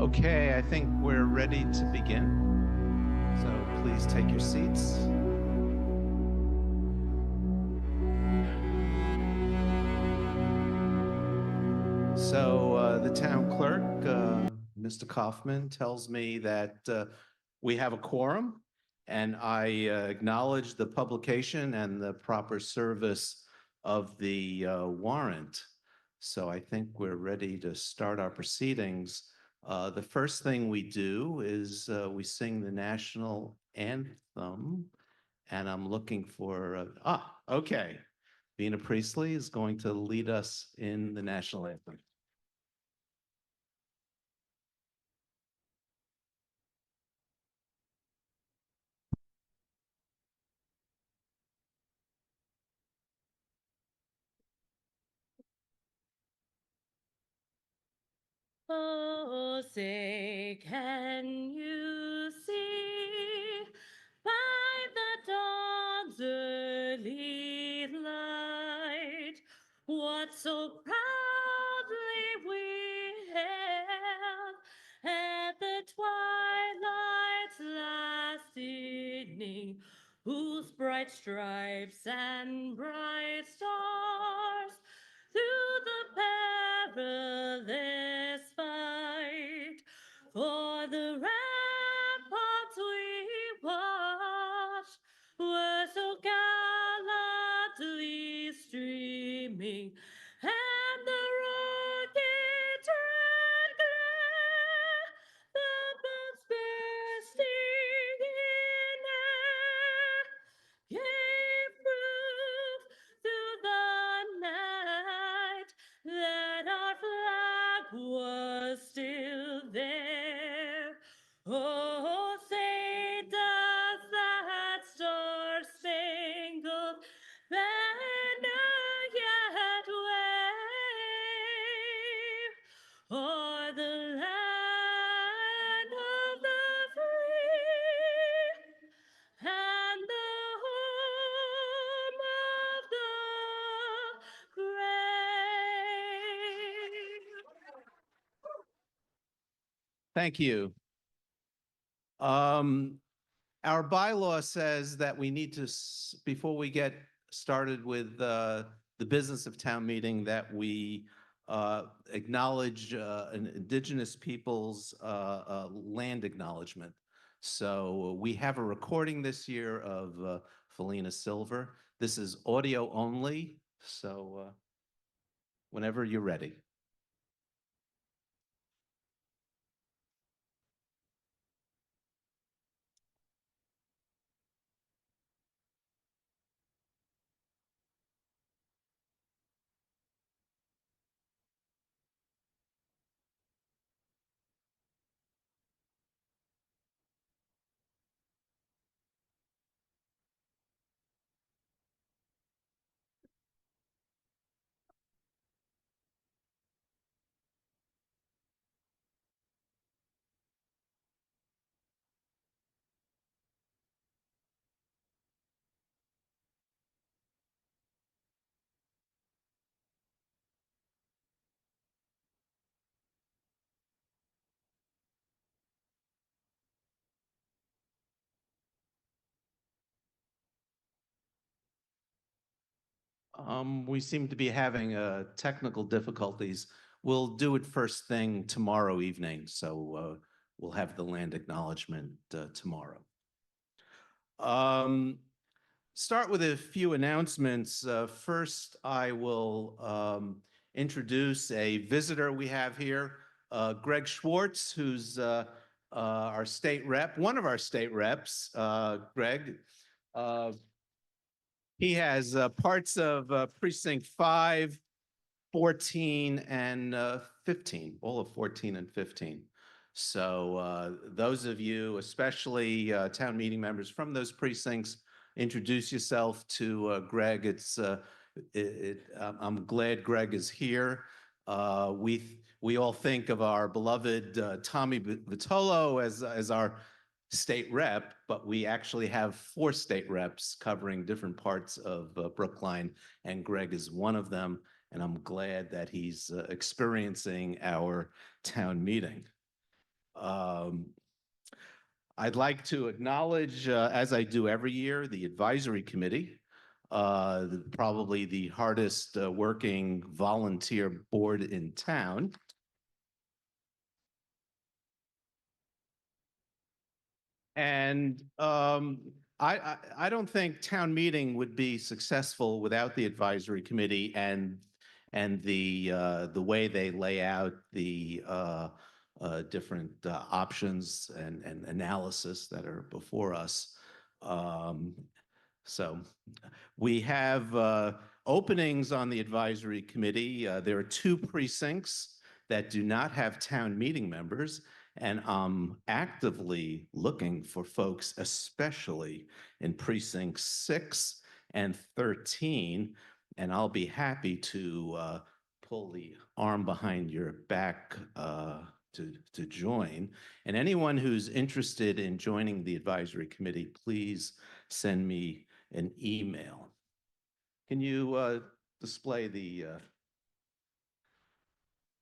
Okay, I think we're ready to begin. So please take your seats. So the town clerk, Mr. Kaufman, tells me that we have a quorum, and I acknowledge the publication and the proper service of the warrant. So I think we're ready to start our proceedings. The first thing we do is we sing the national anthem, and I'm looking for, okay. Vina Priestley is going to lead us in the national anthem. Oh, say, can you see by the dawn's early light what so proudly we hailed at the twilight's last evening, whose bright stripes and bright stars through the perilous fight for the ramparts we watched were so gallantly streaming, and the rugged red glare, the bombs bursting in air, gave proof through the night that our flag was still there. Oh, say does that star-spangled banner yet wave o'er the land of the free and the home of the brave? Thank you. Our bylaw says that we need to, before we get started with the business of town meeting, that we acknowledge an indigenous people's land acknowledgement. So we have a recording this year of Felina Silver. This is audio only, so whenever you're ready. We seem to be having technical difficulties. We'll do it first thing tomorrow evening, so we'll have the land acknowledgement tomorrow. Start with a few announcements. First, I will introduce a visitor we have here, Greg Schwartz, who's our state rep, one of our state reps. Greg, he has parts of precinct 5, 14, and 15, all of 14 and 15. So those of you, especially town meeting members from those precincts, introduce yourself to Greg. I'm glad Greg is here. We all think of our beloved Tommy Vitolo as our state rep, but we actually have 4 state reps covering different parts of Brookline, and Greg is one of them, and I'm glad that he's experiencing our town meeting. Um, I'd like to acknowledge, as I do every year, the advisory committee, probably the hardest working volunteer board in town. And I don't think town meeting would be successful without the advisory committee and the way they lay out the different options and analysis that are before us. Um, so we have openings on the advisory committee. There are 2 precincts that do not have town meeting members, and I'm actively looking for folks, especially in precincts 6 and 13, and I'll be happy to pull the arm behind your back to join. And anyone who's interested in joining the advisory committee, please send me an email. Can you display the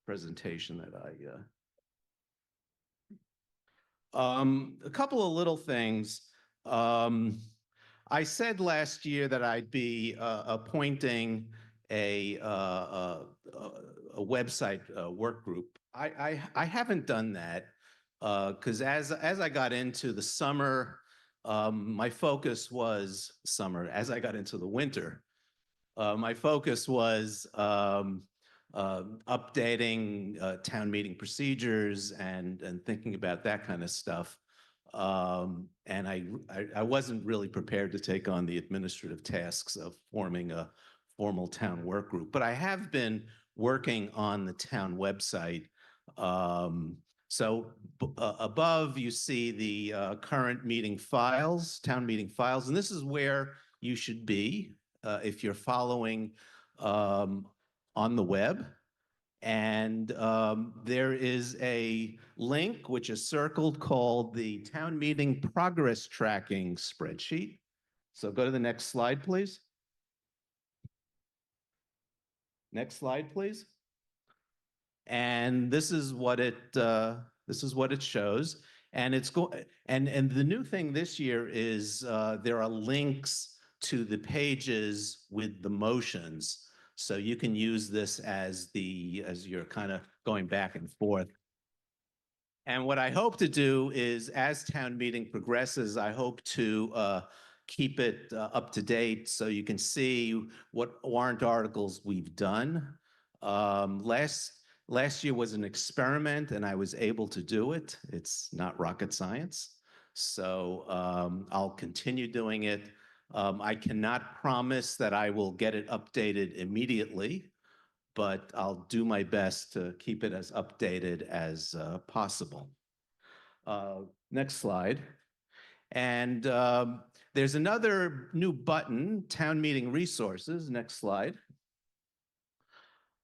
presentation that a couple of little things. I said last year that I'd be appointing a website work group. I haven't done that because as I got into the summer, my focus was summer. As I got into the winter, my focus was updating town meeting procedures and thinking about that kind of stuff. And I wasn't really prepared to take on the administrative tasks of forming a formal town work group, but I have been working on the town website. So above you see the current meeting files, town meeting files, and this is where you should be if you're following on the web. And there is a link which is circled called the Town Meeting Progress Tracking Spreadsheet. So go to the next slide, please. Next slide, please. And this is what it shows. And and the new thing this year is there are links to the pages with the motions. So you can use this as you're kind of going back and forth. And what I hope to do is, as town meeting progresses, I hope to keep it up to date so you can see what warrant articles we've done. Last year was an experiment, and I was able to do it. It's not rocket science. So I'll continue doing it. I cannot promise that I will get it updated immediately, but I'll do my best to keep it as updated as possible. Next slide. And there's another new button, Town Meeting Resources. Next slide.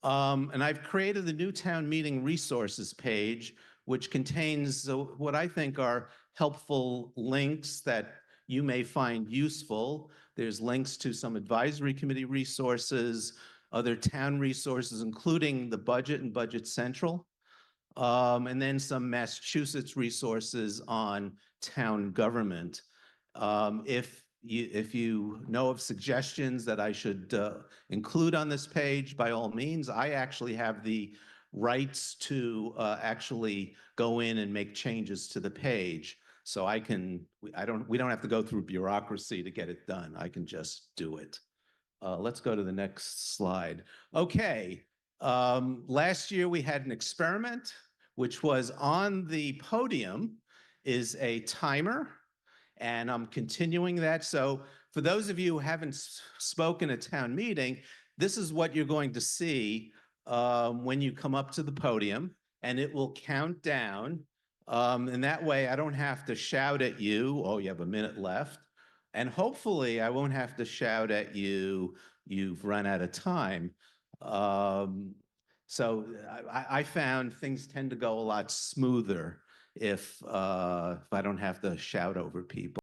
And I've created the new Town Meeting Resources page, which contains what I think are helpful links that you may find useful. There's links to some advisory committee resources, other town resources, including the budget and Budget Central, and then some Massachusetts resources on town government. If you know of suggestions that I should include on this page, by all means. I actually have the rights to actually go in and make changes to the page. So we don't have to go through bureaucracy to get it done. I can just do it. Let's go to the next slide. Okay, last year we had an experiment, which was on the podium is a timer, and I'm continuing that. So for those of you who haven't spoken at town meeting, this is what you're going to see when you come up to the podium, and it will count down. And that way I don't have to shout at you, oh, you have a minute left. And hopefully I won't have to shout at you, you've run out of time. So I found things tend to go a lot smoother if I don't have to shout over people.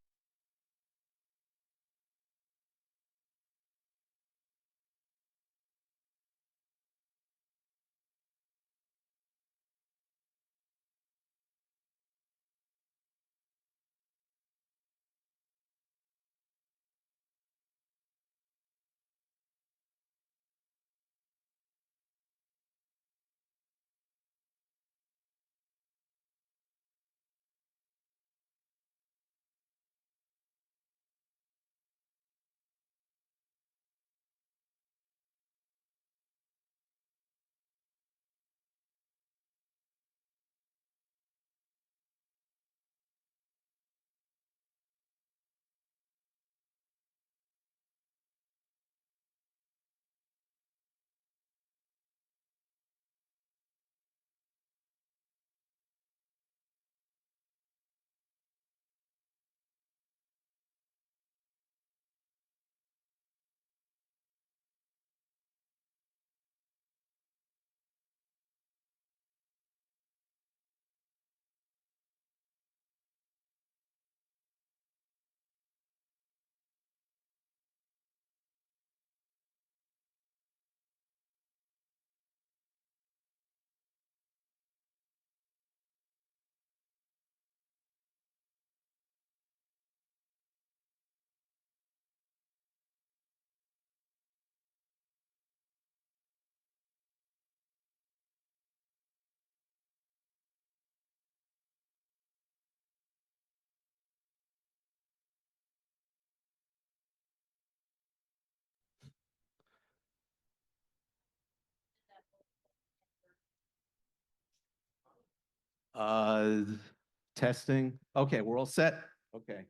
Testing. Okay, we're all set? Okay.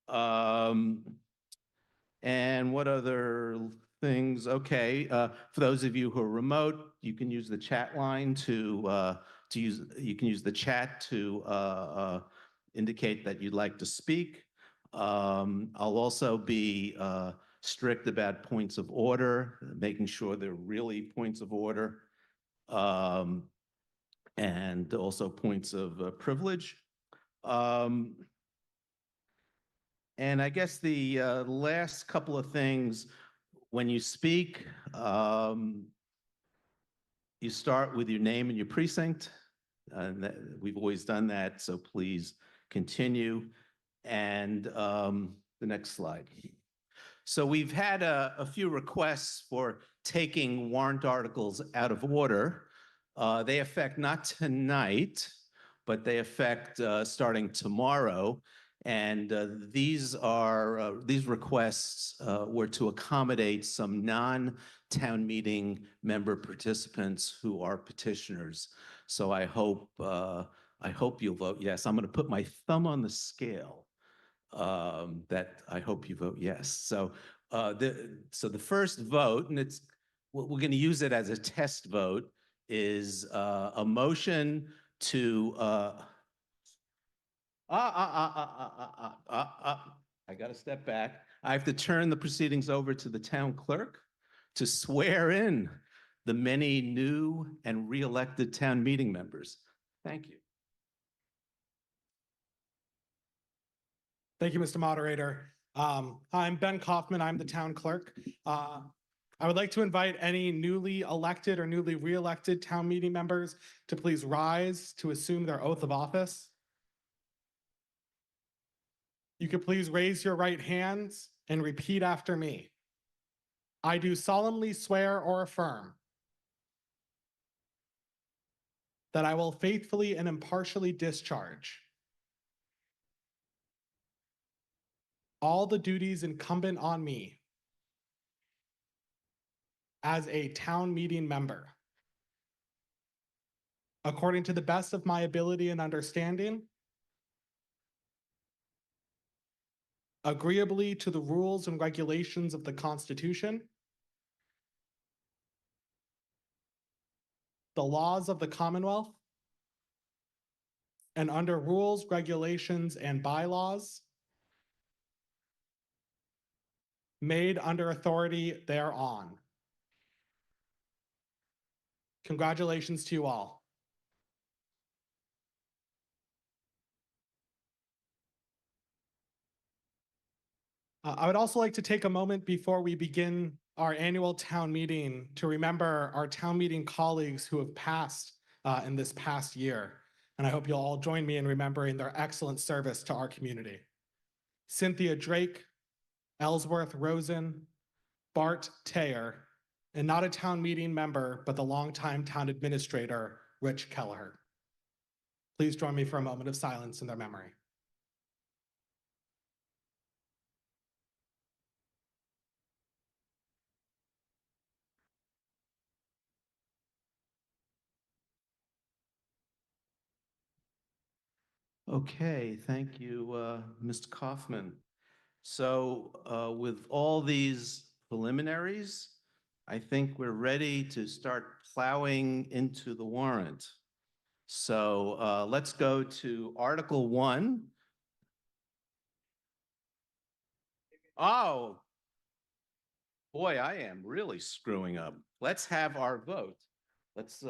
Um, and what other things? Okay, for those of you who are remote, you can use the chat line you can use the chat to indicate that you'd like to speak. I'll also be strict about points of order, making sure they're really points of order. And also points of privilege. And I guess the last couple of things, when you speak, you start with your name and your precinct. We've always done that, so please continue. And the next slide. So we've had a few requests for taking warrant articles out of order. They affect not tonight, but they affect starting tomorrow. And these requests were to accommodate some non-town meeting member participants who are petitioners. So I hope you'll vote yes. I'm going to put my thumb on the scale that I hope you vote yes. So the first vote, and we're going to use it as a test vote, is a motion to I got to step back. I have to turn the proceedings over to the town clerk to swear in the many new and re-elected town meeting members. Thank you. Thank you, Mr. Moderator. I'm Ben Kaufman. I'm the town clerk. I would like to invite any newly elected or newly re-elected town meeting members to please rise to assume their oath of office. You could please raise your right hands and repeat after me. I do solemnly swear or affirm that I will faithfully and impartially discharge all the duties incumbent on me as a town meeting member, according to the best of my ability and understanding, agreeably to the rules and regulations of the Constitution, the laws of the Commonwealth, and under rules, regulations, and bylaws made under authority thereon. Congratulations to you all. I would also like to take a moment before we begin our annual town meeting to remember our town meeting colleagues who have passed in this past year. And I hope you'll all join me in remembering their excellent service to our community. Cynthia Drake, Ellsworth Rosen, Bart Tayer, and not a town meeting member, but the longtime town administrator, Rich Kelleher. Please join me for a moment of silence in their memory. Okay, thank you, Mr. Kaufman. So with all these preliminaries, I think we're ready to start plowing into the warrant. So let's go to Article 1. Oh, boy, I am really screwing up. Let's have our vote. Let's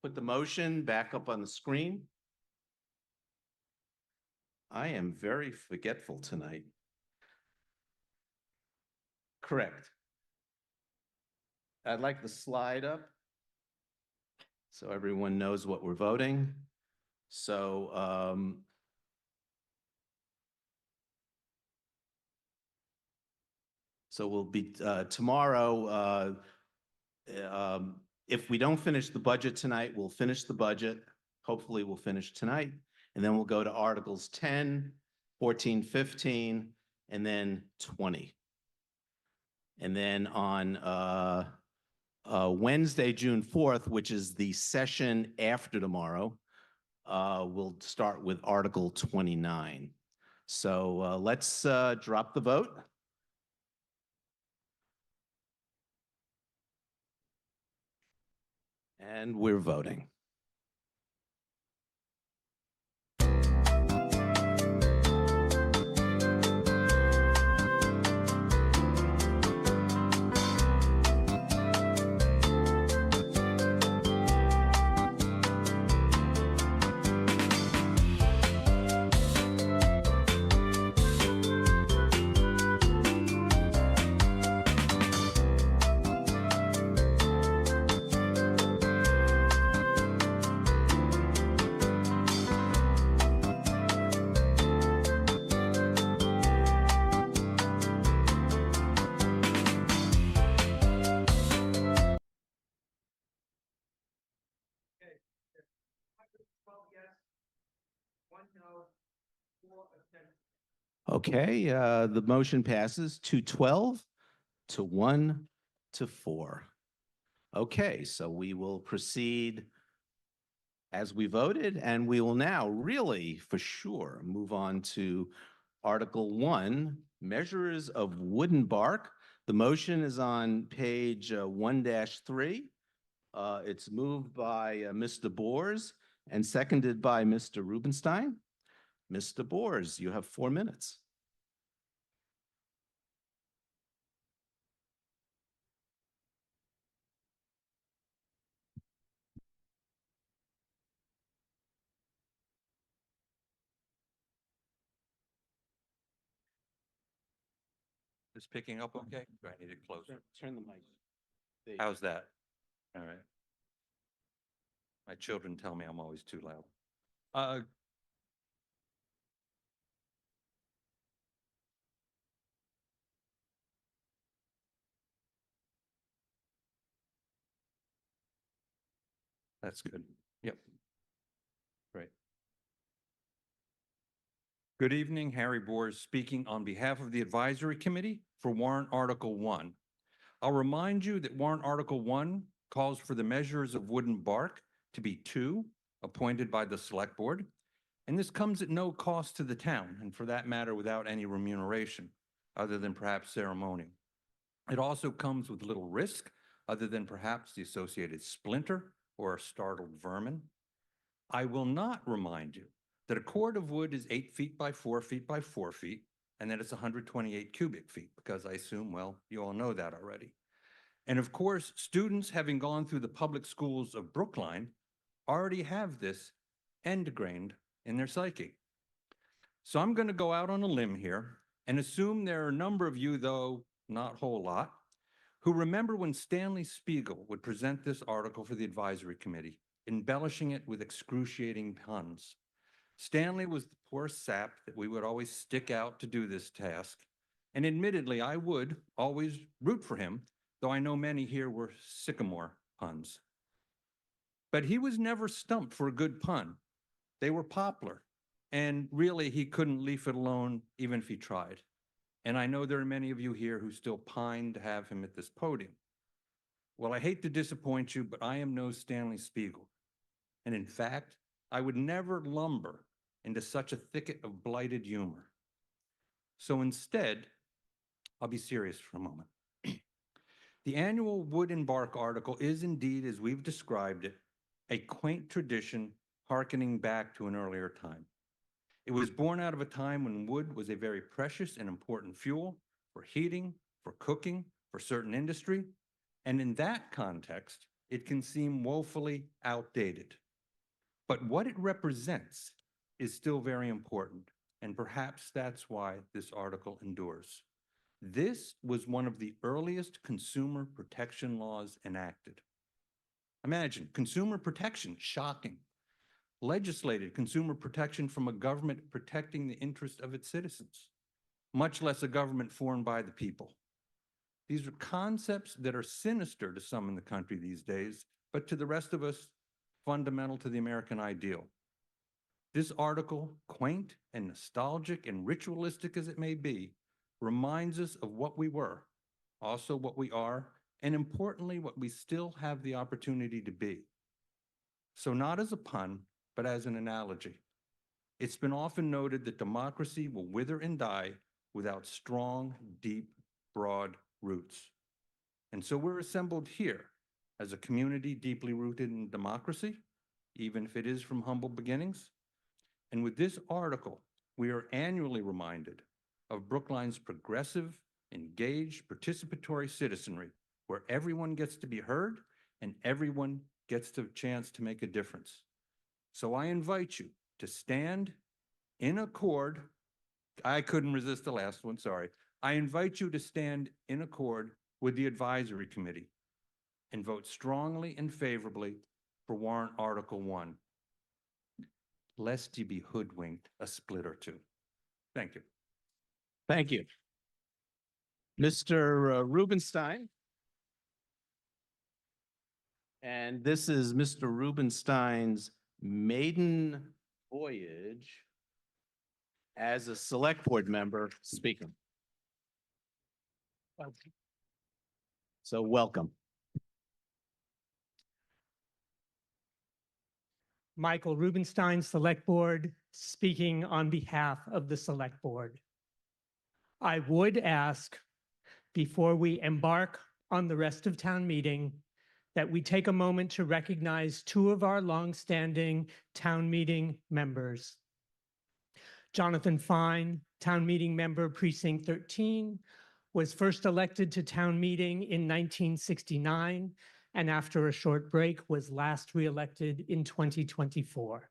put the motion back up on the screen. I am very forgetful tonight. Correct. I'd like the slide up so everyone knows what we're voting. So we'll be tomorrow. If we don't finish the budget tonight, we'll finish the budget. Hopefully we'll finish tonight. And then we'll go to Articles 10, 14, 15, and then 20. And then on Wednesday, June 4th, which is the session after tomorrow, We'll start with Article 29. So let's drop the vote. And we're voting. Okay, the motion passes 212 to 1 to 4. Okay, so we will proceed as we voted, and we will now really, for sure, move on to Article 1, Measures of Wood and Bark. The motion is on page 1-3. It's moved by Mr. Bors and seconded by Mr. Rubenstein. Mr. Bors, you have 4 minutes. Is picking up okay? Do I need it closer? Turn the mic. There you How's that? All right. My children tell me I'm always too loud. That's good. Yep. Great. Good evening, Harry Bors speaking on behalf of the Advisory Committee for Warrant Article 1. I'll remind you that Warrant Article 1 calls for the measures of wood and bark to be 2, appointed by the Select Board, and this comes at no cost to the town, and for that matter, without any remuneration, other than perhaps ceremonial. It also comes with little risk, other than perhaps the associated splinter or a startled vermin. I will not remind you that a cord of wood is 8 feet by 4 feet by 4 feet, and that it's 128 cubic feet, because I assume, well, you all know that already. And of course, students having gone through the public schools of Brookline already have this ingrained in their psyche. So I'm going to go out on a limb here and assume there are a number of you, though not a whole lot, who remember when Stanley Spiegel would present this article for the advisory committee, embellishing it with excruciating puns. Stanley was the poor sap that we would always stick out to do this task, and admittedly, I would always root for him, though I know many here were sycamore puns. But he was never stumped for a good pun. They were poplar, and really he couldn't leave it alone even if he tried. And I know there are many of you here who still pine to have him at this podium. Well, I hate to disappoint you, but I am no Stanley Spiegel. And in fact, I would never lumber into such a thicket of blighted humor. So instead, I'll be serious for a moment. The annual Wood and Bark article is indeed, as we've described it, a quaint tradition hearkening back to an earlier time. It was born out of a time when wood was a very precious and important fuel for heating, for cooking, for certain industry, and in that context, it can seem woefully outdated. But what it represents is still very important, and perhaps that's why this article endures. This was one of the earliest consumer protection laws enacted. Imagine consumer protection, shocking. Legislated consumer protection from a government protecting the interest of its citizens, much less a government formed by the people. These are concepts that are sinister to some in the country these days, but to the rest of us, fundamental to the American ideal. This article, quaint and nostalgic and ritualistic as it may be, reminds us of what we were, also what we are, and importantly, what we still have the opportunity to be. So not as a pun, but as an analogy. It's been often noted that democracy will wither and die without strong, deep, broad roots. And so we're assembled here as a community deeply rooted in democracy, even if it is from humble beginnings. And with this article, we are annually reminded of Brookline's progressive, engaged, participatory citizenry, where everyone gets to be heard and everyone gets the chance to make a difference. So I invite you to stand in accord. I couldn't resist the last one, sorry. I invite you to stand in accord with the advisory committee and vote strongly and favorably for warrant Article 1, lest you be hoodwinked a split or two. Thank you. Thank you. Mr. Rubenstein. And this is Mr. Rubenstein's maiden voyage as a select board member speaking. So welcome. Michael Rubenstein, Select Board, speaking on behalf of the Select Board. I would ask, before we embark on the rest of town meeting, that we take a moment to recognize two of our longstanding town meeting members. Jonathan Fine, town meeting member, Precinct 13, was first elected to town meeting in 1969, and after a short break was last reelected in 2024.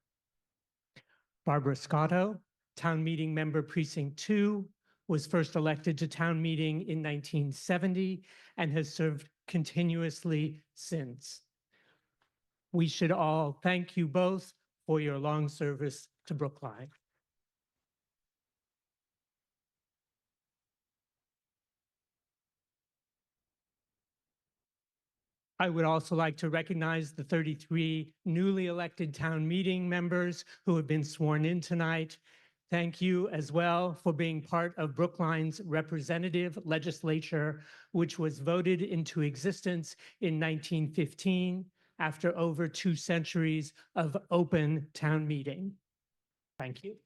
Barbara Scotto, town meeting member, Precinct 2, was first elected to town meeting in 1970 and has served continuously since. We should all thank you both for your long service to Brookline. I would also like to recognize the 33 newly elected town meeting members who have been sworn in tonight. Thank you as well for being part of Brookline's representative legislature, which was voted into existence in 1915 after over 2 centuries of open town meeting. Thank you.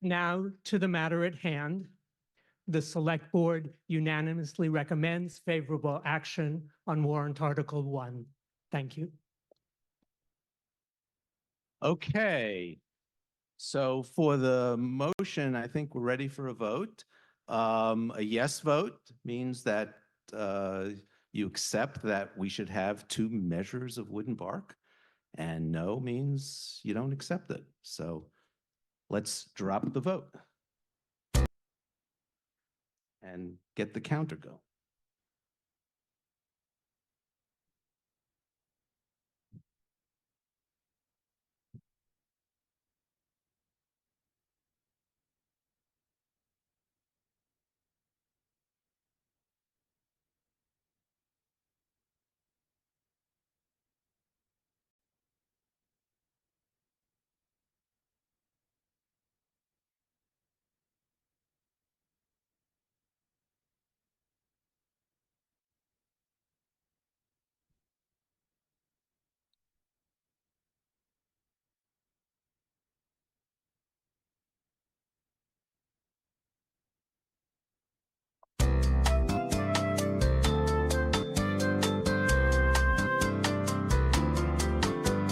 Now to the matter at hand. The Select Board unanimously recommends favorable action on warrant Article 1. Thank you. Okay. So for the motion, I think we're ready for a vote. A yes vote means that you accept that we should have 2 measures of wood and bark, and no means you don't accept it. So let's drop the vote and get the counter going.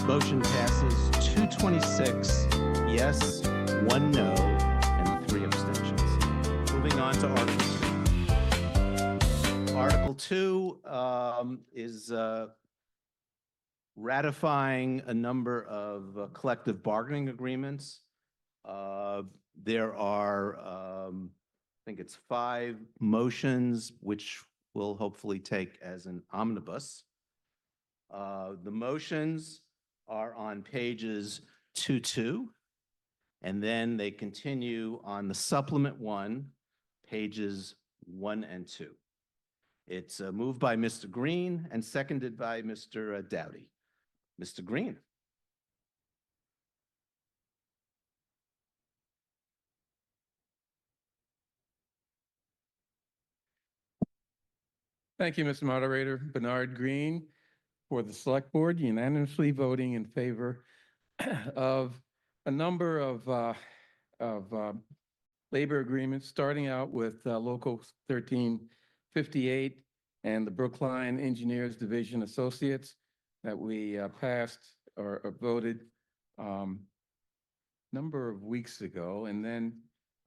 Motion passes 226 yes, 1 no, and 3 abstentions. Moving on to Article 2. Article 2 is ratifying a number of collective bargaining agreements. There are, I think it's 5 motions, which we'll hopefully take as an omnibus. The motions are on pages 2-2, and then they continue on the supplement 1, pages 1 and 2. It's moved by Mr. Green and seconded by Mr. Dowdy. Mr. Green. Thank you, Mr. Moderator. Bernard Green. for the Select Board unanimously voting in favor of a number of labor agreements, starting out with Local 1358 and the Brookline Engineers Division Associates that we passed or voted number of weeks ago. And then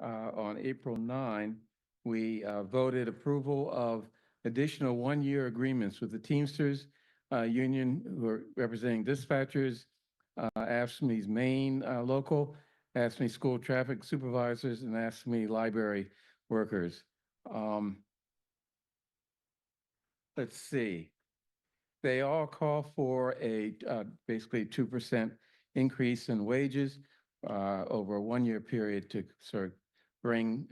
on April 9, we voted approval of additional one-year agreements with the Teamsters Union, who are representing dispatchers, AFSCME's main local, AFSCME school traffic supervisors, and AFSCME library workers. Let's see. They all call for a basically 2% increase in wages over a one-year period to sort of bring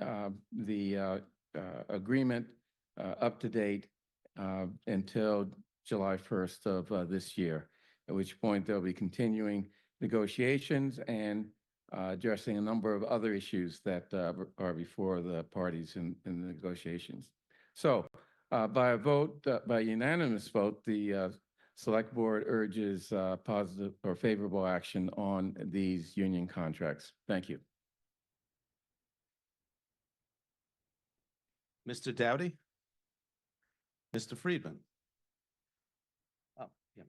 the agreement up to date until July 1st of this year, at which point there'll be continuing negotiations and addressing a number of other issues that are before the parties in the negotiations. So by a vote, by unanimous vote, the Select Board urges positive or favorable action on these union contracts. Thank you. Mr. Doughty? Mr. Friedman? Oh, yeah.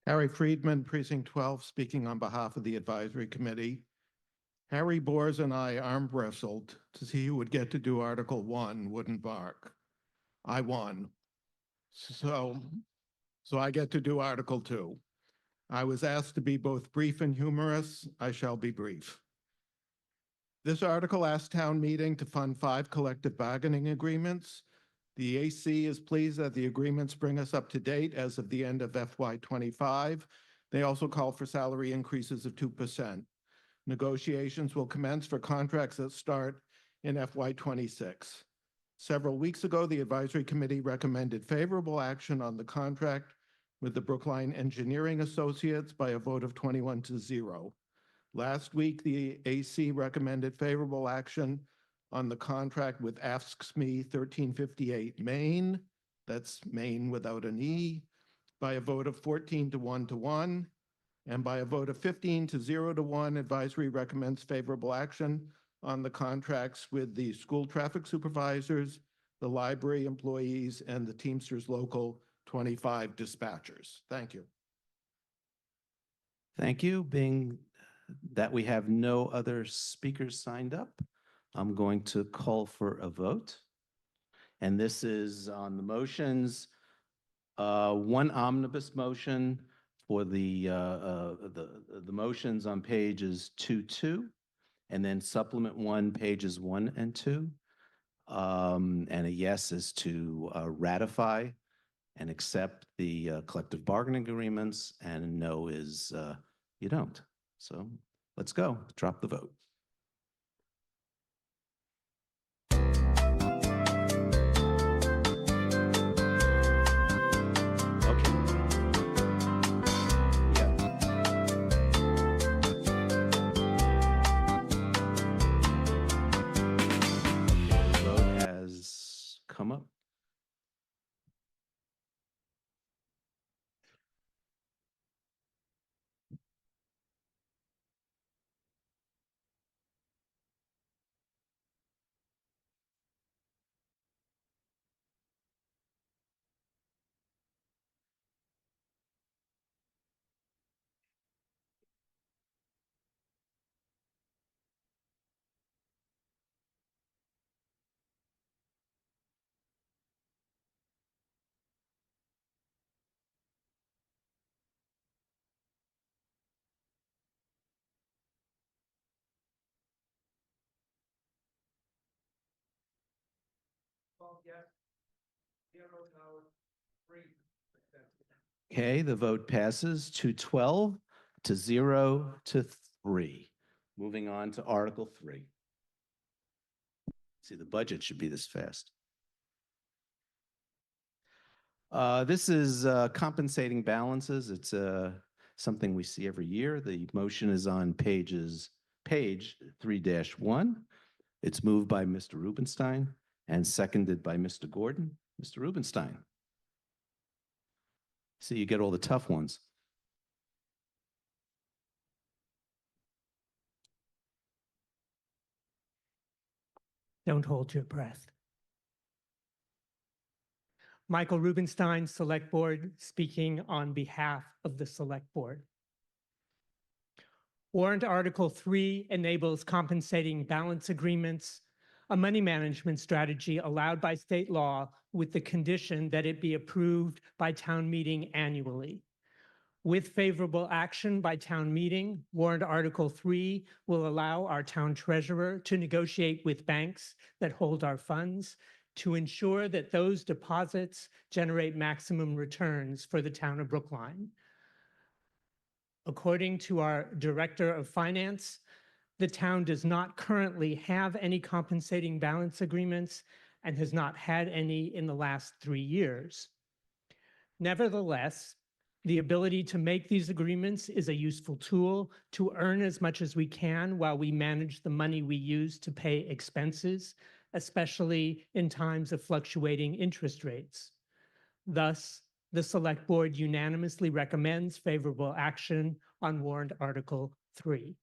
Harry Friedman, Precinct 12, speaking on behalf of the Advisory Committee. Harry Bors and I arm wrestled to see who would get to do Article 1, Wooden Bark. I won. So I get to do Article 2. I was asked to be both brief and humorous. I shall be brief. This article asks town meeting to fund 5 collective bargaining agreements. The AC is pleased that the agreements bring us up to date as of the end of FY25. They also call for salary increases of 2%. Negotiations will commence for contracts that start in FY26. Several weeks ago, the Advisory Committee recommended favorable action on the contract with the Brookline Engineering Associates by a vote of 21-0. Last week, the AC recommended favorable action on the contract with AFSCME 1358 Maine, that's Maine without an E, by a vote of 14-1-1, and by a vote of 15-0-1, advisory recommends favorable action on the contracts with the school traffic supervisors, the library employees, and the Teamsters Local 25 dispatchers. Thank you. Thank you. Being that we have no other speakers signed up, I'm going to call for a vote. And this is on the motions, one omnibus motion for the motions on pages 2, and then supplement 1, pages 1 and 2. And a yes is to ratify and accept the collective bargaining agreements, and a no is you don't. So let's go. Drop the vote. Okay. Yeah. The vote has come up. Okay, the vote passes 212-0-3. Moving on to Article 3. See, the budget should be this fast. This is compensating balances. It's something we see every year. The motion is on page 3-1. It's moved by Mr. Rubenstein and seconded by Mr. Gordon. Mr. Rubenstein. See, you get all the tough ones. Don't hold your breath. Michael Rubenstein, Select Board, speaking on behalf of the Select Board. Warrant Article 3 enables compensating balance agreements, a money management strategy allowed by state law with the condition that it be approved by town meeting annually. With favorable action by town meeting, Warrant Article 3 will allow our town treasurer to negotiate with banks that hold our funds to ensure that those deposits generate maximum returns for the town of Brookline. According to our Director of Finance, the town does not currently have any compensating balance agreements and has not had any in the last 3 years. Nevertheless, the ability to make these agreements is a useful tool to earn as much as we can while we manage the money we use to pay expenses, especially in times of fluctuating interest rates. Thus, the Select Board unanimously recommends favorable action on Warrant Article 3.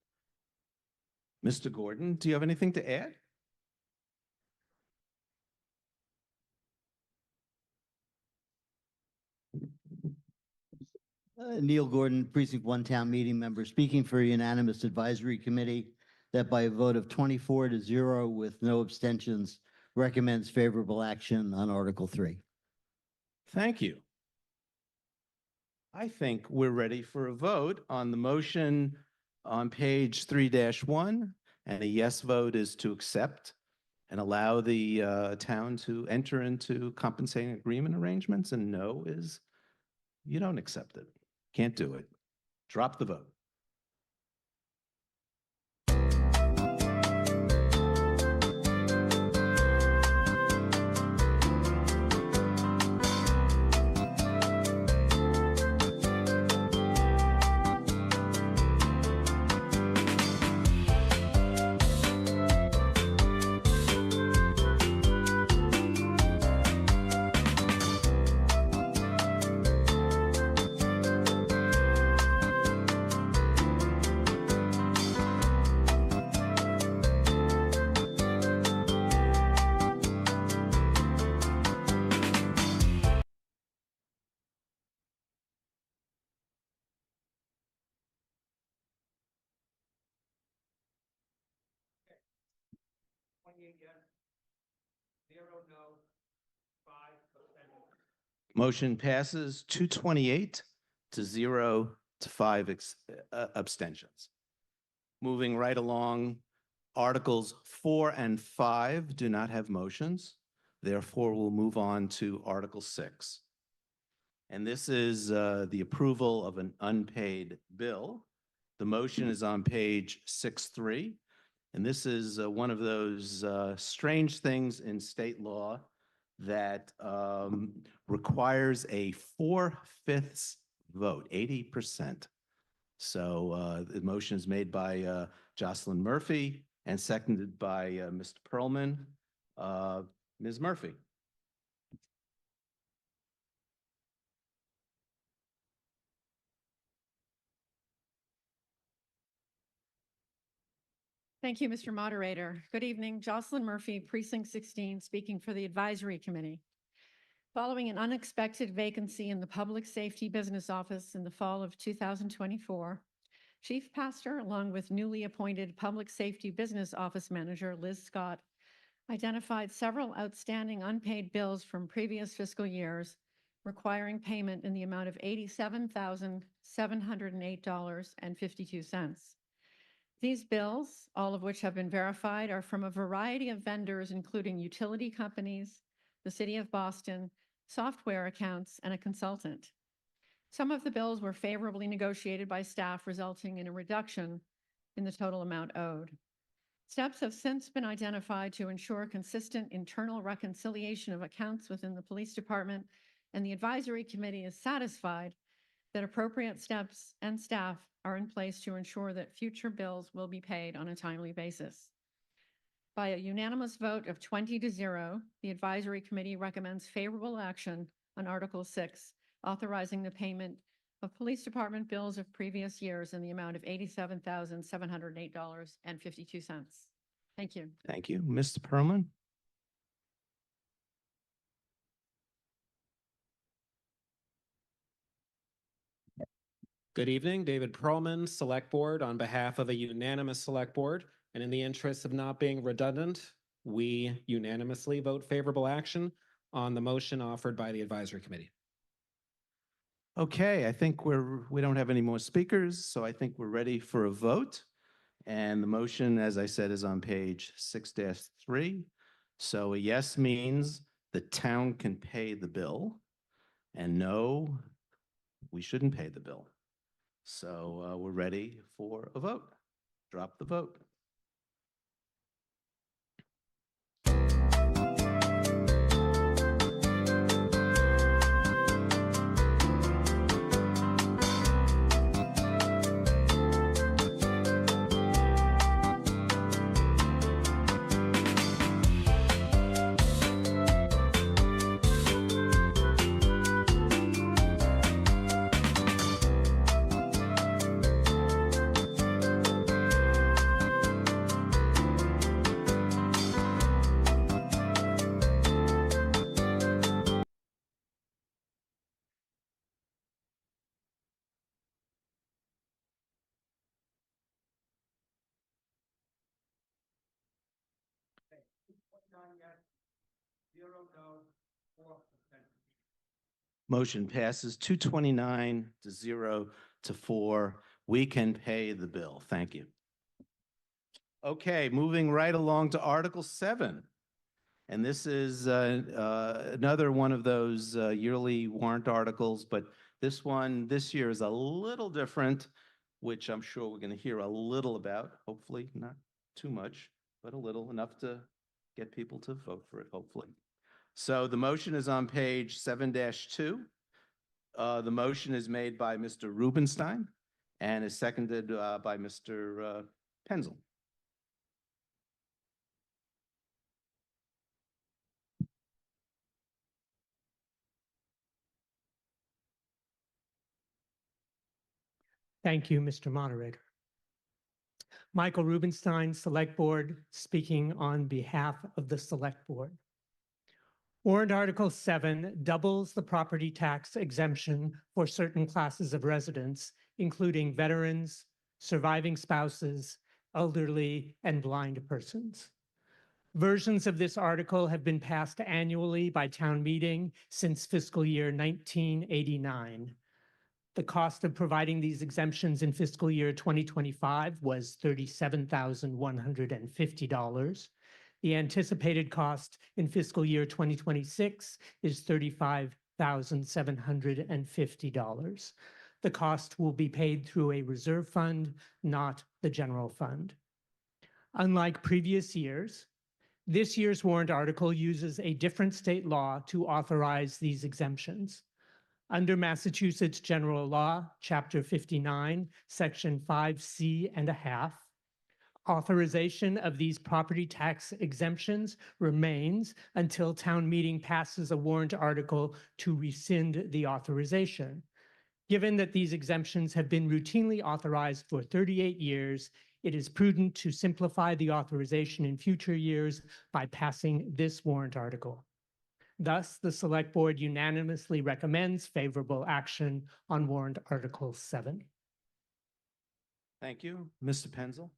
Mr. Gordon, do you have anything to add? Neil Gordon, Precinct 1 Town Meeting Member, speaking for a unanimous advisory committee that by a vote of 24-0 with no abstentions recommends favorable action on Article 3. Thank you. I think we're ready for a vote on the motion on page 3-1, and a yes vote is to accept and allow the town to enter into compensating agreement arrangements, and no is you don't accept it. Can't do it. Drop the vote. Motion passes 228 to 0 to 5 abstentions. Moving right along, Articles 4 and 5 do not have motions. Therefore, we'll move on to Article 6. And this is the approval of an unpaid bill. The motion is on page 6-3. And this is one of those strange things in state law that requires a 4/5 vote, 80%. So the motion is made by Jocelyn Murphy and seconded by Mr. Perlman. Ms. Murphy. Thank you, Mr. Moderator. Good evening. Jocelyn Murphy, Precinct 16, speaking for the Advisory Committee. Following an unexpected vacancy in the Public Safety Business Office in the fall of 2024, Chief Pastor, along with newly appointed Public Safety Business Office Manager Liz Scott, identified several outstanding unpaid bills from previous fiscal years requiring payment in the amount of $87,708.52. These bills, all of which have been verified, are from a variety of vendors, including utility companies, the City of Boston, software accounts, and a consultant. Some of the bills were favorably negotiated by staff, resulting in a reduction in the total amount owed. Steps have since been identified to ensure consistent internal reconciliation of accounts within the police department, and the advisory committee is satisfied that appropriate steps and staff are in place to ensure that future bills will be paid on a timely basis. By a unanimous vote of 20-0, the Advisory Committee recommends favorable action on Article 6, authorizing the payment of Police Department bills of previous years in the amount of $87,708.52. Thank you. Thank you. Mr. Perlman? Good evening, David Perlman, Select Board, on behalf of a unanimous Select Board. And in the interest of not being redundant, we unanimously vote favorable action on the motion offered by the Advisory Committee. Okay, I think we don't have any more speakers, so I think we're ready for a vote. And the motion, as I said, is on page 6-3. So a yes means the town can pay the bill, and no, we shouldn't pay the bill. So we're ready for a vote. Drop the vote. Motion passes 229-0 to 4. We can pay the bill. Thank you. Okay, moving right along to Article 7. And this is another one of those yearly warrant articles, but this one this year is a little different, which I'm sure we're going to hear a little about, hopefully not too much, but a little, enough to get people to vote for it, hopefully. So the motion is on page 7-2. The motion is made by Mr. Rubenstein and is seconded by Mr. Penzel. Thank you, Mr. Moderator. Michael Rubenstein, Select Board, speaking on behalf of the Select Board. Warrant Article 7 doubles the property tax exemption for certain classes of residents, including veterans, surviving spouses, elderly, and blind persons. Versions of this article have been passed annually by town meeting since fiscal year 1989. The cost of providing these exemptions in fiscal year 2025 was $37,150. The anticipated cost in fiscal year 2026 is $35,750. The cost will be paid through a reserve fund, not the general fund. Unlike previous years, this year's warrant article uses a different state law to authorize these exemptions. Under Massachusetts General Law, Chapter 59, Section 5C and a half, authorization of these property tax exemptions remains until town meeting passes a warrant article to rescind the authorization. Given that these exemptions have been routinely authorized for 38 years, it is prudent to simplify the authorization in future years by passing this warrant article. Thus, the Select Board unanimously recommends favorable action on warrant Article 7. Thank you. Mr. Penzel?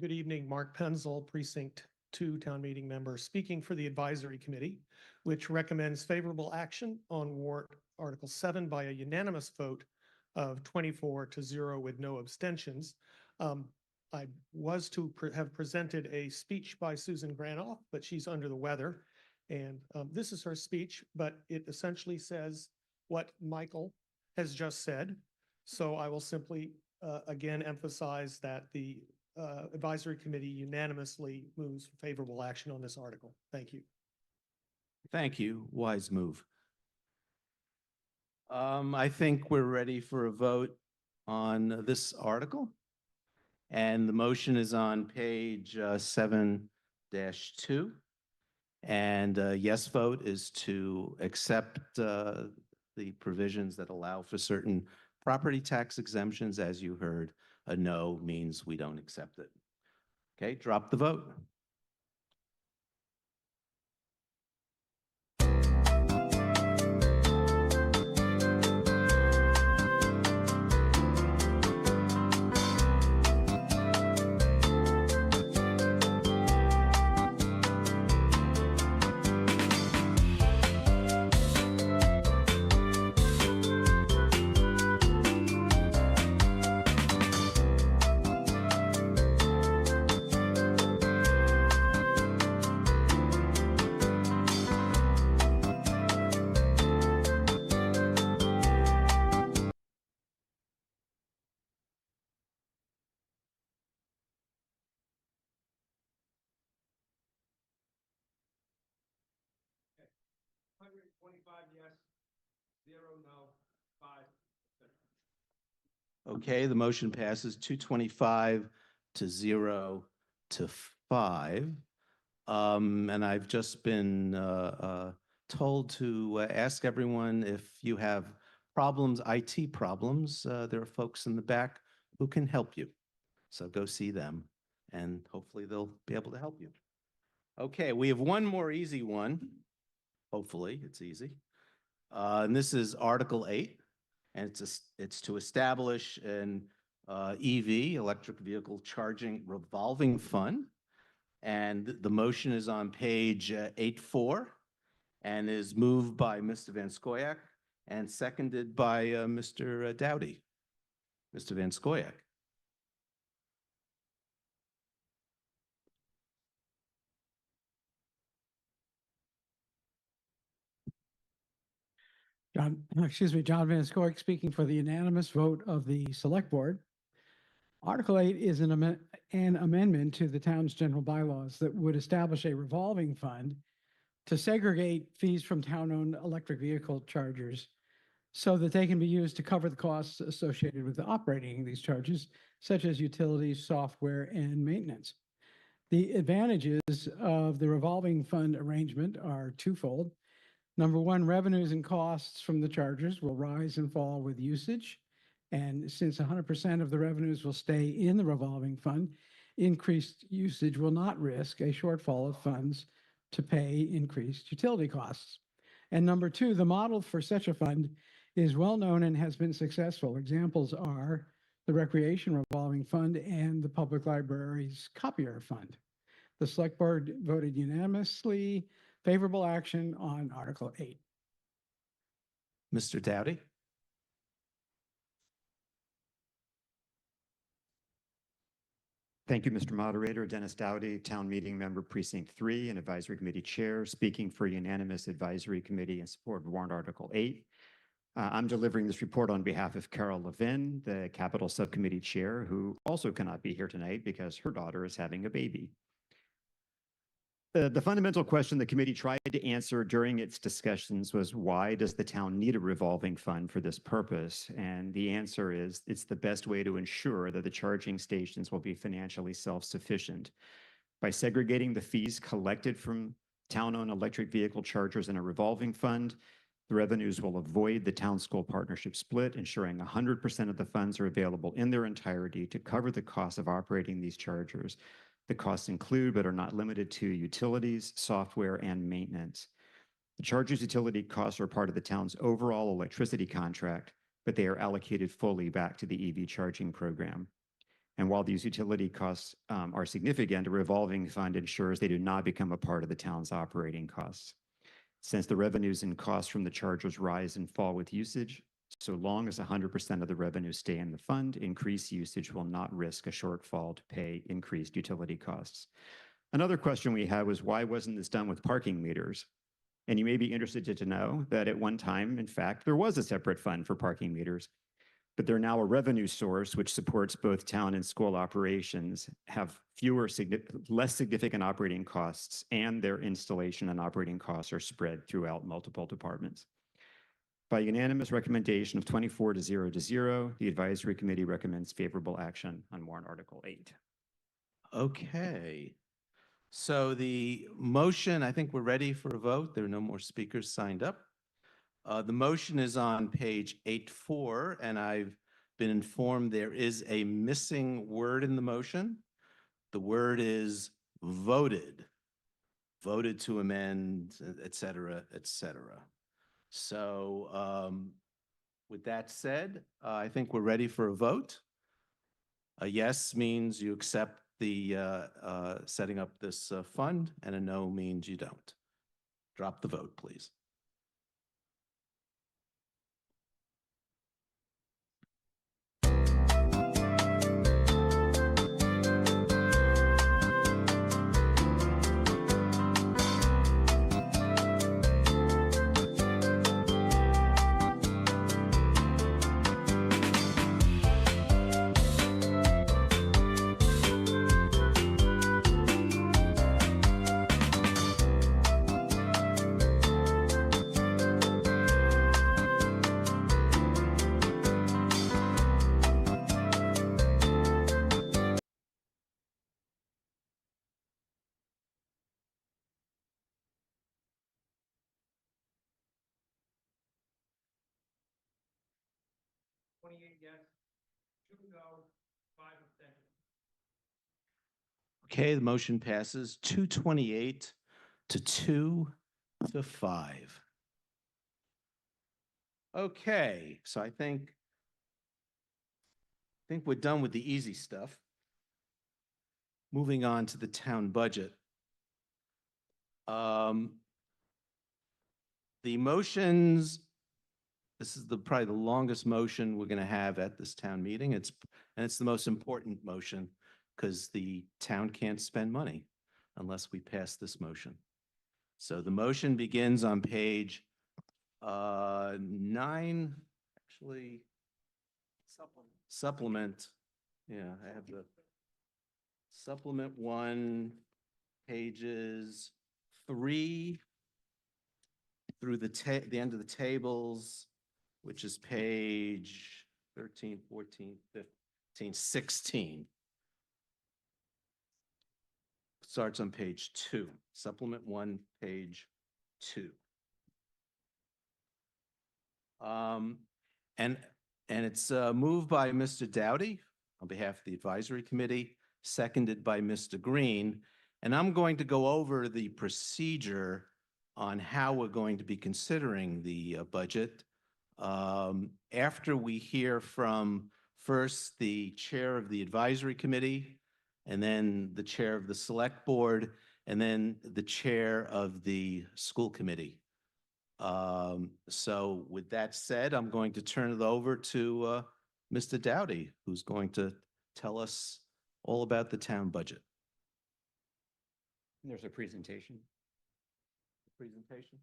Good evening, Mark Penzel, Precinct 2 Town Meeting Member, speaking for the Advisory Committee, which recommends favorable action on warrant Article 7 by a unanimous vote of 24-0 with no abstentions. I was to have presented a speech by Susan Granoff, but she's under the weather. And this is her speech, but it essentially says what Michael has just said. So I will simply again emphasize that the advisory committee unanimously moves for favorable action on this article. Thank you. Thank you. Wise move. I think we're ready for a vote on this article. And the motion is on page 7-2. And a yes vote is to accept the provisions that allow for certain property tax exemptions. As you heard, a no means we don't accept it. Okay, drop the vote. Okay, the motion passes 225 to 0 to 5. And I've just been told to ask everyone if you have problems, IT problems, there are folks in the back who can help you. So go see them and hopefully they'll be able to help you. Okay, we have one more easy one. Hopefully it's easy. And this is Article 8. And it's to establish an EV, electric vehicle charging revolving fund. And the motion is on page 8-4 and is moved by Mr. Van Scoyac and seconded by Mr. Dowdy. Mr. Van Scoyac. John Van Scoyac speaking for the unanimous vote of the Select Board. Article 8 is an amendment to the town's general bylaws that would establish a revolving fund to segregate fees from town-owned electric vehicle chargers so that they can be used to cover the costs associated with operating these charges, such as utilities, software, and maintenance. The advantages of the revolving fund arrangement are twofold. Number one, revenues and costs from the chargers will rise and fall with usage. And since 100% of the revenues will stay in the revolving fund, increased usage will not risk a shortfall of funds to pay increased utility costs. And number two, the model for such a fund is well known and has been successful. Examples are the Recreation Revolving Fund and the Public Library's Copier Fund. The Select Board voted unanimously favorable action on Article 8. Mr. Dowdy. Thank you, Mr. Moderator. Dennis Dowdy, Town Meeting Member, Precinct 3, and Advisory Committee Chair, speaking for unanimous Advisory Committee in support of Warrant Article 8. I'm delivering this report on behalf of Carol Levin, the Capital Subcommittee Chair, who also cannot be here tonight because her daughter is having a baby. The fundamental question the committee tried to answer during its discussions was, why does the town need a revolving fund for this purpose? And the answer is, it's the best way to ensure that the charging stations will be financially self-sufficient. By segregating the fees collected from town-owned electric vehicle chargers in a revolving fund, the revenues will avoid the town-school partnership split, ensuring 100% of the funds are available in their entirety to cover the cost of operating these chargers. The costs include, but are not limited to, utilities, software, and maintenance. The chargers' utility costs are part of the town's overall electricity contract, but they are allocated fully back to the EV charging program. And while these utility costs are significant, a revolving fund ensures they do not become a part of the town's operating costs. Since the revenues and costs from the chargers rise and fall with usage, so long as 100% of the revenues stay in the fund, increased usage will not risk a shortfall to pay increased utility costs. Another question we had was, why wasn't this done with parking meters? And you may be interested to know that at one time, in fact, there was a separate fund for parking meters. but they're now a revenue source which supports both town and school operations, have less significant operating costs, and their installation and operating costs are spread throughout multiple departments. By unanimous recommendation of 24-0, the advisory committee recommends favorable action on warrant Article 8. Okay. So the motion, I think we're ready for a vote. There are no more speakers signed up. The motion is on page 8.4, and I've been informed there is a missing word in the motion. The word is voted, voted to amend, et cetera, et cetera. So with that said, I think we're ready for a vote. A yes means you accept the setting up this fund, and a no means you don't. Drop the vote, please. Okay, the motion passes 228 to 2 to 5. Okay, so I think we're done with the easy stuff. Moving on to the town budget. The motions, this is probably the longest motion we're going to have at this town meeting. It's the most important motion because the town can't spend money unless we pass this motion. So the motion begins on page 9, actually, supplement. Yeah, I have the supplement 1, pages 3 through the end of the tables, which is page 13, 14, 15, 16. Starts on page 2, supplement 1, page 2. And it's moved by Mr. Dowdy on behalf of the advisory committee, seconded by Mr. Green. And I'm going to go over the procedure on how we're going to be considering the budget. After we hear from first the chair of the advisory committee, and then the chair of the select board, and then the chair of the school committee. So with that said, I'm going to turn it over to Mr. Dowdy, who's going to tell us all about the town budget. There's a presentation. Presentation.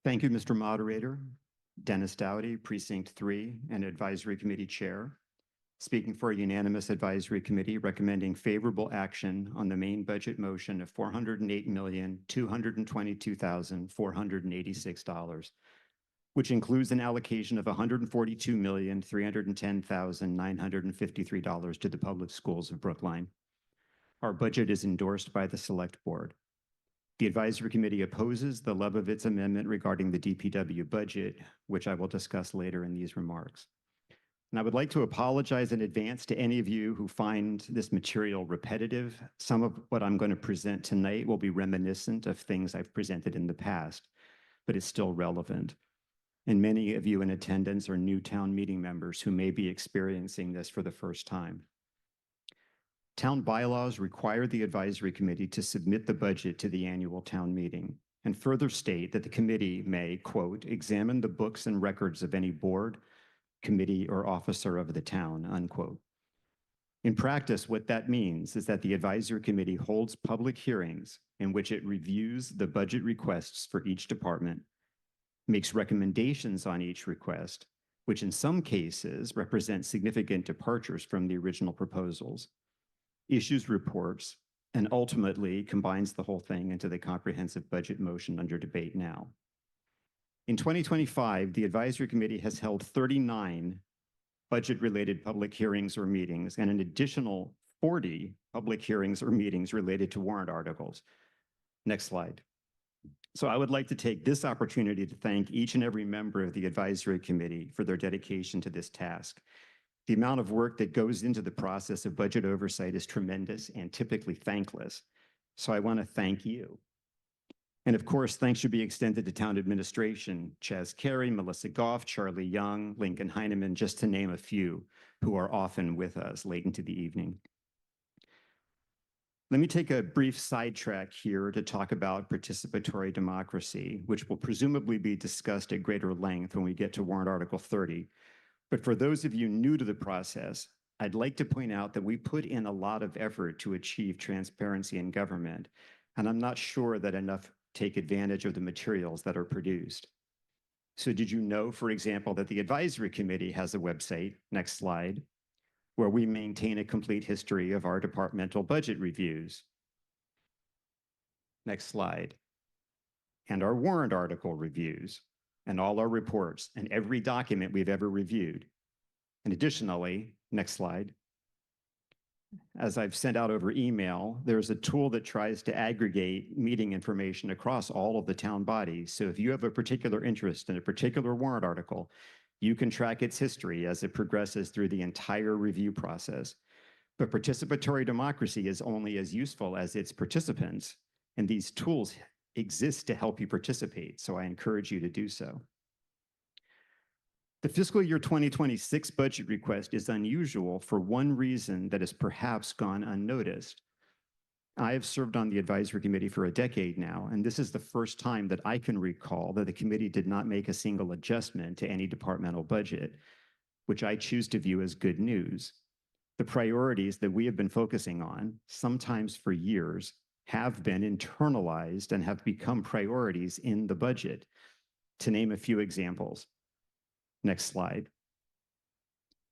Thank you, Mr. Moderator. Dennis Dowdy, Precinct 3 and Advisory Committee Chair. Speaking for a unanimous advisory committee recommending favorable action on the main budget motion of $408,222,486, which includes an allocation of $142,310,953 to the public schools of Brookline. Our budget is endorsed by the Select Board. The advisory committee opposes the Lebovitz amendment regarding the DPW budget, which I will discuss later in these remarks. And I would like to apologize in advance to any of you who find this material repetitive. Some of what I'm going to present tonight will be reminiscent of things I've presented in the past, but it's still relevant. And many of you in attendance are new town meeting members who may be experiencing this for the first time. Town bylaws require the advisory committee to submit the budget to the annual town meeting and further state that the committee may, quote, examine the books and records of any board, committee, or officer of the town, unquote. In practice, what that means is that the advisory committee holds public hearings in which it reviews the budget requests for each department, makes recommendations on each request, which in some cases represent significant departures from the original proposals, issues reports, and ultimately combines the whole thing into the comprehensive budget motion under debate now. In 2025, the advisory committee has held 39 budget-related public hearings or meetings and an additional 40 public hearings or meetings related to warrant articles. Next slide. So I would like to take this opportunity to thank each and every member of the advisory committee for their dedication to this task. The amount of work that goes into the process of budget oversight is tremendous and typically thankless. So I want to thank you. And of course, thanks should be extended to town administration, Chaz Carey, Melissa Goff, Charlie Young, Lincoln Heineman, just to name a few who are often with us late into the evening. Let me take a brief sidetrack here to talk about participatory democracy, which will presumably be discussed at greater length when we get to warrant Article 30. But for those of you new to the process, I'd like to point out that we put in a lot of effort to achieve transparency in government, and I'm not sure that enough take advantage of the materials that are produced. So did you know, for example, that the advisory committee has a website, next slide, where we maintain a complete history of our departmental budget reviews? Next slide. And our warrant article reviews, and all our reports, and every document we've ever reviewed. And additionally, next slide, as I've sent out over email, there's a tool that tries to aggregate meeting information across all of the town bodies. So if you have a particular interest in a particular warrant article, you can track its history as it progresses through the entire review process. But participatory democracy is only as useful as its participants, and these tools exist to help you participate, so I encourage you to do so. The fiscal year 2026 budget request is unusual for one reason that has perhaps gone unnoticed. I have served on the advisory committee for a decade now, and this is the first time that I can recall that the committee did not make a single adjustment to any departmental budget, which I choose to view as good news. The priorities that we have been focusing on, sometimes for years, have been internalized and have become priorities in the budget. To name a few examples. Next slide.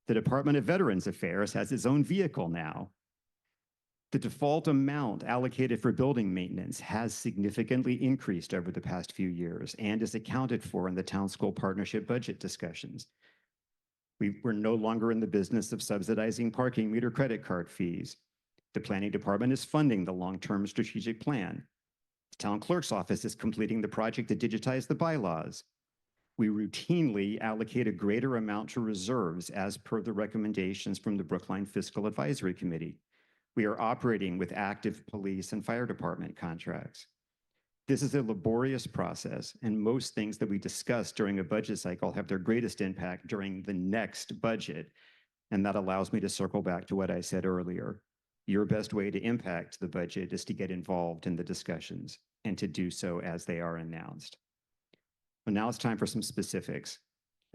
The Department of Veterans Affairs has its own vehicle now. The default amount allocated for building maintenance has significantly increased over the past few years and is accounted for in the town school partnership budget discussions. We're no longer in the business of subsidizing parking meter credit card fees. The planning department is funding the long-term strategic plan. The town clerk's office is completing the project to digitize the bylaws. We routinely allocate a greater amount to reserves as per the recommendations from the Brookline Fiscal Advisory Committee. We are operating with active police and fire department contracts. This is a laborious process, and most things that we discuss during a budget cycle have their greatest impact during the next budget. And that allows me to circle back to what I said earlier. Your best way to impact the budget is to get involved in the discussions and to do so as they are announced. Well, now it's time for some specifics.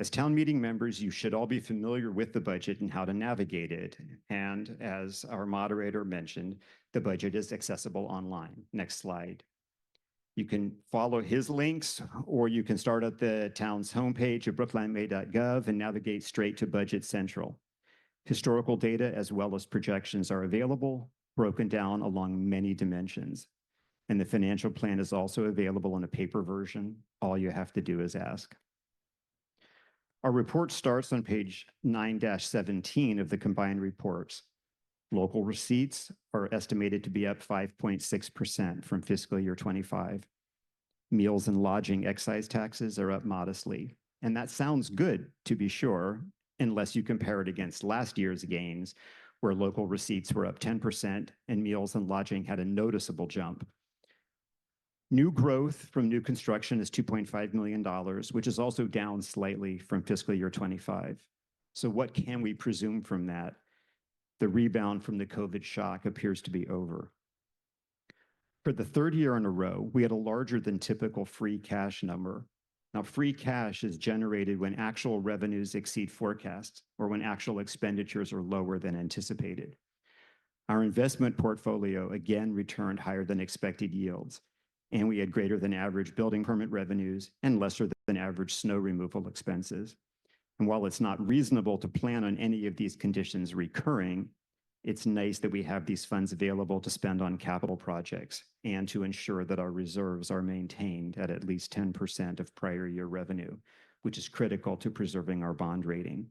As town meeting members, you should all be familiar with the budget and how to navigate it. And as our moderator mentioned, the budget is accessible online. Next slide. You can follow his links, or you can start at the town's homepage at brooklinema.gov and navigate straight to Budget Central. Historical data as well as projections are available, broken down along many dimensions. And the financial plan is also available in a paper version. All you have to do is ask. Our report starts on page 9-17 of the combined reports. Local receipts are estimated to be up 5.6% from fiscal year 25. Meals and lodging excise taxes are up modestly. And that sounds good, to be sure, unless you compare it against last year's gains, where local receipts were up 10% and meals and lodging had a noticeable jump. New growth from new construction is $2.5 million, which is also down slightly from fiscal year 25. So what can we presume from that? The rebound from the COVID shock appears to be over. For the third year in a row, we had a larger than typical free cash number. Now, free cash is generated when actual revenues exceed forecasts or when actual expenditures are lower than anticipated. Our investment portfolio again returned higher than expected yields, and we had greater than average building permit revenues and lesser than average snow removal expenses. And while it's not reasonable to plan on any of these conditions recurring, it's nice that we have these funds available to spend on capital projects and to ensure that our reserves are maintained at least 10% of prior year revenue, which is critical to preserving our bond rating.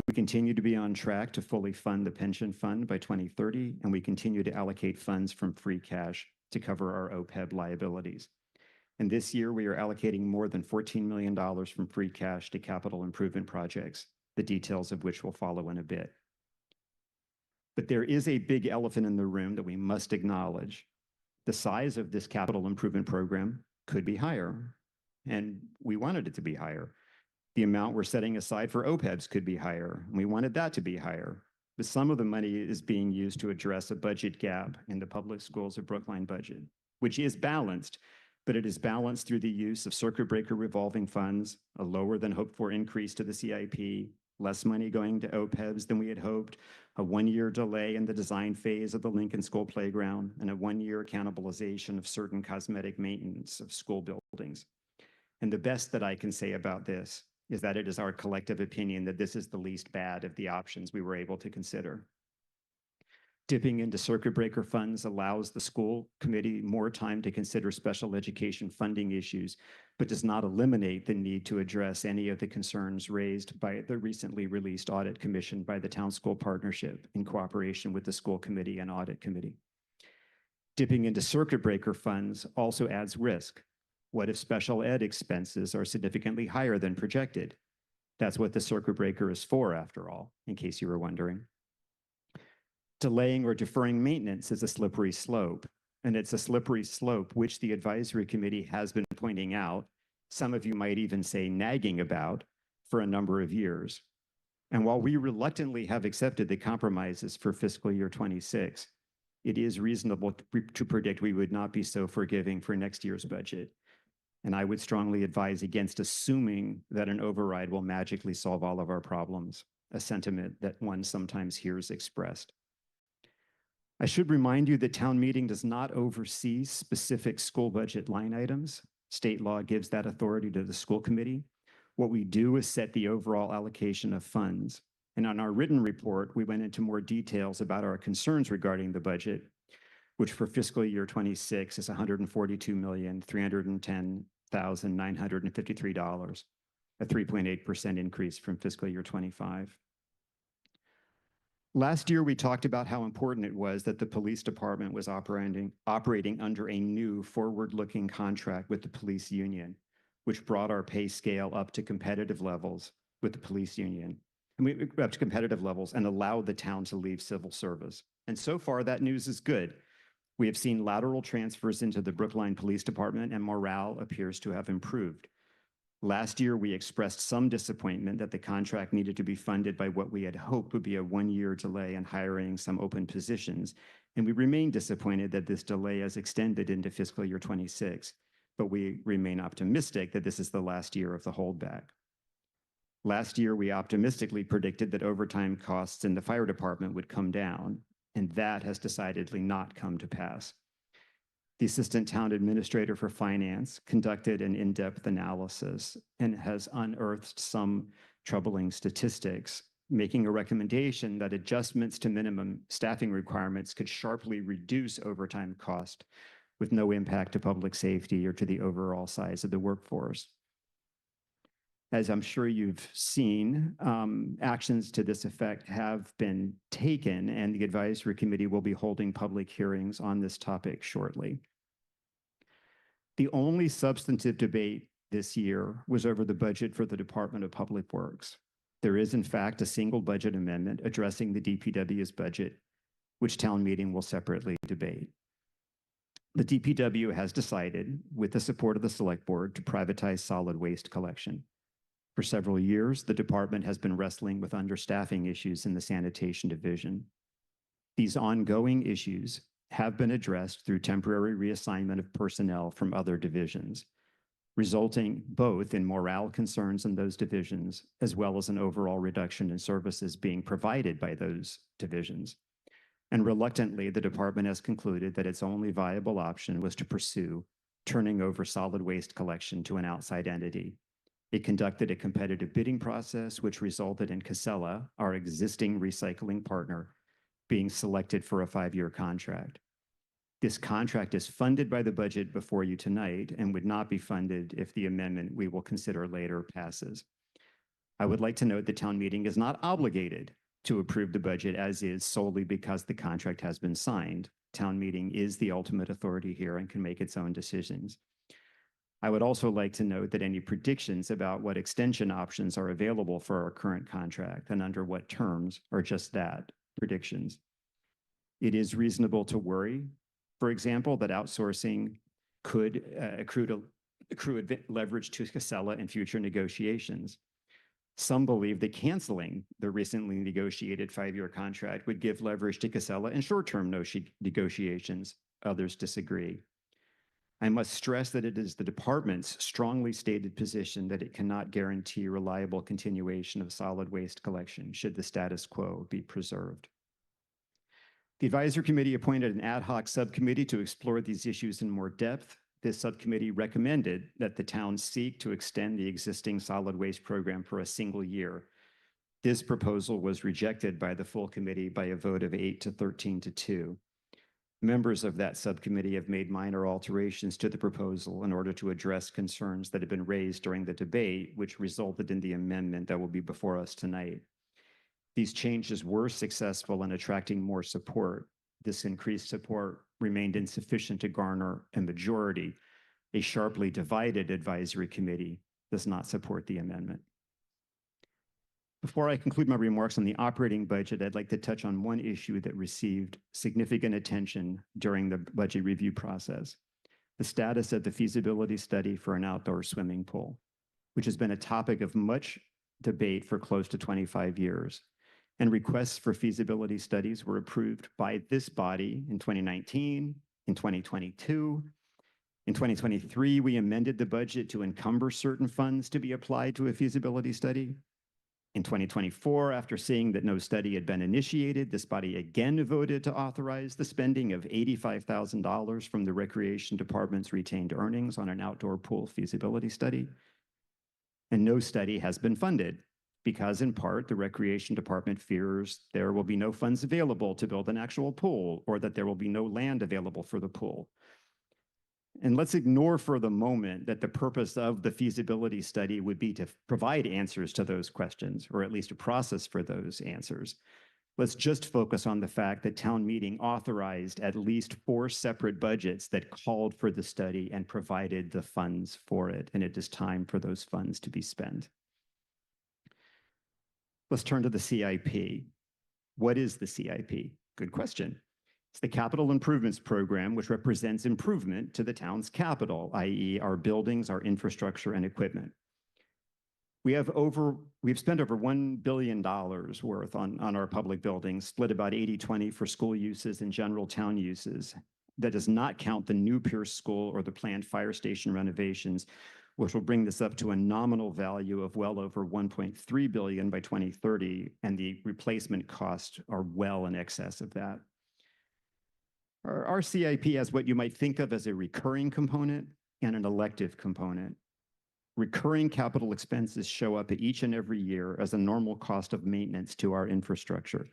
We continue to be on track to fully fund the pension fund by 2030, and we continue to allocate funds from free cash to cover our OPEB liabilities. And this year, we are allocating more than $14 million from free cash to capital improvement projects, the details of which will follow in a bit. But there is a big elephant in the room that we must acknowledge. The size of this capital improvement program could be higher, and we wanted it to be higher. The amount we're setting aside for OPEBs could be higher, and we wanted that to be higher. But some of the money is being used to address a budget gap in the Public Schools of Brookline budget, which is balanced, but it is balanced through the use of circuit breaker revolving funds, a lower than hoped for increase to the CIP, less money going to OPEBs than we had hoped, a one-year delay in the design phase of the Lincoln School playground, and a one-year cannibalization of certain cosmetic maintenance of school buildings. And the best that I can say about this is that it is our collective opinion that this is the least bad of the options we were able to consider. Dipping into circuit breaker funds allows the school committee more time to consider special education funding issues, but does not eliminate the need to address any of the concerns raised by the recently released audit commission by the Town School Partnership in cooperation with the school committee and audit committee. Dipping into circuit breaker funds also adds risk. What if special ed expenses are significantly higher than projected? That's what the circuit breaker is for, after all, in case you were wondering. Delaying or deferring maintenance is a slippery slope, and it's a slippery slope which the advisory committee has been pointing out, some of you might even say nagging about, for a number of years. And while we reluctantly have accepted the compromises for fiscal year 26, it is reasonable to predict we would not be so forgiving for next year's budget. And I would strongly advise against assuming that an override will magically solve all of our problems, a sentiment that one sometimes hears expressed. I should remind you that town meeting does not oversee specific school budget line items. State law gives that authority to the school committee. What we do is set the overall allocation of funds. And on our written report, we went into more details about our concerns regarding the budget, which for fiscal year 26 is $142,310,953, a 3.8% increase from fiscal year 25. Last year, we talked about how important it was that the police department was operating under a new forward-looking contract with the police union, which brought our pay scale up to competitive levels with the police union, and up to competitive levels and allowed the town to leave civil service. And so far, that news is good. We have seen lateral transfers into the Brookline Police Department, and morale appears to have improved. Last year, we expressed some disappointment that the contract needed to be funded by what we had hoped would be a one-year delay in hiring some open positions, and we remain disappointed that this delay has extended into fiscal year 26, but we remain optimistic that this is the last year of the holdback. Last year, we optimistically predicted that overtime costs in the fire department would come down, and that has decidedly not come to pass. The Assistant Town Administrator for Finance conducted an in-depth analysis and has unearthed some troubling statistics, making a recommendation that adjustments to minimum staffing requirements could sharply reduce overtime cost with no impact to public safety or to the overall size of the workforce. As I'm sure you've seen, actions to this effect have been taken, and the advisory committee will be holding public hearings on this topic shortly. The only substantive debate this year was over the budget for the Department of Public Works. There is in fact a single budget amendment addressing the DPW's budget, which town meeting will separately debate. The DPW has decided, with the support of the select board, to privatize solid waste collection. For several years, the department has been wrestling with understaffing issues in the sanitation division. These ongoing issues have been addressed through temporary reassignment of personnel from other divisions, resulting both in morale concerns in those divisions, as well as an overall reduction in services being provided by those divisions. And reluctantly, the department has concluded that its only viable option was to pursue turning over solid waste collection to an outside entity. It conducted a competitive bidding process, which resulted in Casella, our existing recycling partner, being selected for a 5-year contract. This contract is funded by the budget before you tonight and would not be funded if the amendment we will consider later passes. I would like to note the town meeting is not obligated to approve the budget as is solely because the contract has been signed. Town meeting is the ultimate authority here and can make its own decisions. I would also like to note that any predictions about what extension options are available for our current contract and under what terms are just that, predictions. It is reasonable to worry, for example, that outsourcing could accrue leverage to Casella in future negotiations. Some believe that canceling the recently negotiated 5-year contract would give leverage to Casella in short-term negotiations. Others disagree. I must stress that it is the department's strongly stated position that it cannot guarantee reliable continuation of solid waste collection should the status quo be preserved. The advisory committee appointed an ad hoc subcommittee to explore these issues in more depth. This subcommittee recommended that the town seek to extend the existing solid waste program for a single year. This proposal was rejected by the full committee by a vote of 8 to 13 to 2. Members of that subcommittee have made minor alterations to the proposal in order to address concerns that have been raised during the debate, which resulted in the amendment that will be before us tonight. These changes were successful in attracting more support. This increased support remained insufficient to garner a majority. A sharply divided advisory committee does not support the amendment. Before I conclude my remarks on the operating budget, I'd like to touch on one issue that received significant attention during the budget review process: the status of the feasibility study for an outdoor swimming pool, which has been a topic of much debate for close to 25 years. And requests for feasibility studies were approved by this body in 2019, in 2022. In 2023, we amended the budget to encumber certain funds to be applied to a feasibility study. In 2024, after seeing that no study had been initiated, this body again voted to authorize the spending of $85,000 from the Recreation Department's retained earnings on an outdoor pool feasibility study. And no study has been funded, because in part, the Recreation Department fears there will be no funds available to build an actual pool, or that there will be no land available for the pool. And let's ignore for the moment that the purpose of the feasibility study would be to provide answers to those questions, or at least a process for those answers. Let's just focus on the fact that town meeting authorized at least 4 separate budgets that called for the study and provided the funds for it, and it is time for those funds to be spent. Let's turn to the CIP. What is the CIP? Good question. It's the Capital Improvements Program, which represents improvement to the town's capital, i.e. our buildings, our infrastructure, and equipment. We've spent over $1 billion worth on our public buildings, split about 80-20 for school uses and general town uses. That does not count the new Pierce School or the planned fire station renovations, which will bring this up to a nominal value of well over $1.3 billion by 2030, and the replacement costs are well in excess of that. Our CIP has what you might think of as a recurring component and an elective component. Recurring capital expenses show up each and every year as a normal cost of maintenance to our infrastructure.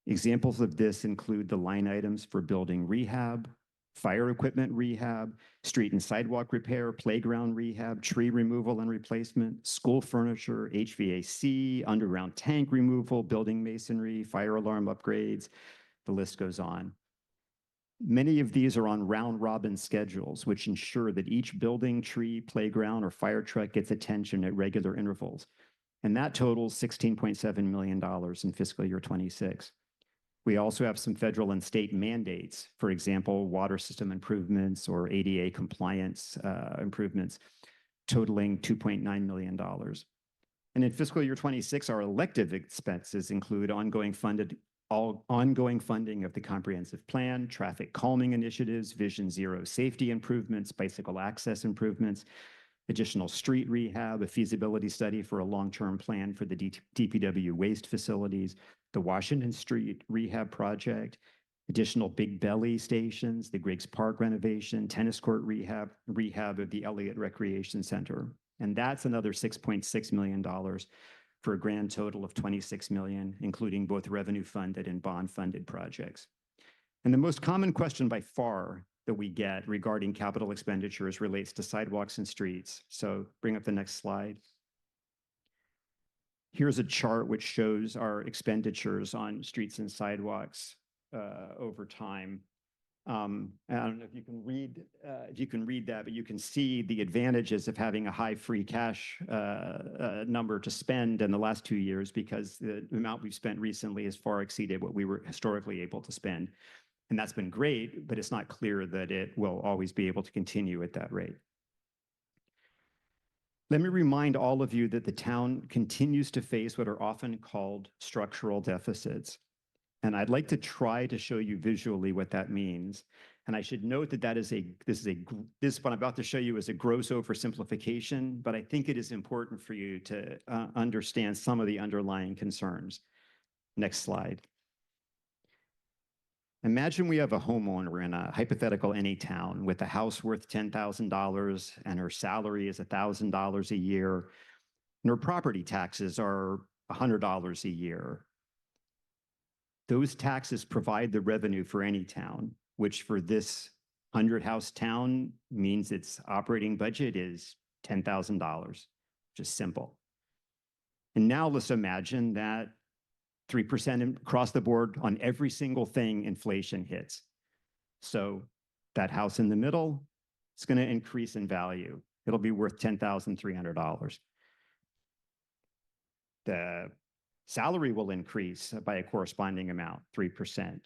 Examples of this include the line items for building rehab, fire equipment rehab, street and sidewalk repair, playground rehab, tree removal and replacement, school furniture, HVAC, underground tank removal, building masonry, fire alarm upgrades. The list goes on. Many of these are on round-robin schedules, which ensure that each building, tree, playground, or fire truck gets attention at regular intervals. And that totals $16.7 million in fiscal year 26. We also have some federal and state mandates, for example, water system improvements or ADA compliance improvements, totaling $2.9 million. And in fiscal year 26, our elective expenses include ongoing funding of the comprehensive plan, traffic calming initiatives, Vision Zero safety improvements, bicycle access improvements, additional street rehab, a feasibility study for a long-term plan for the DPW waste facilities, the Washington Street rehab project, additional Big Belly stations, the Griggs Park renovation, tennis court rehab of the Elliott Recreation Center. And that's another $6.6 million for a grand total of $26 million, including both revenue funded and bond funded projects. And the most common question by far that we get regarding capital expenditures relates to sidewalks and streets. So bring up the next slide. Here's a chart which shows our expenditures on streets and sidewalks over time. I don't know if you can read that, but you can see the advantages of having a high free cash number to spend in the last 2 years, because the amount we've spent recently has far exceeded what we were historically able to spend. And that's been great, but it's not clear that it will always be able to continue at that rate. Let me remind all of you that the town continues to face what are often called structural deficits. And I'd like to try to show you visually what that means. And I should note that this what I'm about to show you is a gross oversimplification, but I think it is important for you to understand some of the underlying concerns. Next slide. Imagine we have a homeowner in a hypothetical any town with a house worth $10,000 and her salary is $1,000 a year, and her property taxes are $100 a year. Those taxes provide the revenue for any town, which for this 100-house town means its operating budget is $10,000, just simple. And now let's imagine that 3% across the board on every single thing inflation hits. So that house in the middle is going to increase in value. It'll be worth $10,300. The salary will increase by a corresponding amount, 3%.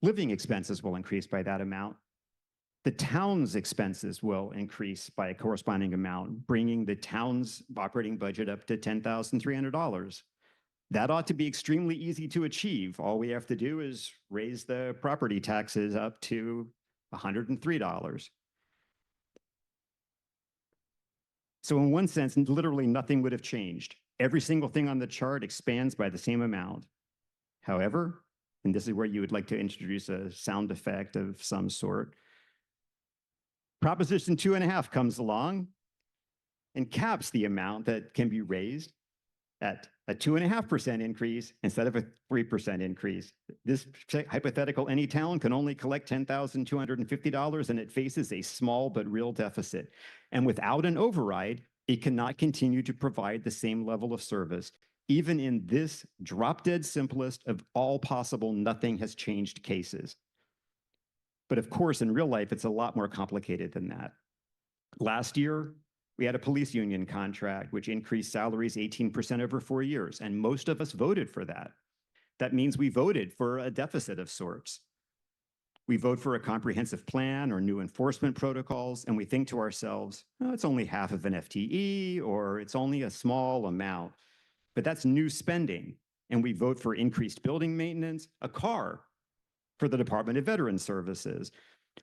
Living expenses will increase by that amount. The town's expenses will increase by a corresponding amount, bringing the town's operating budget up to $10,300. That ought to be extremely easy to achieve. All we have to do is raise the property taxes up to $103. So in one sense, literally nothing would have changed. Every single thing on the chart expands by the same amount. However, and this is where you would like to introduce a sound effect of some sort, Proposition 2.5 comes along and caps the amount that can be raised at a 2.5% increase instead of a 3% increase. This hypothetical any town can only collect $10,250 and it faces a small but real deficit. And without an override, it cannot continue to provide the same level of service. Even in this drop-dead simplest of all possible nothing has changed cases. But of course, in real life, it's a lot more complicated than that. Last year, we had a police union contract, which increased salaries 18% over 4 years, and most of us voted for that. That means we voted for a deficit of sorts. We vote for a comprehensive plan or new enforcement protocols, and we think to ourselves, oh, it's only half of an FTE, or it's only a small amount. But that's new spending, and we vote for increased building maintenance, a car for the Department of Veterans Services.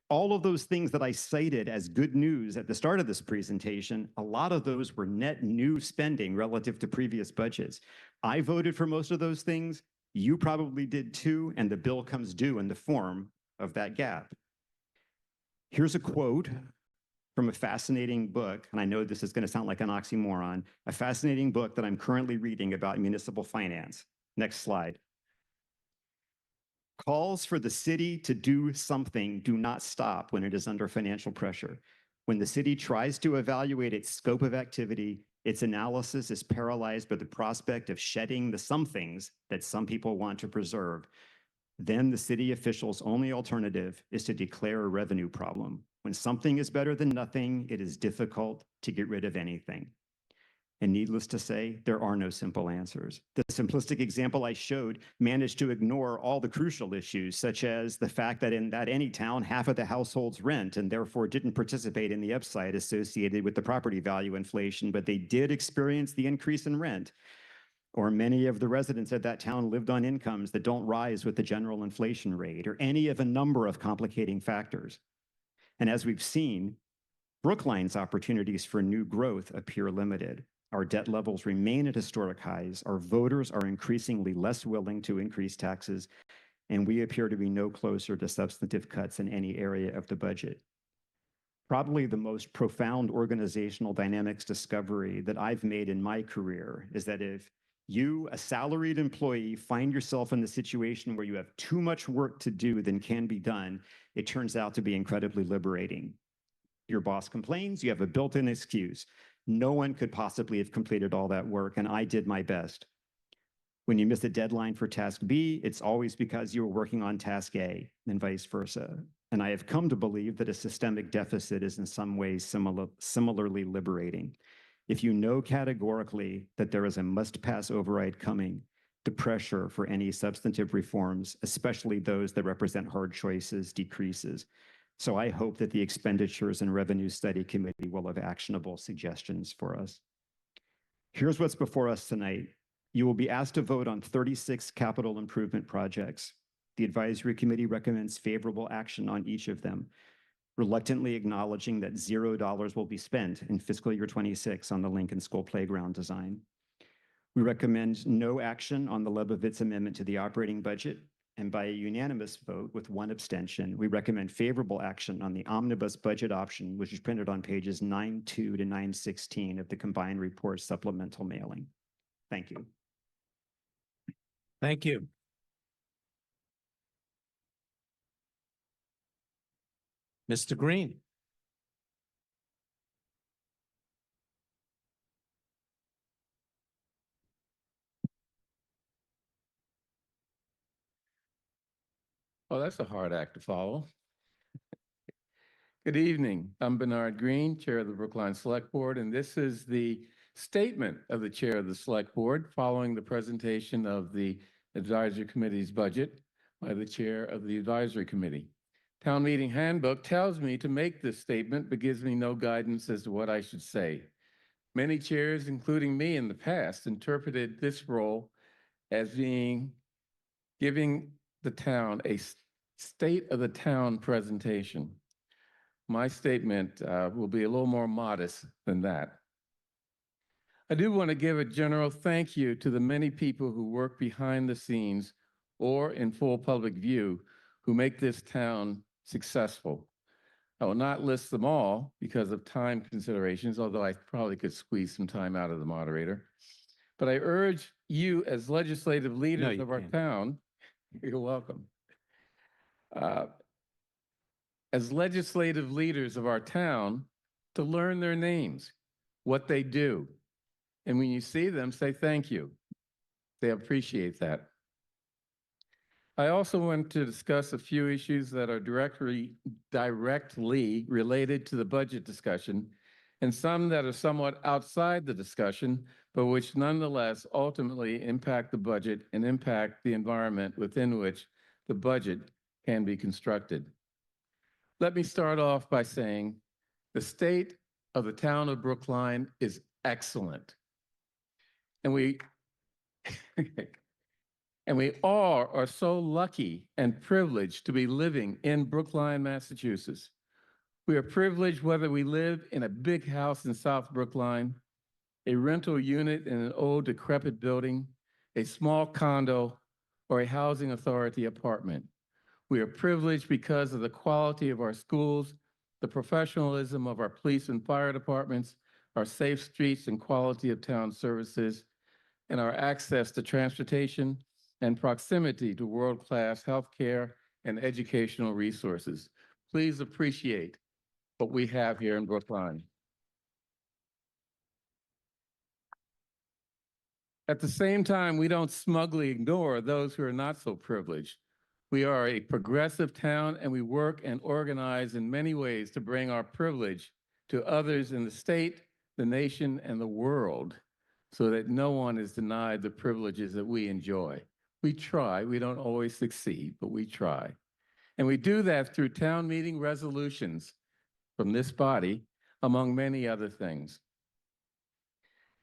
All of those things that I cited as good news at the start of this presentation, a lot of those were net new spending relative to previous budgets. I voted for most of those things. You probably did too, and the bill comes due in the form of that gap. Here's a quote from a fascinating book, and I know this is going to sound like an oxymoron, a fascinating book that I'm currently reading about municipal finance. Next slide. Calls for the city to do something do not stop when it is under financial pressure. When the city tries to evaluate its scope of activity, its analysis is paralyzed by the prospect of shedding the somethings that some people want to preserve. Then the city official's only alternative is to declare a revenue problem. When something is better than nothing, it is difficult to get rid of anything. And needless to say, there are no simple answers. The simplistic example I showed managed to ignore all the crucial issues, such as the fact that in that any town, half of the households rent and therefore didn't participate in the upside associated with the property value inflation, but they did experience the increase in rent. Or many of the residents of that town lived on incomes that don't rise with the general inflation rate, or any of a number of complicating factors. And as we've seen, Brookline's opportunities for new growth appear limited. Our debt levels remain at historic highs. Our voters are increasingly less willing to increase taxes, and we appear to be no closer to substantive cuts in any area of the budget. Probably the most profound organizational dynamics discovery that I've made in my career is that if you, a salaried employee, find yourself in the situation where you have too much work to do than can be done, it turns out to be incredibly liberating. Your boss complains, you have a built-in excuse. No one could possibly have completed all that work, and I did my best. When you miss a deadline for task B, it's always because you were working on task A, and vice versa. And I have come to believe that a systemic deficit is in some ways similarly liberating. If you know categorically that there is a must-pass override coming, the pressure for any substantive reforms, especially those that represent hard choices, decreases. So I hope that the Expenditures and Revenue Study Committee will have actionable suggestions for us. Here's what's before us tonight. You will be asked to vote on 36 capital improvement projects. The Advisory Committee recommends favorable action on each of them, reluctantly acknowledging that $0 will be spent in fiscal year 26 on the Lincoln School playground design. We recommend no action on the Lebovitz amendment to the operating budget, and by a unanimous vote with one abstention, we recommend favorable action on the omnibus budget option, which is printed on pages 9-2 to 9-16 of the combined report supplemental mailing. Thank you. Thank you. Mr. Green. Oh, that's a hard act to follow. Good evening. I'm Bernard Green, Chair of the Brookline Select Board, and this is the statement of the Chair of the Select Board following the presentation of the Advisory Committee's budget by the Chair of the Advisory Committee. Town Meeting Handbook tells me to make this statement, but gives me no guidance as to what I should say. Many chairs, including me in the past, interpreted this role as being giving the town a state of the town presentation. My statement will be a little more modest than that. I do want to give a general thank you to the many people who work behind the scenes or in full public view who make this town successful. I will not list them all because of time considerations, although I probably could squeeze some time out of the moderator. But I urge you as legislative leaders of our town, you're welcome. As legislative leaders of our town, to learn their names, what they do. And when you see them, say thank you. They appreciate that. I also want to discuss a few issues that are directly related to the budget discussion, and some that are somewhat outside the discussion, but which nonetheless ultimately impact the budget and impact the environment within which the budget can be constructed. Let me start off by saying the state of the town of Brookline is excellent. And we all are so lucky and privileged to be living in Brookline, Massachusetts. We are privileged whether we live in a big house in South Brookline, a rental unit in an old decrepit building, a small condo, or a housing authority apartment. We are privileged because of the quality of our schools, the professionalism of our police and fire departments, our safe streets and quality of town services, and our access to transportation and proximity to world-class healthcare and educational resources. Please appreciate what we have here in Brookline. At the same time, we don't smugly ignore those who are not so privileged. We are a progressive town, and we work and organize in many ways to bring our privilege to others in the state, the nation, and the world. so that no one is denied the privileges that we enjoy. We try. We don't always succeed, but we try. And we do that through town meeting resolutions from this body, among many other things.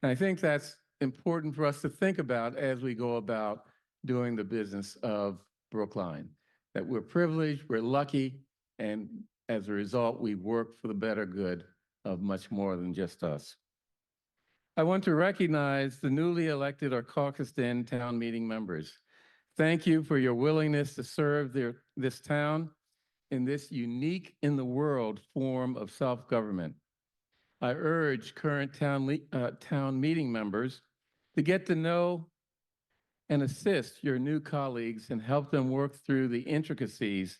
And I think that's important for us to think about as we go about doing the business of Brookline, that we're privileged, we're lucky, and as a result, we work for the better good of much more than just us. I want to recognize the newly elected or caucused in town meeting members. Thank you for your willingness to serve this town in this unique in the world form of self-government. I urge current town meeting members to get to know and assist your new colleagues and help them work through the intricacies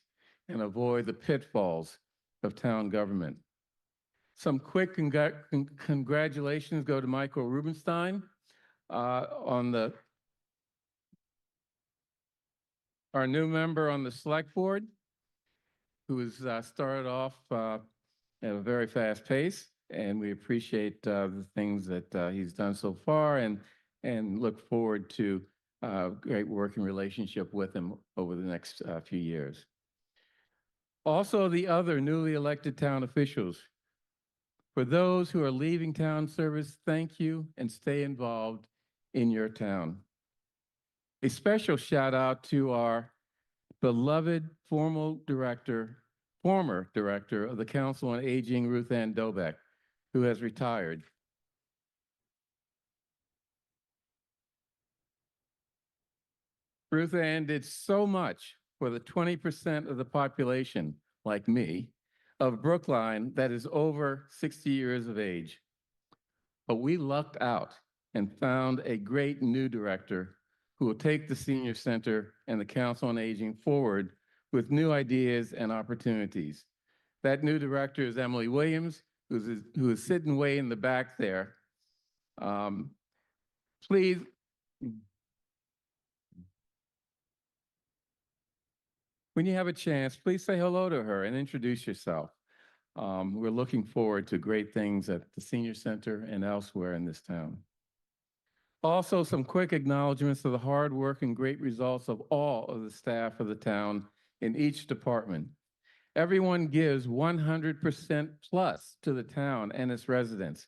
and avoid the pitfalls of town government. Some quick congratulations go to Michael Rubenstein on our new member on the select board, who has started off at a very fast pace, and we appreciate the things that he's done so far, and look forward to a great working relationship with him over the next few years. Also, the other newly elected town officials. For those who are leaving town service, thank you and stay involved in your town. A special shout out to our beloved former director of the Council on Aging, Ruth Ann Dobeck, who has retired. Ruth Ann did so much for the 20% of the population, like me, of Brookline that is over 60 years of age. But we lucked out and found a great new director who will take the Senior Center and the Council on Aging forward with new ideas and opportunities. That new director is Emily Williams, who is sitting way in the back there. Please. When you have a chance, please say hello to her and introduce yourself. We're looking forward to great things at the Senior Center and elsewhere in this town. Also, some quick acknowledgments of the hard work and great results of all of the staff of the town in each department. Everyone gives 100% plus to the town and its residents.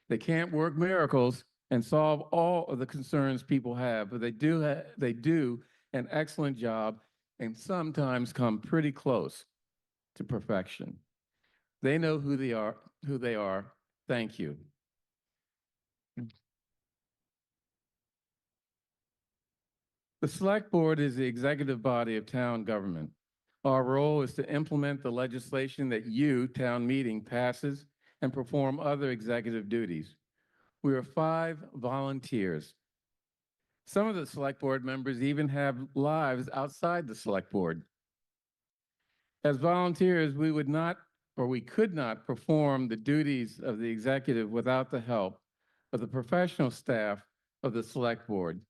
They can't work miracles and solve all of the concerns people have, but they do an excellent job and sometimes come pretty close to perfection. They know who they are. Thank you. The Select Board is the executive body of town government. Our role is to implement the legislation that you, town meeting, passes and perform other executive duties. We are 5 volunteers. Some of the Select Board members even have lives outside the Select Board. As volunteers, we would not, or we could not perform the duties of the executive without the help of the professional staff of the Select Board.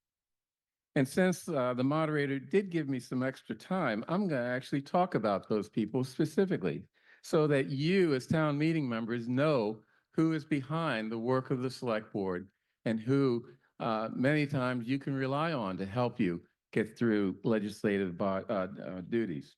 And since the moderator did give me some extra time, I'm going to actually talk about those people specifically so that you as town meeting members know who is behind the work of the Select Board and who many times you can rely on to help you get through legislative duties.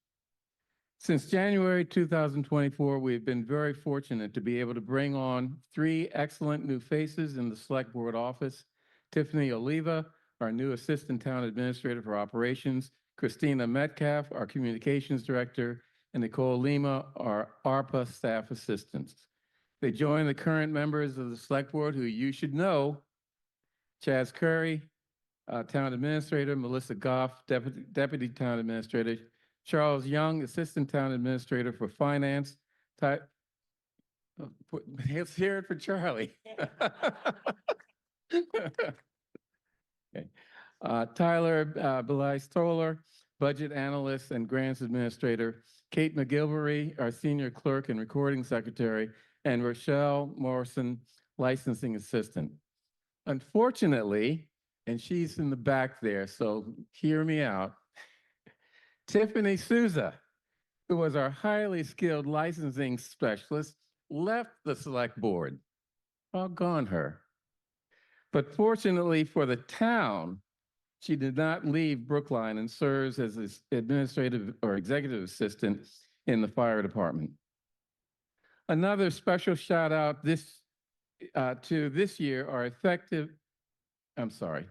Since January 2024, we've been very fortunate to be able to bring on 3 excellent new faces in the Select Board office: Tiffany Oliva, our new Assistant Town Administrator for Operations, Christina Metcalf, our Communications Director, and Nicole Lima, our ARPA Staff Assistants. They join the current members of the Select Board who you should know: Chaz Curry, Town Administrator, Melissa Goff, Deputy Town Administrator, Charles Young, Assistant Town Administrator for Finance. Let's hear it for Charlie. Okay. Tyler Belay-Stoller, Budget Analyst and Grants Administrator. Kate McGilvery, our Senior Clerk and Recording Secretary. And Rochelle Morrison, Licensing Assistant. Unfortunately, and she's in the back there, so hear me out, Tiffany Souza, who was our highly skilled licensing specialist, left the Select Board. Doggone her. But fortunately for the town, she did not leave Brookline and serves as this administrative or executive assistant in the fire department. Another special shout out to this year are effective, I'm sorry.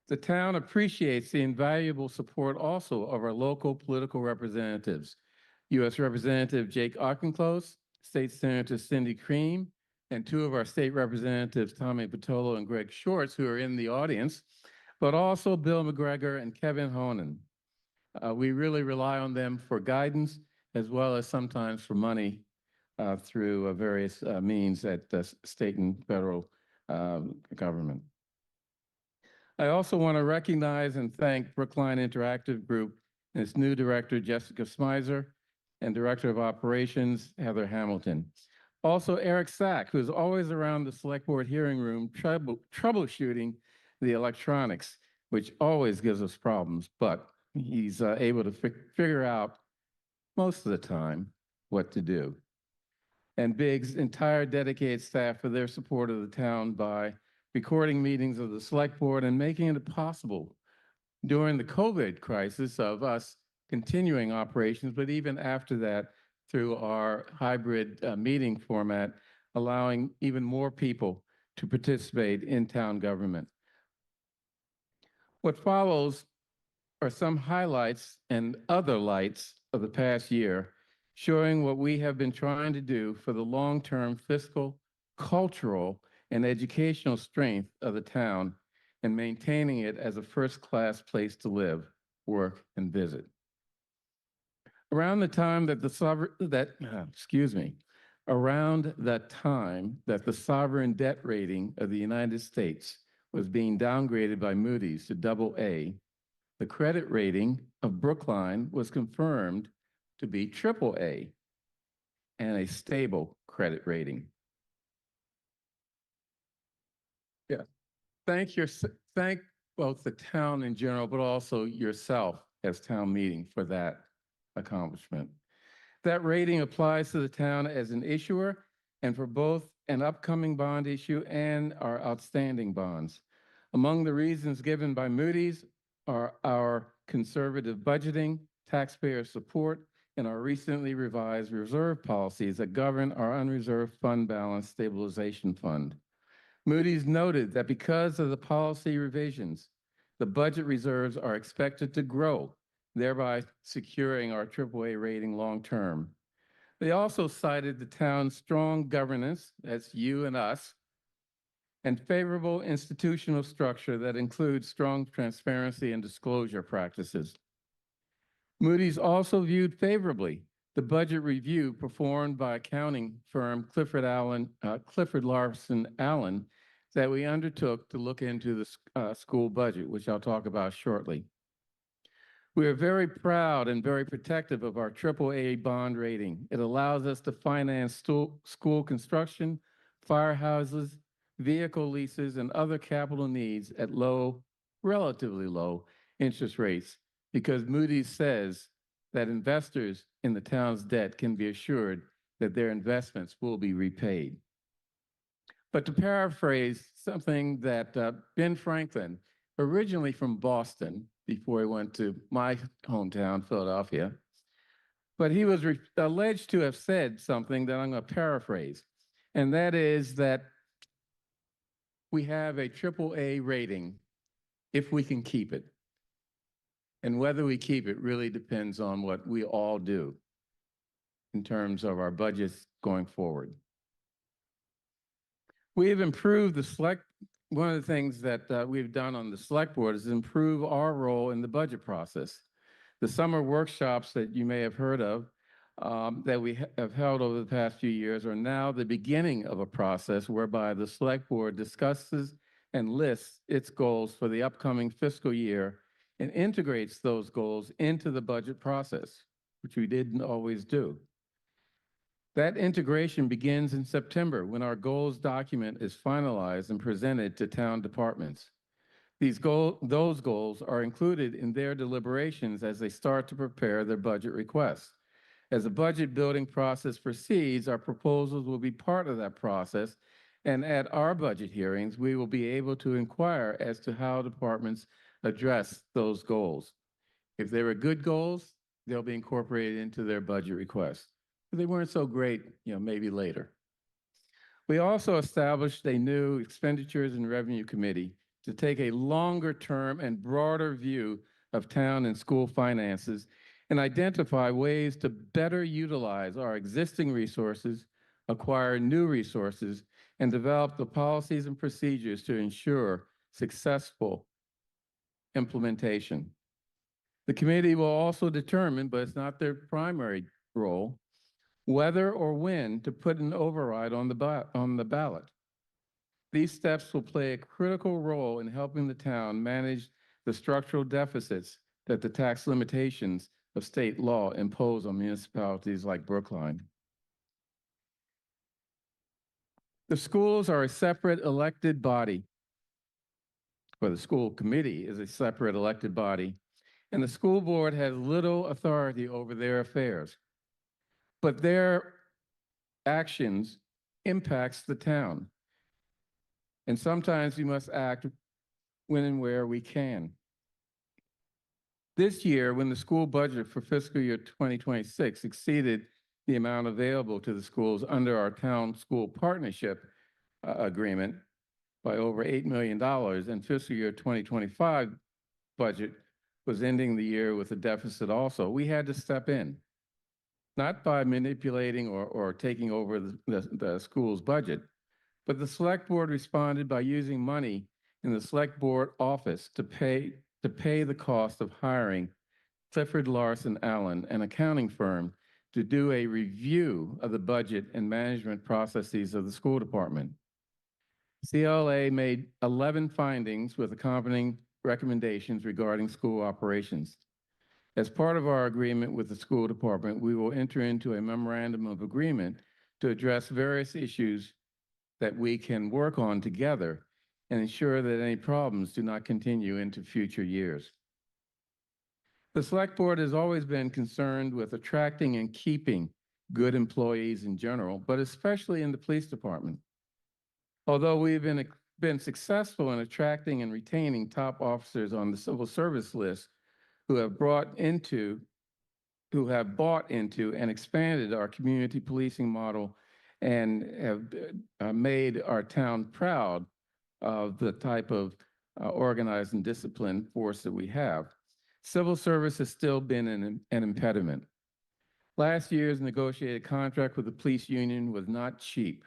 The town appreciates the invaluable support also of our local political representatives. U.S. Representative Jake Auchincloss, State Senator Cindy Cream, and two of our state representatives, Tommy Patolo and Greg Shorts, who are in the audience, but also Bill McGregor and Kevin Honan. We really rely on them for guidance as well as sometimes for money through various means at the state and federal government. I also want to recognize and thank Brookline Interactive Group and its new director, Jessica Smizer, and Director of Operations, Heather Hamilton. Also, Eric Sack, who's always around the select board hearing room troubleshooting the electronics, which always gives us problems, but he's able to figure out most of the time what to do. And Big's entire dedicated staff for their support of the town by recording meetings of the select board and making it possible during the COVID crisis of us continuing operations, but even after that, through our hybrid meeting format, allowing even more people to participate in town government. What follows are some highlights and other lights of the past year, showing what we have been trying to do for the long-term fiscal, cultural, and educational strength of the town and maintaining it as a first-class place to live, work, and visit. Around the time that the sovereign debt rating of the United States was being downgraded by Moody's to AA, the credit rating of Brookline was confirmed to be AAA and a stable credit rating. Yeah, thank both the town in general, but also yourself as town meeting for that accomplishment. That rating applies to the town as an issuer and for both an upcoming bond issue and our outstanding bonds. Among the reasons given by Moody's are our conservative budgeting, taxpayer support, and our recently revised reserve policies that govern our unreserved fund balance stabilization fund. Moody's noted that because of the policy revisions, the budget reserves are expected to grow, thereby securing our AAA rating long-term. They also cited the town's strong governance, that's you and us, and favorable institutional structure that includes strong transparency and disclosure practices. Moody's also viewed favorably the budget review performed by accounting firm Clifford Larson Allen that we undertook to look into the school budget, which I'll talk about shortly. We are very proud and very protective of our AAA bond rating. It allows us to finance school construction, firehouses, vehicle leases, and other capital needs at relatively low interest rates, because Moody's says that investors in the town's debt can be assured that their investments will be repaid. But to paraphrase something that Ben Franklin, originally from Boston, before he went to my hometown, Philadelphia, but he was alleged to have said something that I'm going to paraphrase, and that is that we have a AAA rating if we can keep it. And whether we keep it really depends on what we all do in terms of our budgets going forward. We have improved one of the things that we've done on the select board is improve our role in the budget process. The summer workshops that you may have heard of that we have held over the past few years are now the beginning of a process whereby the select board discusses and lists its goals for the upcoming fiscal year and integrates those goals into the budget process, which we didn't always do. That integration begins in September when our goals document is finalized and presented to town departments. Those goals are included in their deliberations as they start to prepare their budget requests. As the budget building process proceeds, our proposals will be part of that process. And at our budget hearings, we will be able to inquire as to how departments address those goals. If they were good goals, they'll be incorporated into their budget requests. If they weren't so great, maybe later. We also established a new expenditures and revenue committee to take a longer term and broader view of town and school finances and identify ways to better utilize our existing resources, acquire new resources, and develop the policies and procedures to ensure successful implementation. The committee will also determine, but it's not their primary role, whether or when to put an override on the ballot. These steps will play a critical role in helping the town manage the structural deficits that the tax limitations of state law impose on municipalities like Brookline. The schools are a separate elected body, or the school committee is a separate elected body, and the school board has little authority over their affairs. But their actions impacts the town. And sometimes we must act when and where we can. This year, when the school budget for fiscal year 2026 exceeded the amount available to the schools under our town school partnership agreement by over $8 million, and fiscal year 2025 budget was ending the year with a deficit also, we had to step in. Not by manipulating or taking over the school's budget, but the select board responded by using money in the select board office to pay the cost of hiring Clifford Larson Allen, an accounting firm, to do a review of the budget and management processes of the school department. CLA made 11 findings with accompanying recommendations regarding school operations. As part of our agreement with the school department, we will enter into a memorandum of agreement to address various issues that we can work on together and ensure that any problems do not continue into future years. The select board has always been concerned with attracting and keeping good employees in general, but especially in the police department. Although we've been successful in attracting and retaining top officers on the civil service list who have bought into and expanded our community policing model and have made our town proud of the type of organized and disciplined force that we have. Civil service has still been an impediment. Last year's negotiated contract with the police union was not cheap,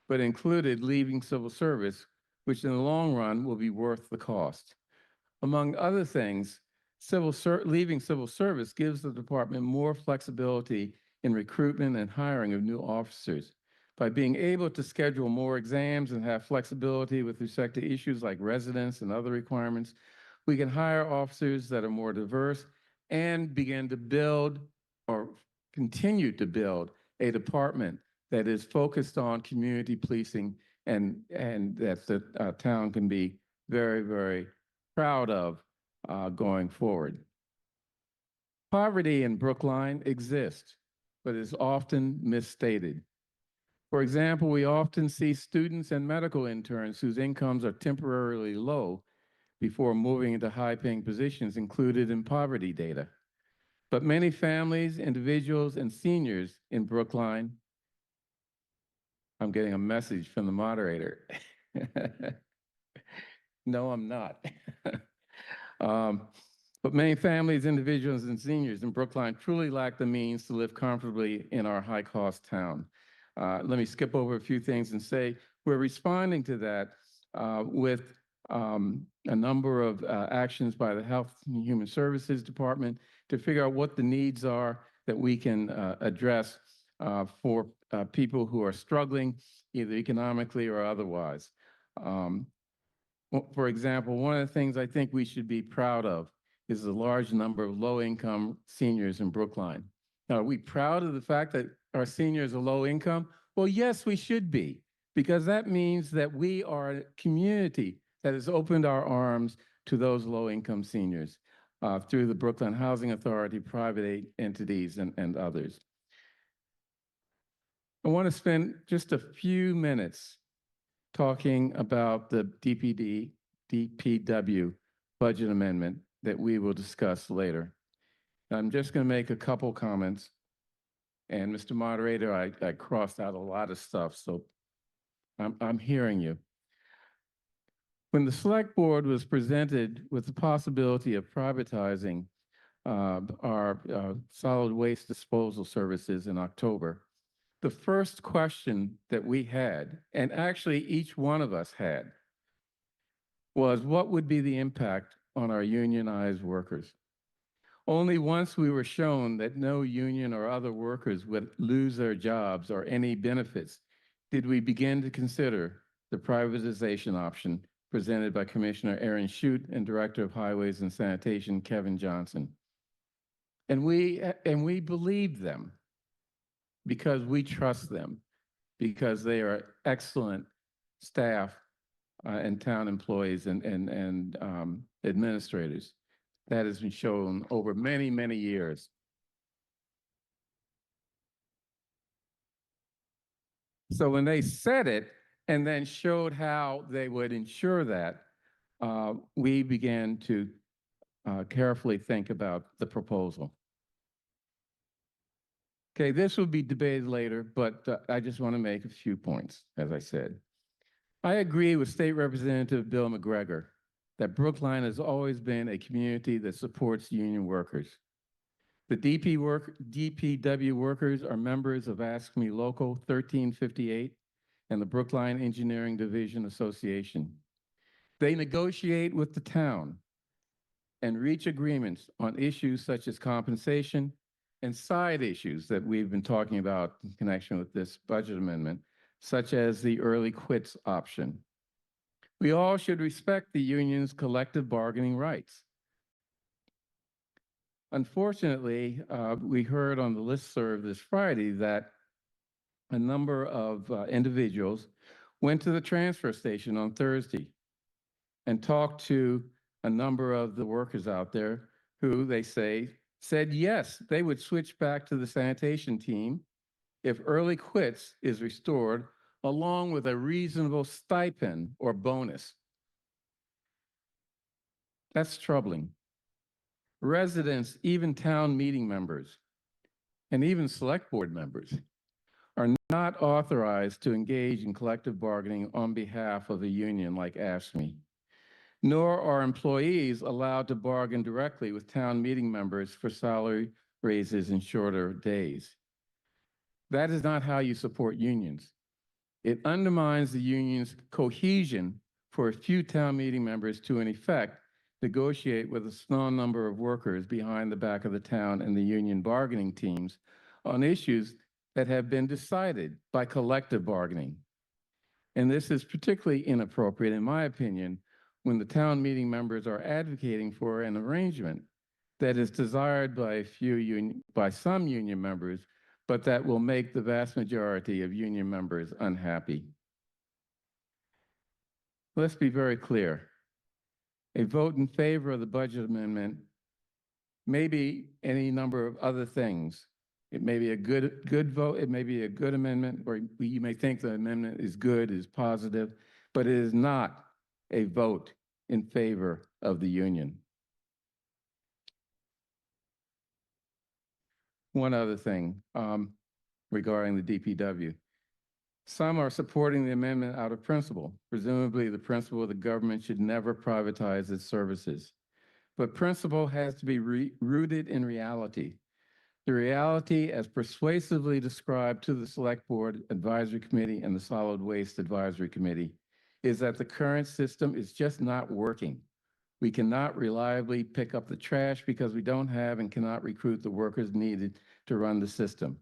but included leaving civil service, which in the long run will be worth the cost. Among other things, leaving civil service gives the department more flexibility in recruitment and hiring of new officers. By being able to schedule more exams and have flexibility with respect to issues like residence and other requirements, we can hire officers that are more diverse and begin to build or continue to build a department that is focused on community policing and that the town can be very, very proud of going forward. Poverty in Brookline exists, but is often misstated. For example, we often see students and medical interns whose incomes are temporarily low before moving into high-paying positions included in poverty data. But many families, individuals, and seniors in Brookline, I'm getting a message from the moderator. No, I'm not. But many families, individuals, and seniors in Brookline truly lack the means to live comfortably in our high-cost town. Let me skip over a few things and say we're responding to that with a number of actions by the Health and Human Services Department to figure out what the needs are that we can address for people who are struggling either economically or otherwise. For example, one of the things I think we should be proud of is the large number of low-income seniors in Brookline. Now, are we proud of the fact that our seniors are low income? Well, yes, we should be, because that means that we are a community that has opened our arms to those low-income seniors. through the Brooklyn Housing Authority, private entities, and others. I want to spend just a few minutes talking about the DPW budget amendment that we will discuss later. I'm just going to make a couple comments. And Mr. Moderator, I crossed out a lot of stuff, so I'm hearing you. When the select board was presented with the possibility of privatizing our solid waste disposal services in October, the first question that we had, and actually each one of us had, was what would be the impact on our unionized workers? Only once we were shown that no union or other workers would lose their jobs or any benefits did we begin to consider the privatization option presented by Commissioner Aaron Shute and Director of Highways and Sanitation, Kevin Johnson. And we believed them because we trust them, because they are excellent staff and town employees and administrators. That has been shown over many, many years. So when they said it and then showed how they would ensure that, we began to carefully think about the proposal. Okay, this will be debated later, but I just want to make a few points, as I said. I agree with State Representative Bill McGregor that Brookline has always been a community that supports union workers. The DPW workers are members of AFSCME Local 1358 and the Brookline Engineering Division Association. They negotiate with the town and reach agreements on issues such as compensation and side issues that we've been talking about in connection with this budget amendment, such as the early quits option. We all should respect the union's collective bargaining rights. Unfortunately, we heard on the listserv this Friday that a number of individuals went to the transfer station on Thursday and talked to a number of the workers out there who they say said yes, they would switch back to the sanitation team if early quits is restored, along with a reasonable stipend or bonus. That's troubling. Residents, even town meeting members, and even select board members are not authorized to engage in collective bargaining on behalf of a union like AFSCME, nor are employees allowed to bargain directly with town meeting members for salary raises and shorter days. That is not how you support unions. It undermines the union's cohesion for a few town meeting members to, in effect, negotiate with a small number of workers behind the back of the town and the union bargaining teams on issues that have been decided by collective bargaining. And this is particularly inappropriate, in my opinion, when the town meeting members are advocating for an arrangement that is desired by some union members, but that will make the vast majority of union members unhappy. Let's be very clear. A vote in favor of the budget amendment may be any number of other things. It may be a good vote, it may be a good amendment, or you may think the amendment is good, is positive, but it is not a vote in favor of the union. One other thing regarding the DPW. Some are supporting the amendment out of principle. Presumably the principle the government should never privatize its services. But principle has to be rooted in reality. The reality as persuasively described to the Select Board Advisory Committee and the Solid Waste Advisory Committee is that the current system is just not working. We cannot reliably pick up the trash because we don't have and cannot recruit the workers needed to run the system.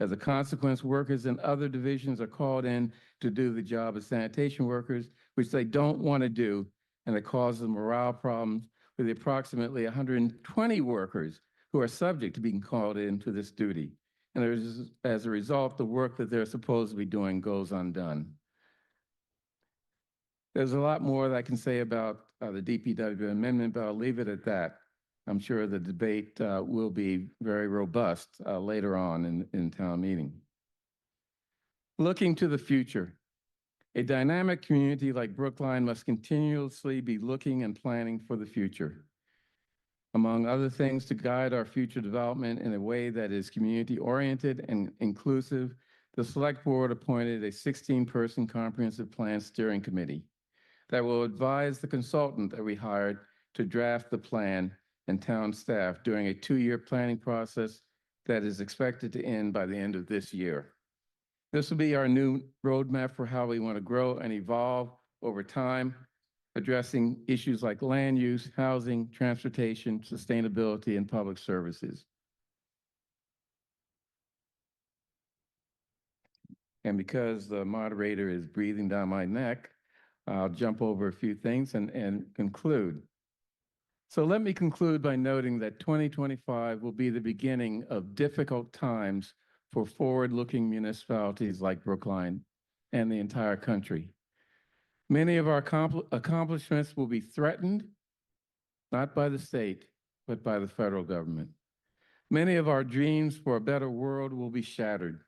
As a consequence, workers in other divisions are called in to do the job of sanitation workers, which they don't want to do, and it causes morale problems for the approximately 120 workers who are subject to being called in to this duty. And as a result, the work that they're supposed to be doing goes undone. There's a lot more that I can say about the DPW amendment, but I'll leave it at that. I'm sure the debate will be very robust later on in town meeting. Looking to the future, a dynamic community like Brookline must continuously be looking and planning for the future. Among other things, to guide our future development in a way that is community-oriented and inclusive, the Select Board appointed a 16-person comprehensive plan steering committee that will advise the consultant that we hired to draft the plan and town staff during a 2-year planning process that is expected to end by the end of this year. This will be our new roadmap for how we want to grow and evolve over time, addressing issues like land use, housing, transportation, sustainability, and public services. And because the moderator is breathing down my neck, I'll jump over a few things and conclude. So let me conclude by noting that 2025 will be the beginning of difficult times for forward-looking municipalities like Brookline and the entire country. Many of our accomplishments will be threatened, not by the state, but by the federal government. Many of our dreams for a better world will be shattered.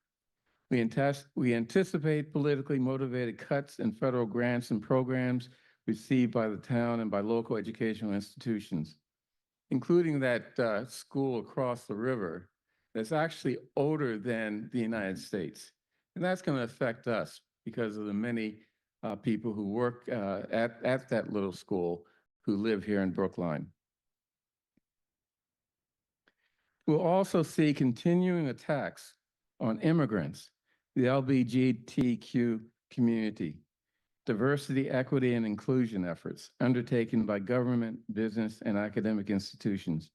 We anticipate politically motivated cuts in federal grants and programs received by the town and by local educational institutions, including that school across the river that's actually older than the United States. And that's going to affect us because of the many people who work at that little school who live here in Brookline. We'll also see continuing attacks on immigrants, the LGBTQ community, diversity, equity, and inclusion efforts undertaken by government, business, and academic institutions,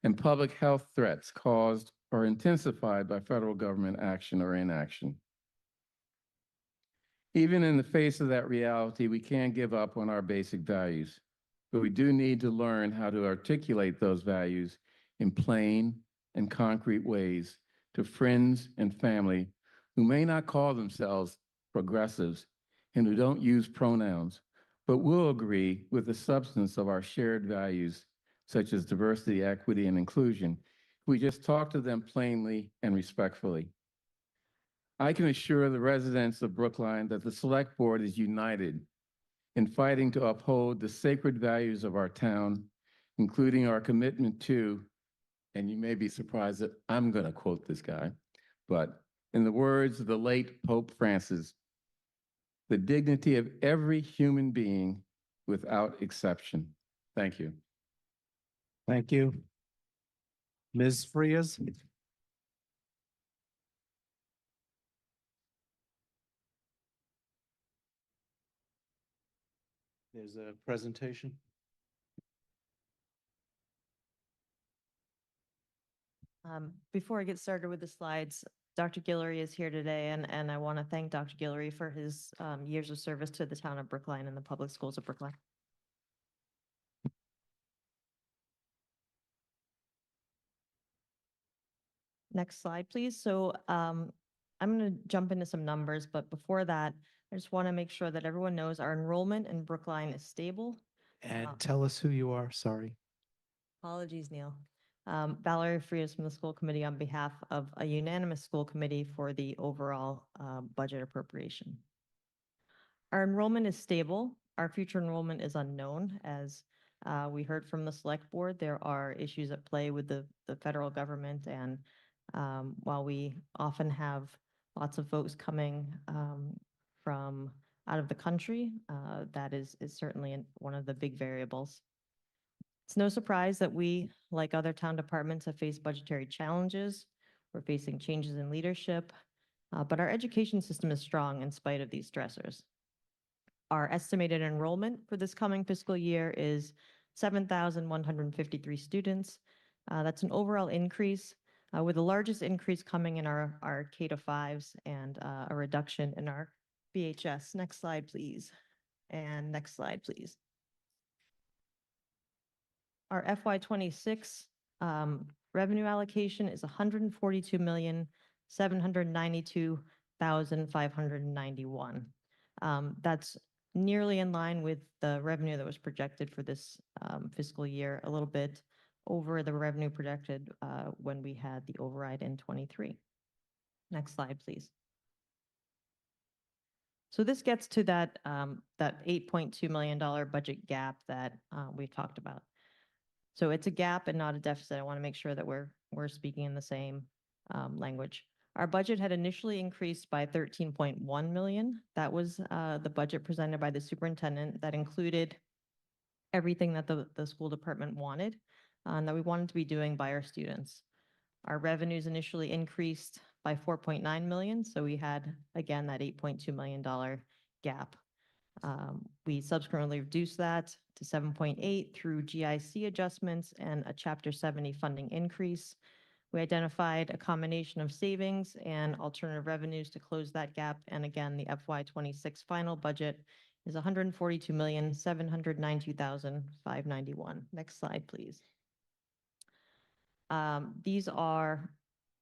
and public health threats caused or intensified by federal government action or inaction. Even in the face of that reality, we can't give up on our basic values, but we do need to learn how to articulate those values in plain and concrete ways to friends and family who may not call themselves progressives and who don't use pronouns, but will agree with the substance of our shared values, such as diversity, equity, and inclusion. We just talk to them plainly and respectfully. I can assure the residents of Brookline that the Select Board is united in fighting to uphold the sacred values of our town, including our commitment to, and you may be surprised that I'm going to quote this guy, but in the words of the late Pope Francis, the dignity of every human being without exception. Thank you. Thank you. Ms. Frias? There's a presentation. Before I get started with the slides, Dr. Guillory is here today, and I want to thank Dr. Guillory for his years of service to the town of Brookline and the public schools of Brookline. Next slide, please. So I'm going to jump into some numbers, but before that, I just want to make sure that everyone knows our enrollment in Brookline is stable. And tell us who you are, sorry. Apologies, Neil. Valerie Frias from the school committee on behalf of a unanimous school committee for the overall budget appropriation. Our enrollment is stable. Our future enrollment is unknown. As we heard from the select board, there are issues at play with the federal government. And while we often have lots of folks coming from out of the country, that is certainly one of the big variables. It's no surprise that we, like other town departments, have faced budgetary challenges. We're facing changes in leadership, but our education system is strong in spite of these stressors. Our estimated enrollment for this coming fiscal year is 7,153 students. That's an overall increase, with the largest increase coming in our K-5s and a reduction in our BHS. Next slide, please. And next slide, please. Our FY26 revenue allocation is $142,792,591. That's nearly in line with the revenue that was projected for this fiscal year, a little bit over the revenue projected when we had the override in '23. Next slide, please. So this gets to that $8.2 million budget gap that we've talked about. So it's a gap and not a deficit. I want to make sure that we're speaking in the same language. Our budget had initially increased by 13.1 million. That was the budget presented by the superintendent that included everything that the school department wanted and that we wanted to be doing by our students. Our revenues initially increased by 4.9 million. So we had, again, that $8.2 million gap. We subsequently reduced that to 7.8 through GIC adjustments and a Chapter 70 funding increase. We identified a combination of savings and alternative revenues to close that gap. And again, the FY26 final budget is $142,792,591. Next slide, please. These are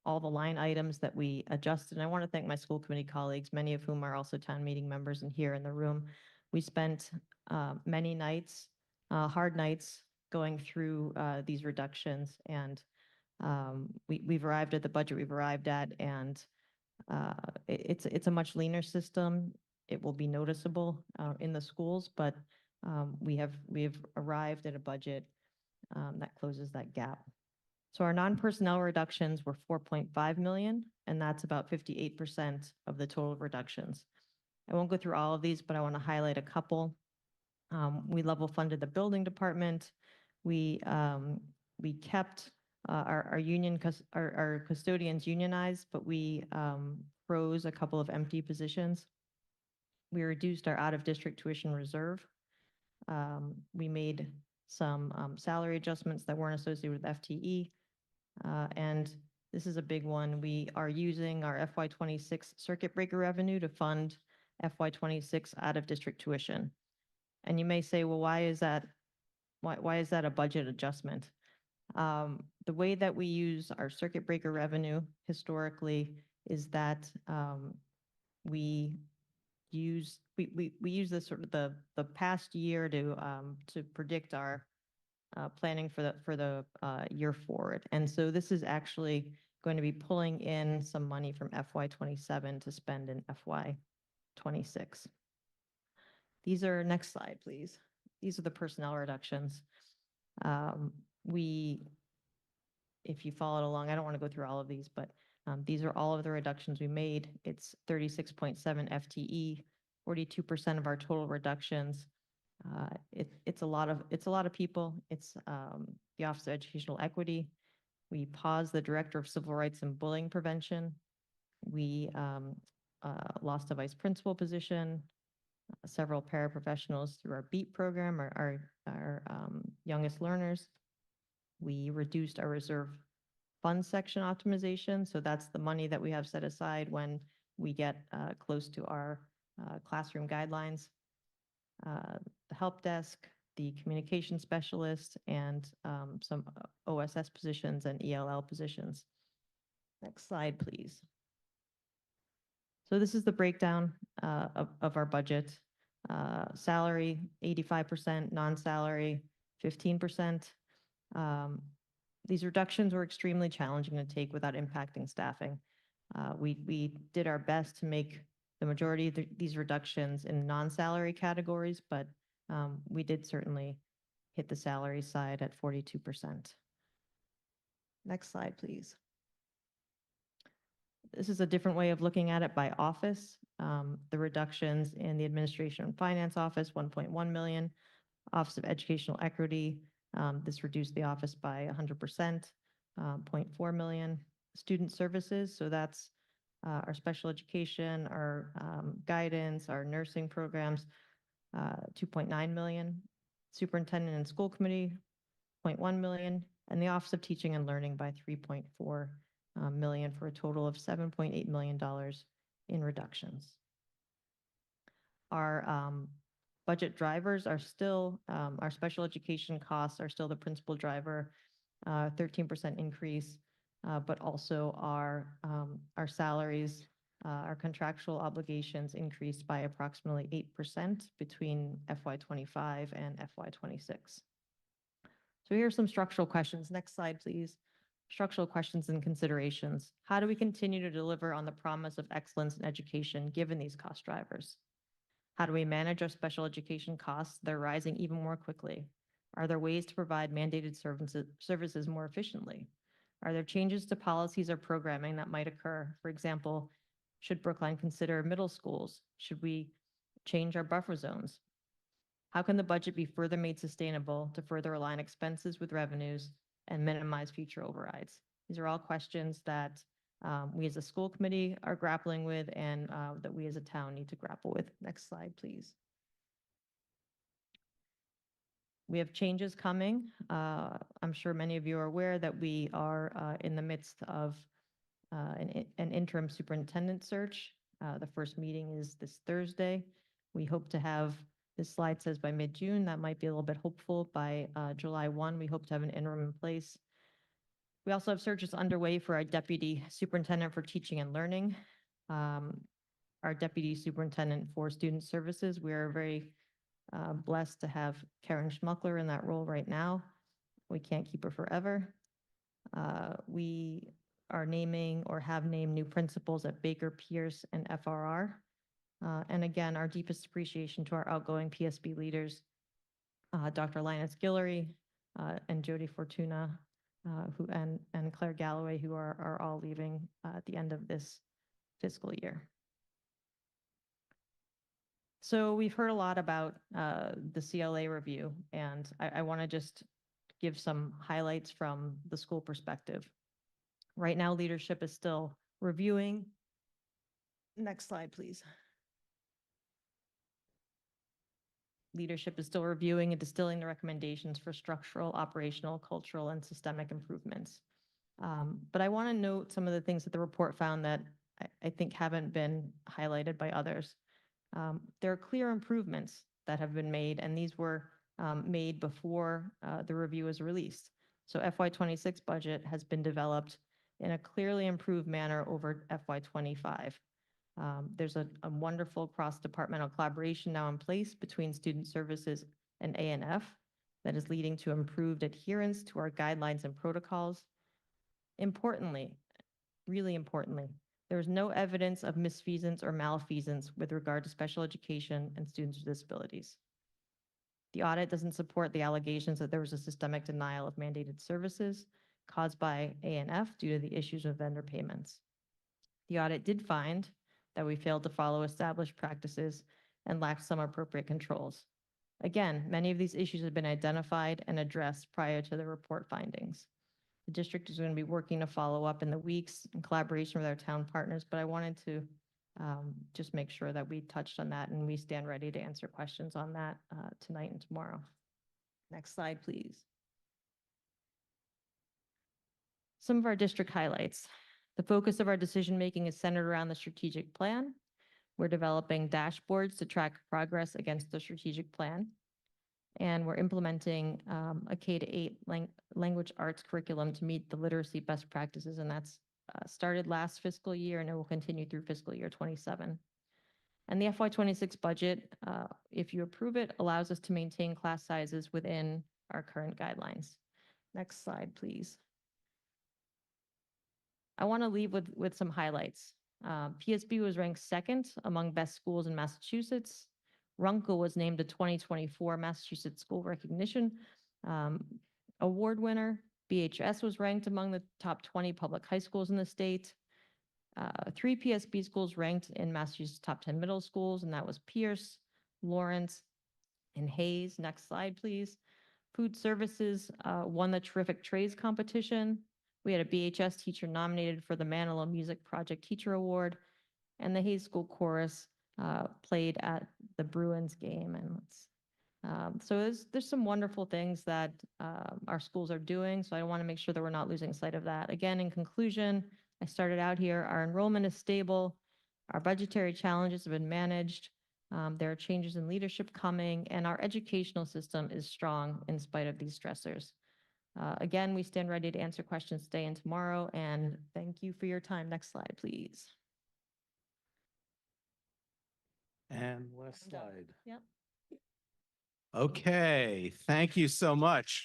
all the line items that we adjusted. And I want to thank my school committee colleagues, many of whom are also town meeting members and here in the room. We spent many nights, hard nights, going through these reductions, and we've arrived at the budget we've arrived at, and it's a much leaner system. It will be noticeable in the schools, but we've arrived at a budget that closes that gap. So our non-personnel reductions were 4.5 million, and that's about 58% of the total reductions. I won't go through all of these, but I want to highlight a couple. We level funded the building department. We kept our custodians unionized, but we froze a couple of empty positions. We reduced our out-of-district tuition reserve. We made some salary adjustments that weren't associated with FTE. And this is a big one. We are using our FY26 circuit breaker revenue to fund FY26 out-of-district tuition. And you may say, well, why is that a budget adjustment? The way that we use our circuit breaker revenue historically is that we use this sort of the past year to predict our planning for the year forward. And so this is actually going to be pulling in some money from FY27 to spend in FY26. These are, next slide, please. These are the personnel reductions. If you followed along, I don't want to go through all of these, but these are all of the reductions we made. It's 36.7 FTE, 42% of our total reductions. It's a lot of people. It's the Office of Educational Equity. We paused the Director of Civil Rights and Bullying Prevention. We lost a vice principal position, several paraprofessionals through our BEAT program, our youngest learners. We reduced our reserve fund section optimization. So that's the money that we have set aside when we get close to our classroom guidelines. The help desk, the communication specialist, and some OSS positions and ELL positions. Next slide, please. So this is the breakdown of our budget. Salary, 85%, non-salary, 15%. These reductions were extremely challenging to take without impacting staffing. We did our best to make the majority of these reductions in non-salary categories, but we did certainly hit the salary side at 42%. Next slide, please. This is a different way of looking at it by office. The reductions in the Administration and Finance Office, 1.1 million. Office of Educational Equity, this reduced the office by 100%, 0.4 million. Student Services, so that's our special education, our guidance, our nursing programs, 2.9 million. Superintendent and School Committee, 0.1 million. And the Office of Teaching and Learning by 3.4 million for a total of $7.8 million in reductions. Our budget drivers are still, our special education costs are still the principal driver, 13% increase, but also our salaries, our contractual obligations increased by approximately 8% between FY25 and FY26. So here are some structural questions. Next slide, please. Structural questions and considerations. How do we continue to deliver on the promise of excellence in education given these cost drivers? How do we manage our special education costs that are rising even more quickly? Are there ways to provide mandated services more efficiently? Are there changes to policies or programming that might occur? For example, should Brookline consider middle schools? Should we change our buffer zones? How can the budget be further made sustainable to further align expenses with revenues and minimize future overrides? These are all questions that we as a school committee are grappling with and that we as a town need to grapple with. Next slide, please. We have changes coming. I'm sure many of you are aware that we are in the midst of an interim superintendent search. The first meeting is this Thursday. We hope to have, this slide says by mid-June, that might be a little bit hopeful. By July 1, we hope to have an interim in place. We also have searches underway for our deputy superintendent for teaching and learning, our deputy superintendent for student services. We are very blessed to have Karen Schmuckler in that role right now. We can't keep her forever. We are naming or have named new principals at Baker, Pierce, and FRR. And again, our deepest appreciation to our outgoing PSB leaders, Dr. Linus Guillory and Jody Fortuna, and Claire Galloway, who are all leaving at the end of this fiscal year. So we've heard a lot about the CLA review, and I want to just give some highlights from the school perspective. Right now, leadership is still reviewing. Next slide, please. Leadership is still reviewing and distilling the recommendations for structural, operational, cultural, and systemic improvements. But I want to note some of the things that the report found that I think haven't been highlighted by others. There are clear improvements that have been made, and these were made before the review was released. So FY26 budget has been developed in a clearly improved manner over FY25. There's a wonderful cross-departmental collaboration now in place between student services and A&F that is leading to improved adherence to our guidelines and protocols. Importantly, really importantly, there is no evidence of misfeasance or malfeasance with regard to special education and students with disabilities. The audit doesn't support the allegations that there was a systemic denial of mandated services caused by A&F due to the issues of vendor payments. The audit did find that we failed to follow established practices and lacked some appropriate controls. Again, many of these issues have been identified and addressed prior to the report findings. The district is going to be working to follow up in the weeks in collaboration with our town partners, but I wanted to just make sure that we touched on that, and we stand ready to answer questions on that tonight and tomorrow. Next slide, please. Some of our district highlights. The focus of our decision-making is centered around the strategic plan. We're developing dashboards to track progress against the strategic plan. And we're implementing a K-8 language arts curriculum to meet the literacy best practices. And that's started last fiscal year, and it will continue through fiscal year 27. And the FY26 budget, if you approve it, allows us to maintain class sizes within our current guidelines. Next slide, please. I want to leave with some highlights. PSB was ranked second among best schools in Massachusetts. Runkle was named a 2024 Massachusetts School Recognition Award winner. BHS was ranked among the top 20 public high schools in the state. 3 PSB schools ranked in Massachusetts top 10 middle schools, and that was Pierce, Lawrence, and Hayes. Next slide, please. Food Services won the Terrific Trays competition. We had a BHS teacher nominated for the Manilow Music Project Teacher Award, and the Hayes School Chorus played at the Bruins game. And so there's some wonderful things that our schools are doing. So I want to make sure that we're not losing sight of that. Again, in conclusion, I started out here, our enrollment is stable. Our budgetary challenges have been managed. There are changes in leadership coming, and our educational system is strong in spite of these stressors. Again, we stand ready to answer questions today and tomorrow, and thank you for your time. Next slide, please. And last slide. Yep. Okay, thank you so much.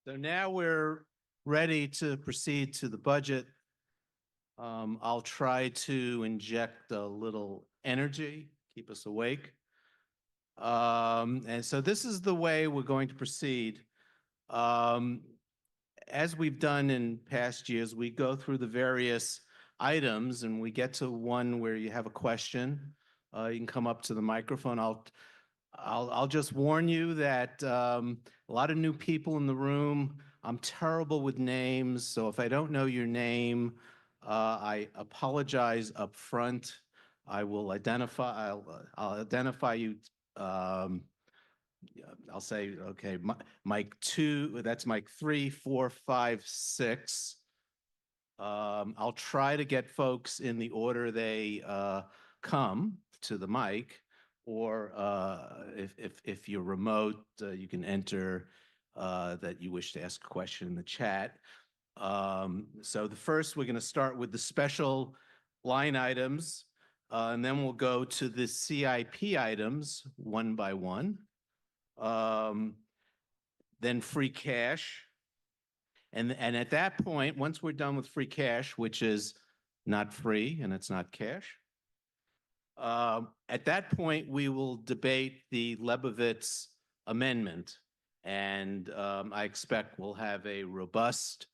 So now we're ready to proceed to the budget. I'll try to inject a little energy, keep us awake. And so this is the way we're going to proceed. As we've done in past years, we go through the various items and we get to one where you have a question. You can come up to the microphone. I'll just warn you that a lot of new people in the room. I'm terrible with names, so if I don't know your name, I apologize up front. I'll identify you. I'll say, okay, Mike 2, that's Mike 3, 4, 5, 6. I'll try to get folks in the order they come to the mic, or if you're remote, you can enter that you wish to ask a question in the chat. So the first, we're going to start with the special line items, and then we'll go to the CIP items one by one. Then free cash. And at that point, once we're done with free cash, which is not free and it's not cash, at that point, we will debate the Lebovitz amendment. And I expect we'll have a robust,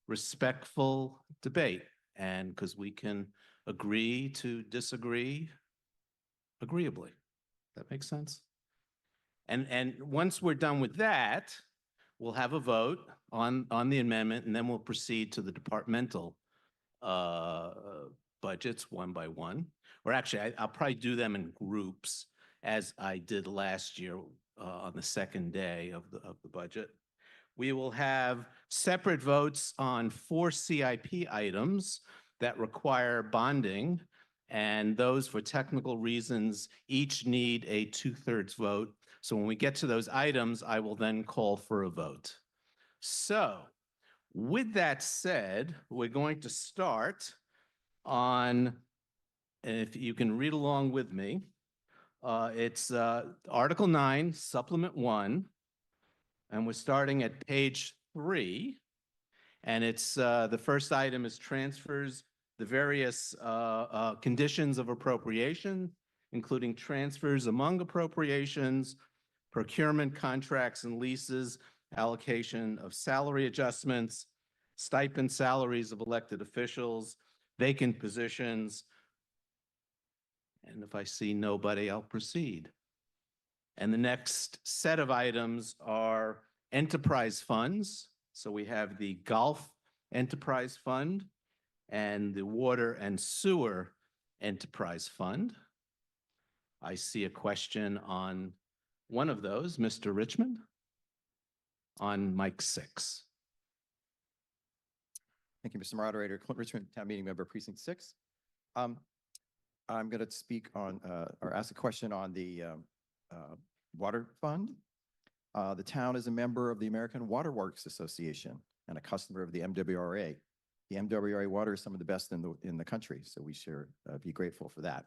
respectful debate. And because we can agree to disagree agreeably. That makes sense? And once we're done with that, we'll have a vote on the amendment, and then we'll proceed to the departmental budgets one by one. Or actually, I'll probably do them in groups, as I did last year on the second day of the budget. We will have separate votes on 4 CIP items that require bonding, and those, for technical reasons, each need a 2/3 vote. So when we get to those items, I will then call for a vote. So with that said, we're going to start on, and if you can read along with me, it's Article 9, Supplement 1, and we're starting at page 3, and it's the first item is transfers, the various conditions of appropriation, including transfers among appropriations, procurement contracts and leases, allocation of salary adjustments, stipend salaries of elected officials, vacant positions. And if I see nobody, I'll proceed. And the next set of items are enterprise funds. So we have the Golf Enterprise Fund and the Water and Sewer Enterprise Fund. I see a question on one of those, Mr. Richmond, on mic 6. Thank you, Mr. Moderator. Clint Richmond, Town Meeting Member, Precinct 6. I'm going to speak on, or ask a question on the Water Fund. The town is a member of the American Water Works Association and a customer of the MWRA. The MWRA water is some of the best in the country, so we should be grateful for that.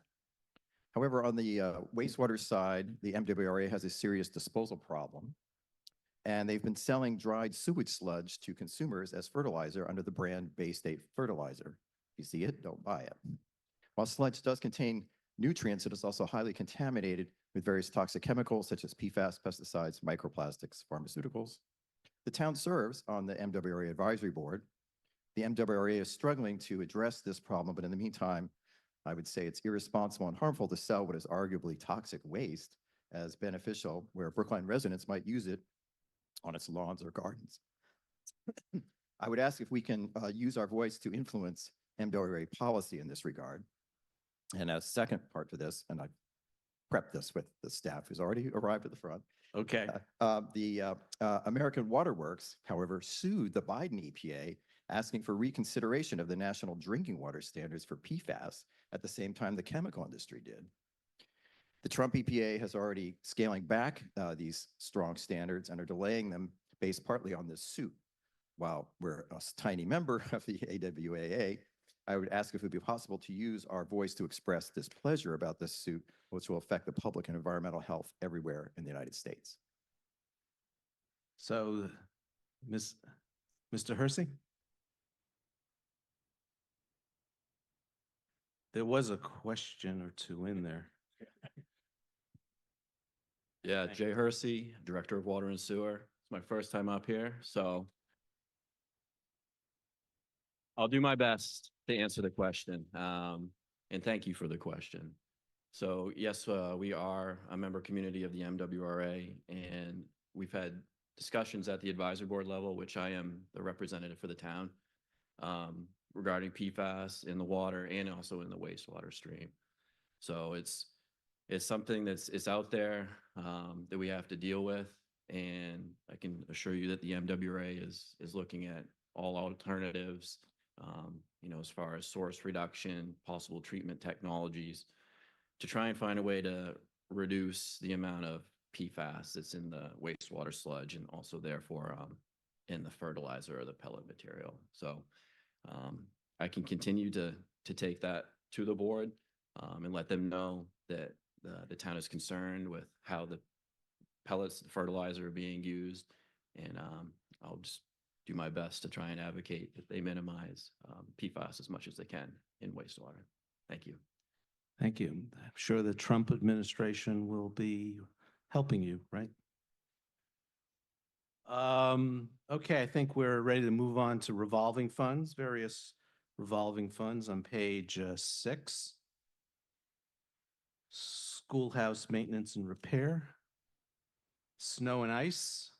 However, on the wastewater side, the MWRA has a serious disposal problem, and they've been selling dried sewage sludge to consumers as fertilizer under the brand Bay State Fertilizer. If you see it, don't buy it. While sludge does contain nutrients, it is also highly contaminated with various toxic chemicals such as PFAS, pesticides, microplastics, pharmaceuticals. The town serves on the MWRA Advisory Board. The MWRA is struggling to address this problem, but in the meantime, I would say it's irresponsible and harmful to sell what is arguably toxic waste as beneficial, where Brookline residents might use it on its lawns or gardens. I would ask if we can use our voice to influence MWRA policy in this regard. And as second part to this, and I prepped this with the staff who's already arrived at the front. Okay. The American Water Works, however, sued the Biden EPA, asking for reconsideration of the national drinking water standards for PFAS at the same time the chemical industry did. The Trump EPA has already scaling back these strong standards and are delaying them based partly on this suit. While we're a tiny member of the AWAA, I would ask if it would be possible to use our voice to express displeasure about this suit, which will affect the public and environmental health everywhere in the United States. So Mr. Hersey? There was a question or two in there. Yeah, Thank Jay Hersey, Director of Water and Sewer. It's my first time up here, so I'll do my best to answer the question. And thank you for the question. So yes, we are a member community of the MWRA, and we've had discussions at the advisory board level, which I am the representative for the town, regarding PFAS in the water and also in the wastewater stream. So it's something it's out there that we have to deal with, and I can assure you that the MWRA is looking at all alternatives, as far as source reduction, possible treatment technologies, to try and find a way to reduce the amount of PFAS that's in the wastewater sludge and also therefore in the fertilizer or the pellet material. So I can continue to take that to the board and let them know that the town is concerned with how the pellets, the fertilizer are being used. And I'll just do my best to try and advocate that they minimize PFAS as much as they can in wastewater. Thank you. Thank you. I'm sure the Trump administration will be helping you, right? Okay, I think we're ready to move on to revolving funds, various revolving funds on page 6. Schoolhouse maintenance and repair, snow and ice,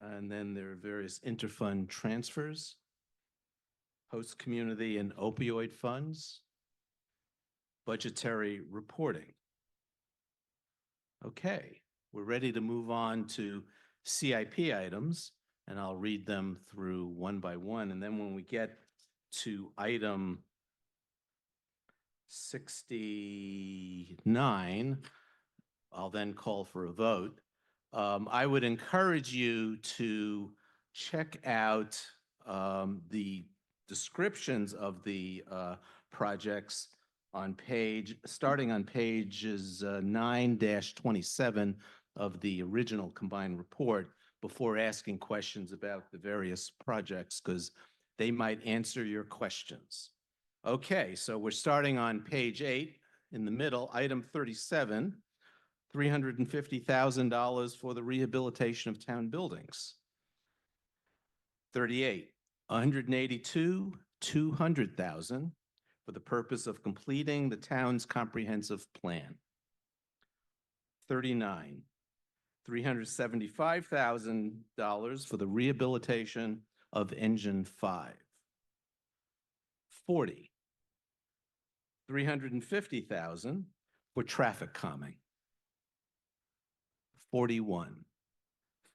and then there are various interfund transfers, host community and opioid funds, budgetary reporting. Okay, we're ready to move on to CIP items, and I'll read them through one by one. And then when we get to item 69, I'll then call for a vote. I would encourage you to check out the descriptions of the projects on starting on pages 9-27 of the original combined report before asking questions about the various projects, because they might answer your questions. Okay, so we're starting on page 8 in the middle, item 37, $350,000 for the rehabilitation of town buildings. 38, $182,200,000 for the purpose of completing the town's comprehensive plan. 39, $375,000 for the rehabilitation of engine 5. 40, $350,000 for traffic calming. 41,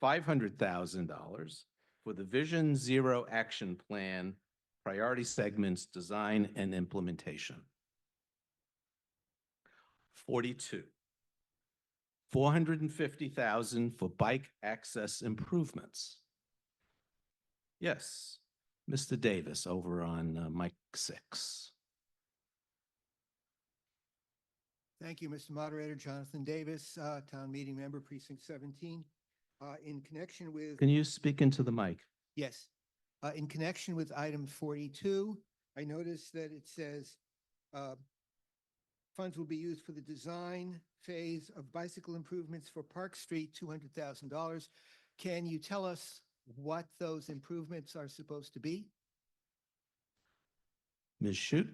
$500,000 for the Vision Zero Action Plan priority segments design and implementation. 42, $450,000 for bike access improvements. Yes, Mr. Davis over on mic 6. Thank you, Mr. Moderator. Jonathan Davis, Town Meeting Member, Precinct 17. In connection with... Can you speak into the mic? Yes. In connection with item 42, I noticed that it says funds will be used for the design phase of bicycle improvements for Park Street, $200,000. Can you tell us what those improvements are supposed to be? Ms. Shute?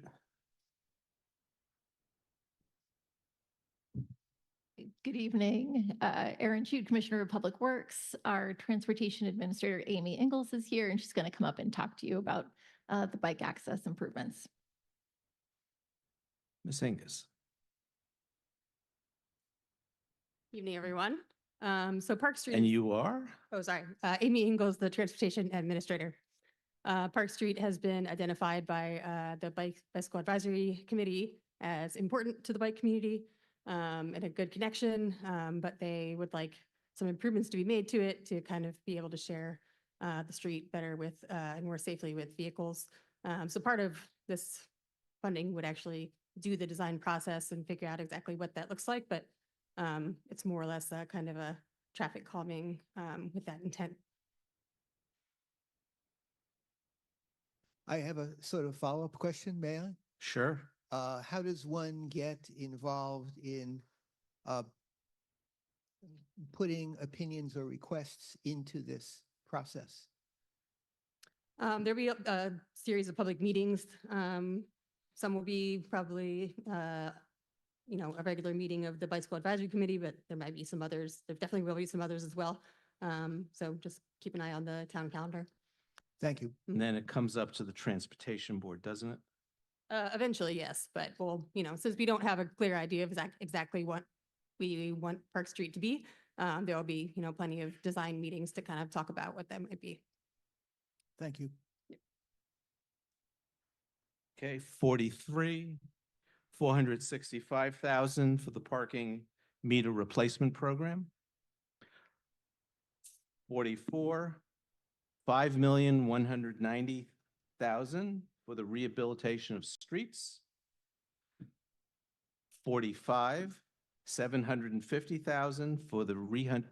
Good evening. Erin Shute, Commissioner of Public Works. Our Transportation Administrator, Amy Ingalls, is here, and she's going to come up and talk to you about the bike access improvements. Ms. Ingalls. Evening, everyone. So Park Street. And you are? Oh, sorry. Amy Ingalls, the Transportation Administrator. Park Street has been identified by the Bicycle Advisory Committee as important to the bike community and a good connection, but they would like some improvements to be made to it to kind of be able to share the street better with and more safely with vehicles. So part of this funding would actually do the design process and figure out exactly what that looks like, but it's more or less a kind of a traffic calming with that intent I have a sort of follow-up question, may I? Sure. How does one get involved in putting opinions or requests into this process? There'll be a series of public meetings. Some will be probably, a regular meeting of the Bicycle Advisory Committee, but there might be some others. There definitely will be some others as well. So just keep an eye on the town calendar. Thank you. And then it comes up to the Transportation Board, doesn't it? Eventually, yes, but we'll, since we don't have a clear idea of exactly what we want Park Street to be, there will be, plenty of design meetings to kind of talk about what that might be. Thank you. Okay, 43, 465,000 for the parking meter replacement program. 44, 5,190,000 for the rehabilitation of streets. 45, 750,000 for the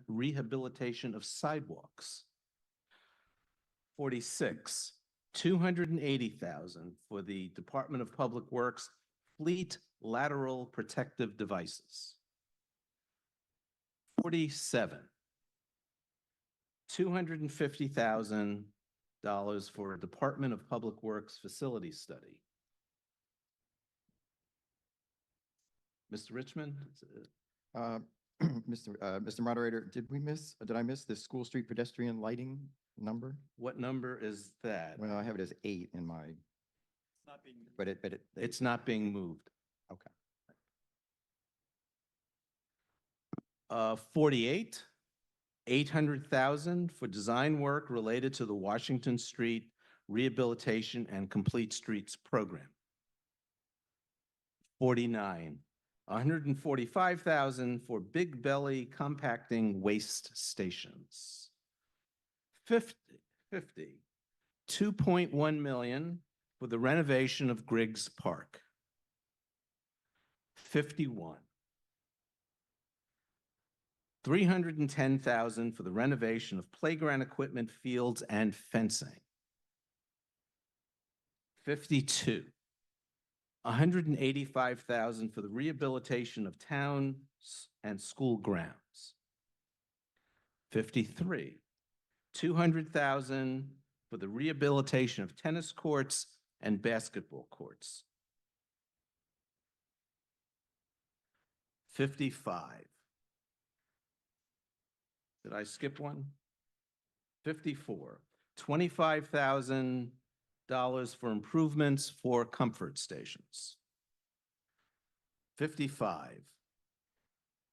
rehabilitation of sidewalks. 46, 280,000 for the Department of Public Works fleet lateral protective devices. 47, $250,000 for a Department of Public Works facility study. Mr. Richmond? Mr. Moderator, did I miss the School Street pedestrian lighting number? What number is that? Well, I have it as 8 in my, but It's not being moved. okay. 48, 800,000 for design work related to the Washington Street Rehabilitation and Complete Streets Program. 49, 145,000 for Big Belly compacting waste stations. 50, 2.1 million for the renovation of Griggs Park. 51, 310,000 for the renovation of playground equipment, fields, and fencing. 52, 185,000 for the rehabilitation of towns and school grounds. 53, 200,000 for the rehabilitation of tennis courts and basketball courts. 55. Did I skip one? 54, $25,000 for improvements for comfort stations. 55,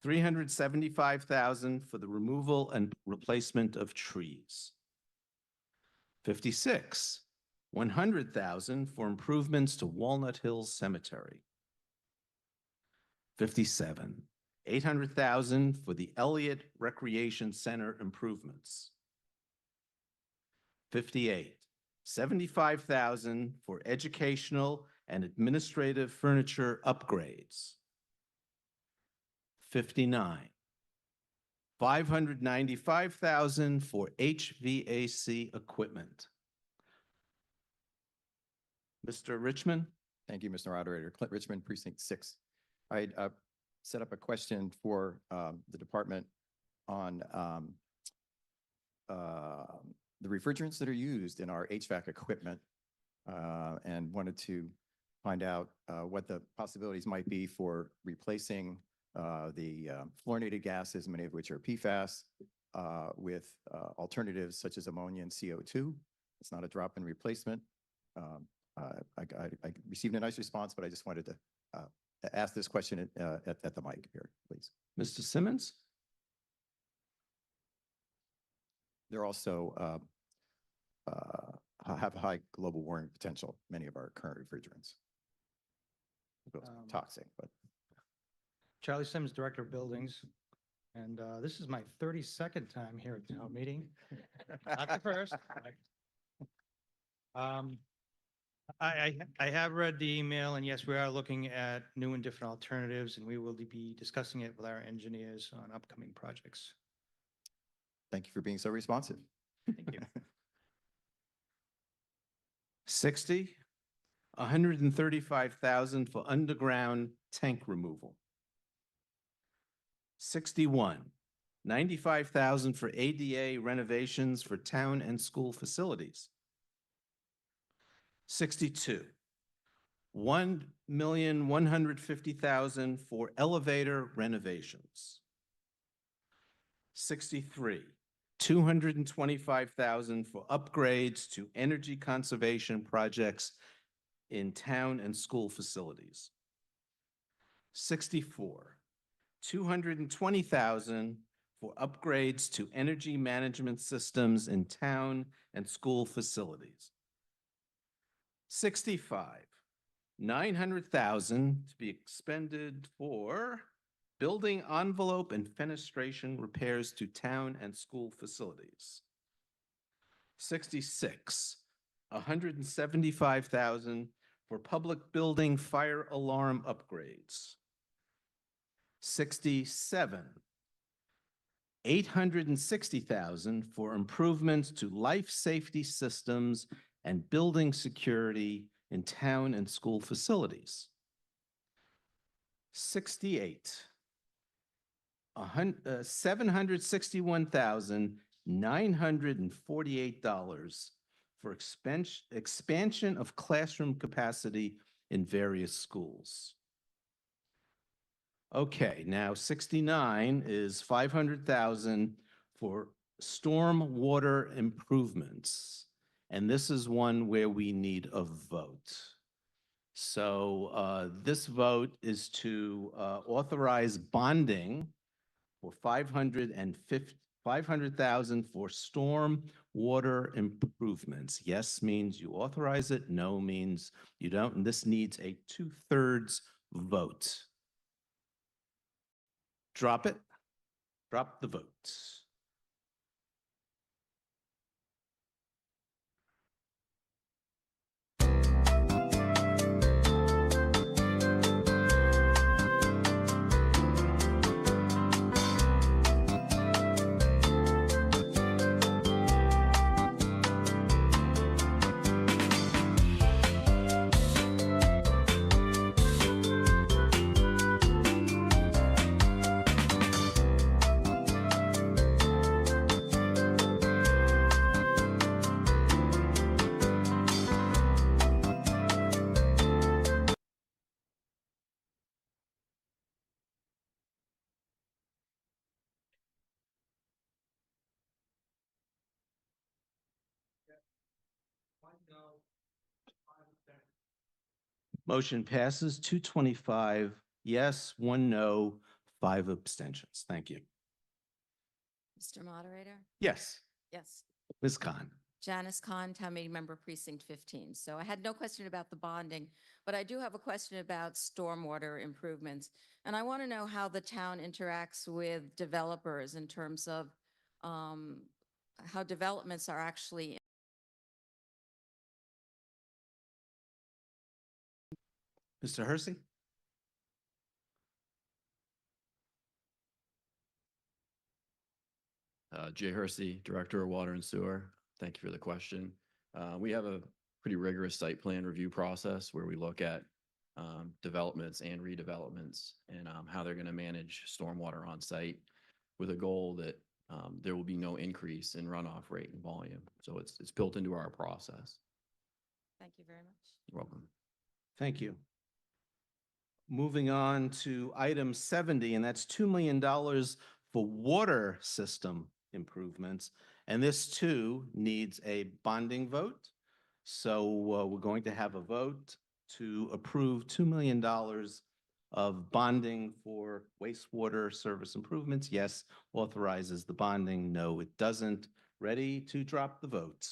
375,000 for the removal and replacement of trees. 56, 100,000 for improvements to Walnut Hills Cemetery. 57, 800,000 for the Elliott Recreation Center improvements. 58, 75,000 for educational and administrative furniture upgrades. 59, 595,000 for HVAC equipment. Mr. Richmond? Thank you, Mr. Moderator. Clint Richmond, Precinct 6. I set up a question for the department on the refrigerants that are used in our HVAC equipment and wanted to find out what the possibilities might be for replacing the fluorinated gases, many of which are PFAS, with alternatives such as ammonia and CO2. It's not a drop-in replacement. I received a nice response, but I just wanted to ask this question at the mic here, please. Mr. Simmons? They're also have high global warming potential, many of our current refrigerants. Toxic, but. Charlie Sims, Director of Buildings, and this is my 32nd time here at town meeting. Not the first. I have read the email, and yes, we are looking at new and different alternatives, and we will be discussing it with our engineers on upcoming projects. Thank you for being so responsive. Thank you. 60, 135,000 for underground tank removal. 61, 95,000 for ADA renovations for town and school facilities. 62, 1,150,000 for elevator renovations. 63, 225,000 for upgrades to energy conservation projects in town and school facilities. 64, 220,000 for upgrades to energy management systems in town and school facilities. 65, 900,000 to be expended for building envelope and fenestration repairs to town and school facilities. 66, 175,000 for public building fire alarm upgrades. 67, 860,000 for improvements to life safety systems and building security in town and school facilities. 68, $761,948 for expansion of classroom capacity in various schools. Okay, now 69 is 500,000 for storm water improvements. And this is one where we need a vote. So this vote is to authorize bonding for 500,000 for storm water improvements. Yes means you authorize it, no means you don't, and this needs a 2/3 vote. Drop it, drop the vote. Motion passes 225 yes, 1 no, 5 abstentions. Thank you. Mr. Moderator? Yes, Yes. Ms. Khan. Janice Khan, Town Meeting Member Precinct 15. So I had no question about the bonding, but I do have a question about stormwater improvements. And I want to know how the town interacts with developers in terms of how developments are actually. Mr. Hersey? Jay Hersey, Director of Water and Sewer. Thank you for the question. We have a pretty rigorous site plan review process where we look at developments and redevelopments and how they're going to manage stormwater on site with a goal that there will be no increase in runoff rate and volume. So it's built into our process. Thank you very much. You're welcome. Thank you. Moving on to item 70, and that's $2 million for water system improvements. And this too needs a bonding vote. So we're going to have a vote to approve $2 million of bonding for wastewater service improvements. Yes, authorizes the bonding. No, it doesn't. Ready to drop the vote.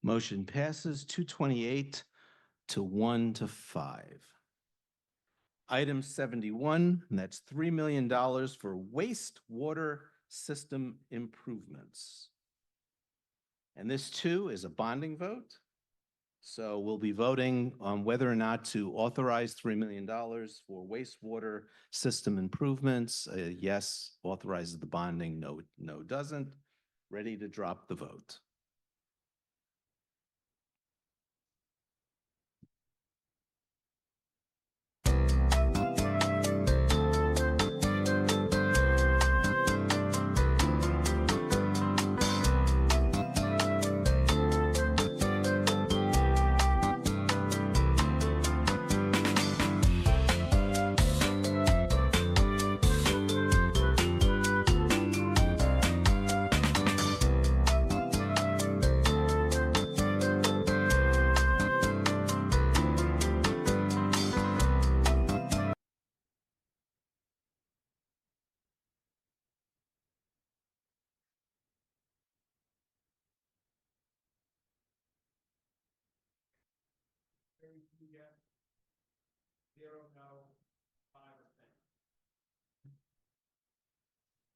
Motion passes 228 to 1 to 5. Item 71, and that's $3 million for wastewater system improvements. And this too is a bonding vote. So we'll be voting on whether or not to authorize $3 million for wastewater system improvements. Yes authorizes the bonding, no doesn't. Ready to drop the vote.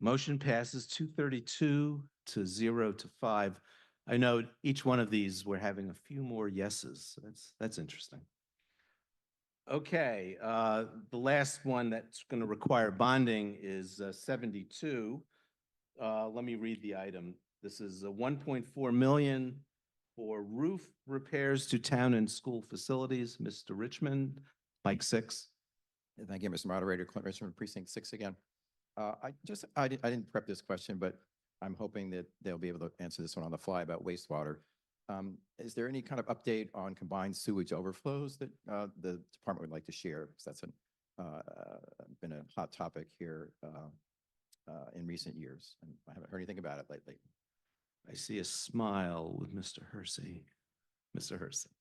Motion passes 232 to 0 to 5. I know each one of these, we're having a few more yeses. So that's interesting. Okay, the last one that's going to require bonding is 72. Let me read the item. This is 1.4 million for roof repairs to town and school facilities. Mr. Richmond, Mike 6. Thank you, Mr. Moderator. Clint Richmond, Precinct 6 again. I didn't prep this question, but I'm hoping that they'll be able to answer this one on the fly about wastewater. Is there any kind of update on combined sewage overflows that the department would like to share? Because that's been a hot topic here in recent years, and I haven't heard anything about it lately. I see a smile with Mr. Hersey. Mr. Hersey.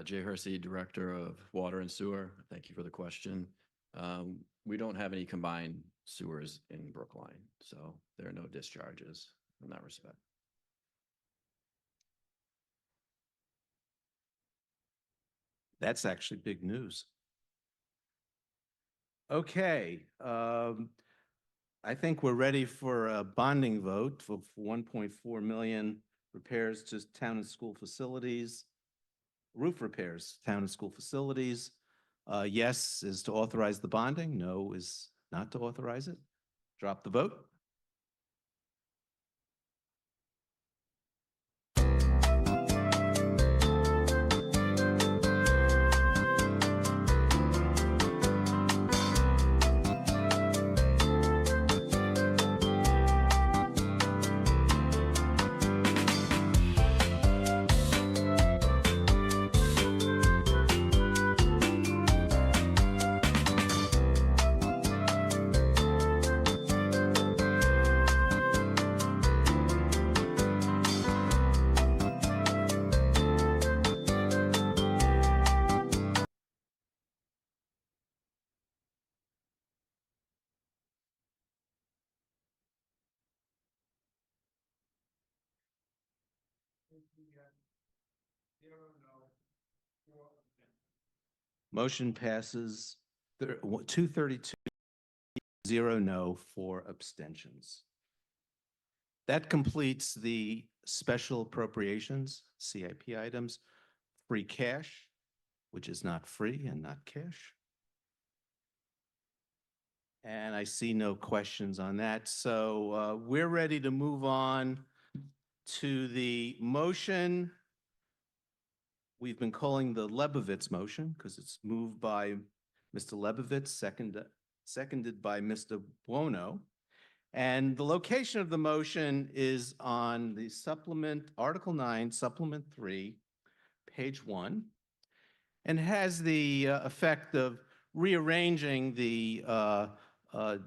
Jay Hersey, Director of Water and Sewer. Thank you for the question. We don't have any combined sewers in Brookline, so there are no discharges in that respect. That's actually big news. Okay, I think we're ready for a bonding vote for 1.4 million repairs to town and school facilities, roof repairs, town and school facilities. Yes is to authorize the bonding, no is not to authorize it. Drop the vote. Motion passes 232, 0 no, 4 abstentions. That completes the special appropriations, CIP items, free cash, which is not free and not cash. And I see no questions on that. So we're ready to move on to the motion we've been calling the Lebovitz motion because it's moved by Mr. Lebovitz, seconded by Mr. Buono. And the location of the motion is on the supplement, Article 9, Supplement 3, page 1, and has the effect of rearranging the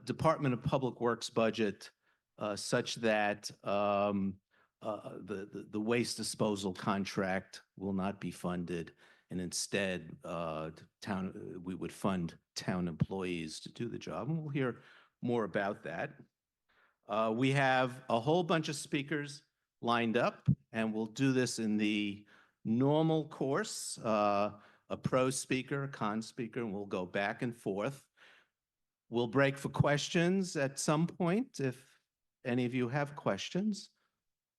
Department of Public Works budget such that the waste disposal contract will not be funded, and instead we would fund town employees to do the job. And we'll hear more about that. We have a whole bunch of speakers lined up, and we'll do this in the normal course. A pro speaker, a con speaker, and we'll go back and forth. We'll break for questions at some point if any of you have questions.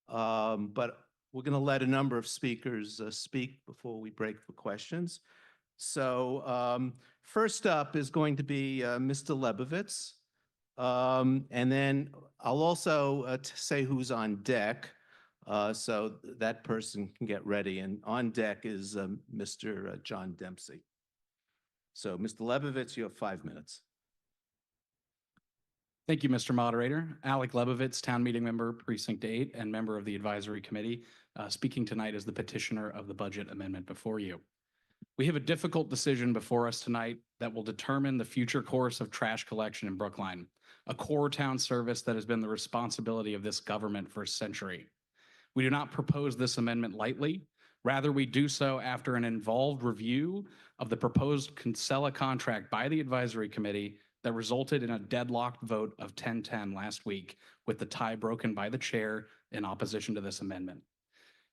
But we're going to let a number of speakers speak before we break for questions. So first up is going to be Mr. Lebovitz. And then I'll also say who's on deck, so that person can get ready. And on deck is Mr. John Dempsey. So Mr. Lebovitz, you have 5 minutes. Thank you, Mr. Moderator. Alec Lebovitz, Town Meeting Member, Precinct 8, and member of the Advisory Committee, speaking tonight as the petitioner of the budget amendment before you. We have a difficult decision before us tonight that will determine the future course of trash collection in Brookline, a core town service that has been the responsibility of this government for a century. We do not propose this amendment lightly. Rather, we do so after an involved review of the proposed Kinsella contract by the Advisory Committee that resulted in a deadlocked vote of 10-10 last week, with the tie broken by the chair in opposition to this amendment.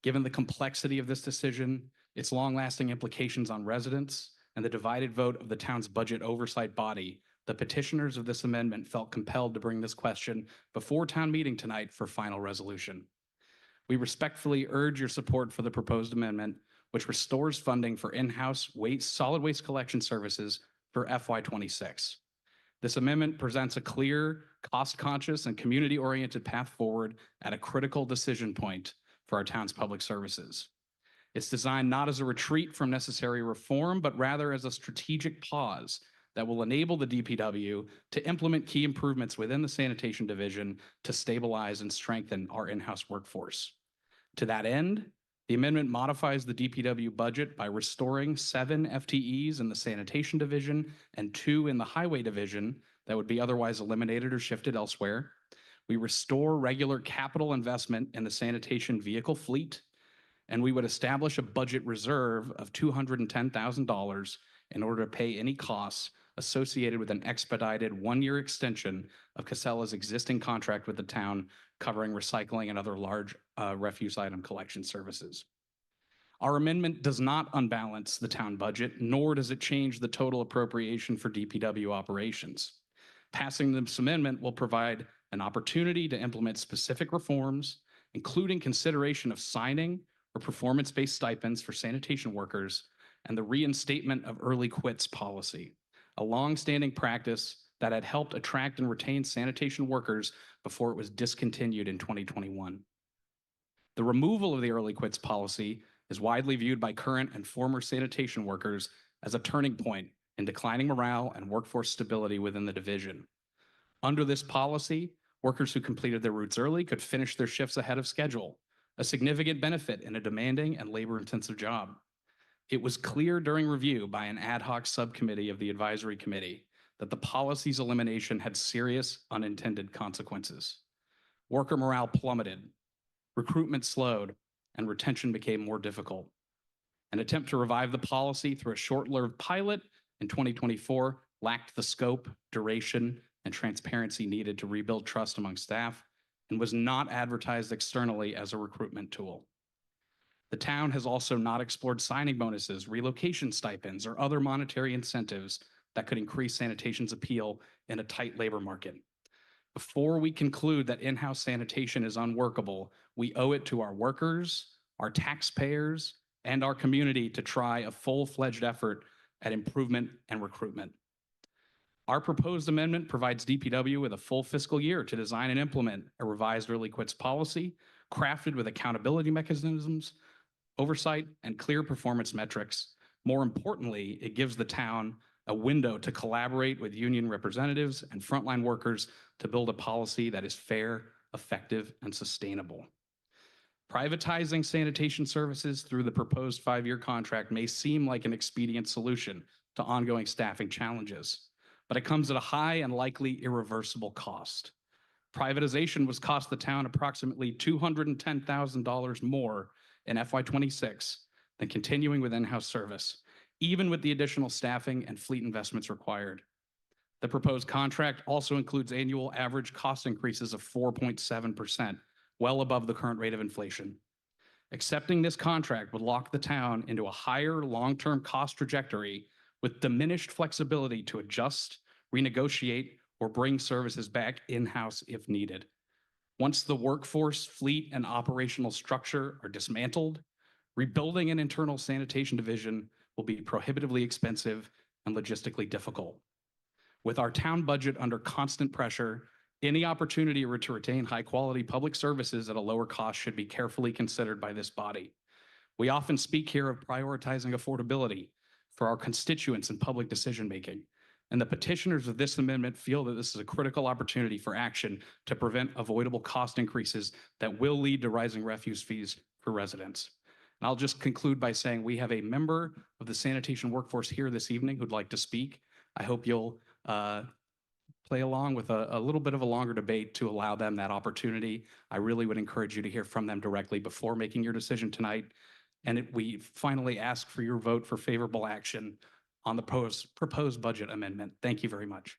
Given the complexity of this decision, its long-lasting implications on residents, and the divided vote of the town's budget oversight body, the petitioners of this amendment felt compelled to bring this question before town meeting tonight for final resolution. We respectfully urge your support for the proposed amendment, which restores funding for in-house solid waste collection services for FY26. This amendment presents a clear, cost-conscious, and community-oriented path forward at a critical decision point for our town's public services. It's designed not as a retreat from necessary reform, but rather as a strategic pause that will enable the DPW to implement key improvements within the sanitation division to stabilize and strengthen our in-house workforce. To that end, the amendment modifies the DPW budget by restoring 7 FTEs in the sanitation division and 2 in the highway division that would be otherwise eliminated or shifted elsewhere. We restore regular capital investment in the sanitation vehicle fleet, and we would establish a budget reserve of $210,000 in order to pay any costs associated with an expedited 1-year extension of Casella's existing contract with the town covering recycling and other large refuse item collection services. Our amendment does not unbalance the town budget, nor does it change the total appropriation for DPW operations. Passing this amendment will provide an opportunity to implement specific reforms, including consideration of signing or performance-based stipends for sanitation workers and the reinstatement of early quits policy, a long-standing practice that had helped attract and retain sanitation workers before it was discontinued in 2021. The removal of the early quits policy is widely viewed by current and former sanitation workers as a turning point in declining morale and workforce stability within the division. Under this policy, workers who completed their routes early could finish their shifts ahead of schedule, a significant benefit in a demanding and labor-intensive job. It was clear during review by an ad hoc subcommittee of the Advisory Committee that the policy's elimination had serious unintended consequences. Worker morale plummeted, recruitment slowed, and retention became more difficult. An attempt to revive the policy through a short-lived pilot in 2024 lacked the scope, duration, and transparency needed to rebuild trust among staff and was not advertised externally as a recruitment tool. The town has also not explored signing bonuses, relocation stipends, or other monetary incentives that could increase sanitation's appeal in a tight labor market. Before we conclude that in-house sanitation is unworkable, we owe it to our workers, our taxpayers, and our community to try a full-fledged effort at improvement and recruitment. Our proposed amendment provides DPW with a full fiscal year to design and implement a revised early quits policy, crafted with accountability mechanisms, oversight, and clear performance metrics. More importantly, it gives the town a window to collaborate with union representatives and frontline workers to build a policy that is fair, effective, and sustainable. Privatizing sanitation services through the proposed 5-year contract may seem like an expedient solution to ongoing staffing challenges, but it comes at a high and likely irreversible cost. Privatization would cost the town approximately $210,000 more in FY26 than continuing with in-house service, even with the additional staffing and fleet investments required. The proposed contract also includes annual average cost increases of 4.7%, well above the current rate of inflation. Accepting this contract would lock the town into a higher long-term cost trajectory with diminished flexibility to adjust, renegotiate, or bring services back in-house if needed. Once the workforce, fleet, and operational structure are dismantled, rebuilding an internal sanitation division will be prohibitively expensive and logistically difficult. With our town budget under constant pressure, any opportunity to retain high-quality public services at a lower cost should be carefully considered by this body. We often speak here of prioritizing affordability for our constituents in public decision-making, and the petitioners of this amendment feel that this is a critical opportunity for action to prevent avoidable cost increases that will lead to rising refuse fees for residents. And I'll just conclude by saying we have a member of the sanitation workforce here this evening who'd like to speak. I hope you'll play along with a little bit of a longer debate to allow them that opportunity. I really would encourage you to hear from them directly before making your decision tonight. And we finally ask for your vote for favorable action on the proposed budget amendment. Thank you very much.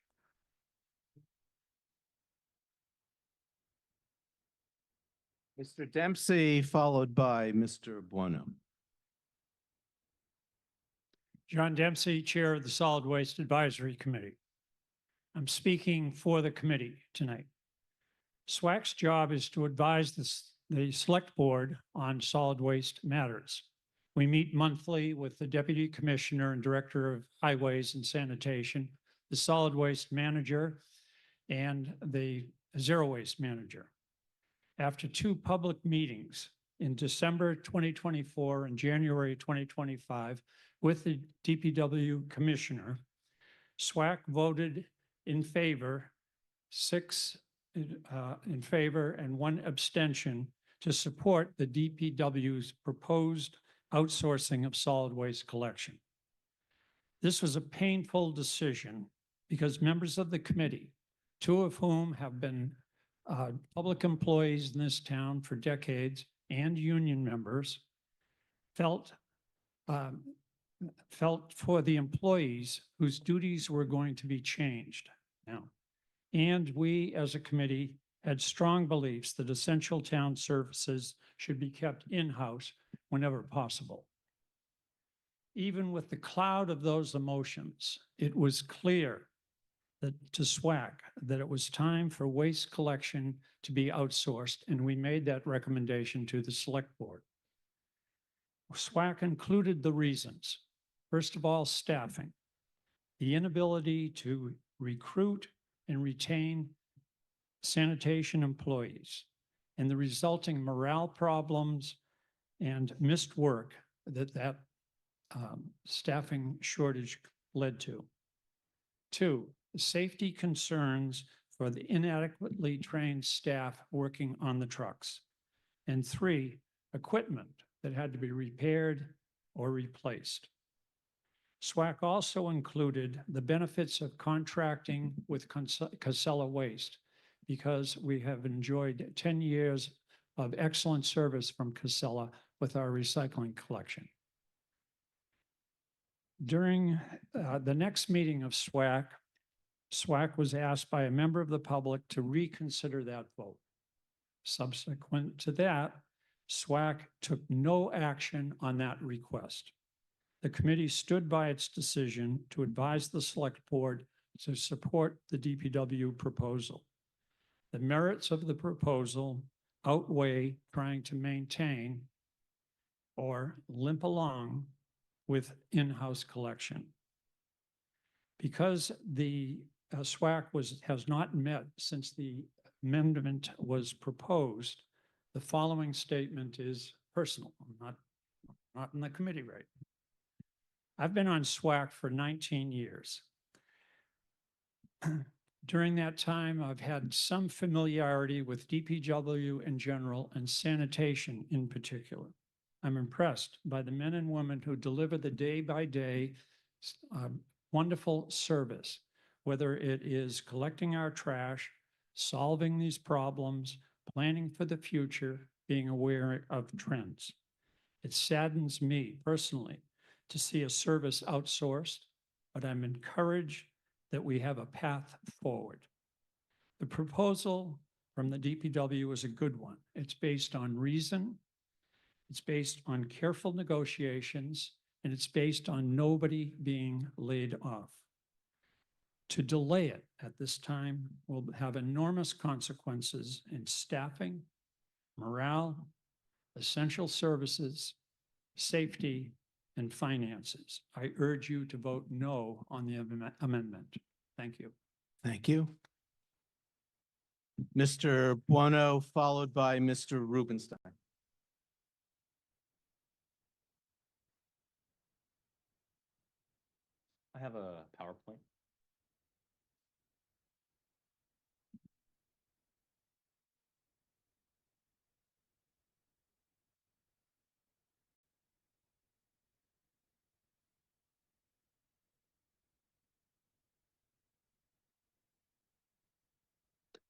Mr. Dempsey, followed by Mr. Bueno. John Dempsey, Chair of the Solid Waste Advisory Committee. I'm speaking for the committee tonight. SWAC's job is to advise the Select Board on solid waste matters. We meet monthly with the Deputy Commissioner and Director of Highways and Sanitation, the Solid Waste Manager, and the Zero Waste Manager. After two public meetings in December 2024 and January 2025 with the DPW Commissioner, SWAC voted in favor, 6 in favor and 1 abstention to support the DPW's proposed outsourcing of solid waste collection. This was a painful decision because members of the committee, 2 of whom have been public employees in this town for decades and union members, felt for the employees whose duties were going to be changed now. And we, as a committee, had strong beliefs that essential town services should be kept in-house whenever possible. Even with the cloud of those emotions, it was clear that to SWAC that it was time for waste collection to be outsourced, and we made that recommendation to the Select Board. SWAC included the reasons. First of all, staffing, the inability to recruit and retain sanitation employees, and the resulting morale problems and missed work that staffing shortage led to. 2, safety concerns for the inadequately trained staff working on the trucks. And 3, equipment that had to be repaired or replaced. SWAC also included the benefits of contracting with Casella Waste because we have enjoyed 10 years of excellent service from Casella with our recycling collection. During the next meeting of SWAC, SWAC was asked by a member of the public to reconsider that vote. Subsequent to that, SWAC took no action on that request. The committee stood by its decision to advise the Select Board to support the DPW proposal. The merits of the proposal outweigh trying to maintain or limp along with in-house collection. Because the SWAC has not met since the amendment was proposed, the following statement is personal. I'm not in the committee right. I've been on SWAC for 19 years. During that time, I've had some familiarity with DPW in general and sanitation in particular. I'm impressed by the men and women who deliver the day-by-day wonderful service, whether it is collecting our trash, solving these problems, planning for the future, being aware of trends. It saddens me personally to see a service outsourced, but I'm encouraged that we have a path forward. The proposal from the DPW is a good one. It's based on reason, it's based on careful negotiations, and it's based on nobody being laid off. To delay it at this time will have enormous consequences in staffing, morale, essential services, safety, and finances. I urge you to vote no on the amendment. Thank you. Thank you. Mr. Buono, followed by Mr. Rubenstein. I have a PowerPoint.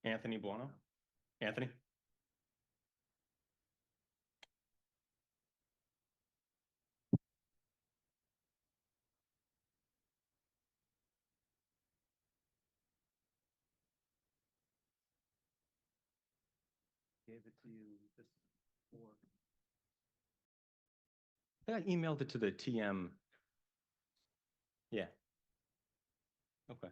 Anthony Buono. Anthony? Gave it to you just before. I think I emailed it to the TM. Yeah. Okay.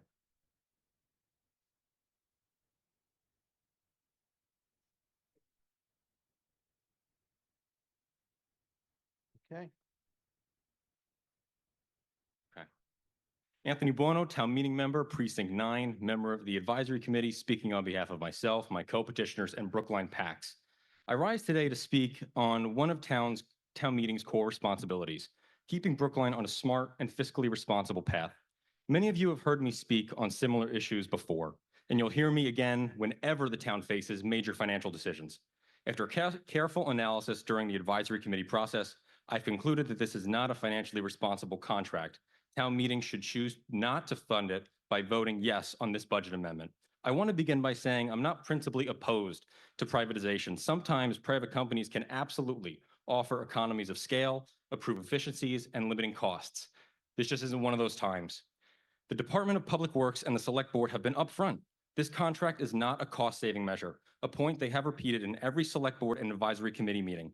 Okay. Okay. Anthony Buono, Town Meeting Member, Precinct 9, member of the Advisory Committee, speaking on behalf of myself, my co-petitioners, and Brookline PACs. I rise today to speak on one of town meeting's core responsibilities, keeping Brookline on a smart and fiscally responsible path. Many of you have heard me speak on similar issues before, and you'll hear me again whenever the town faces major financial decisions. After careful analysis during the Advisory Committee process, I've concluded that this is not a financially responsible contract. Town meeting should choose not to fund it by voting yes on this budget amendment. I want to begin by saying I'm not principally opposed to privatization. Sometimes private companies can absolutely offer economies of scale, improve efficiencies, and limiting costs. This just isn't one of those times. The Department of Public Works and the Select Board have been upfront. This contract is not a cost-saving measure, a point they have repeated in every Select Board and Advisory Committee meeting.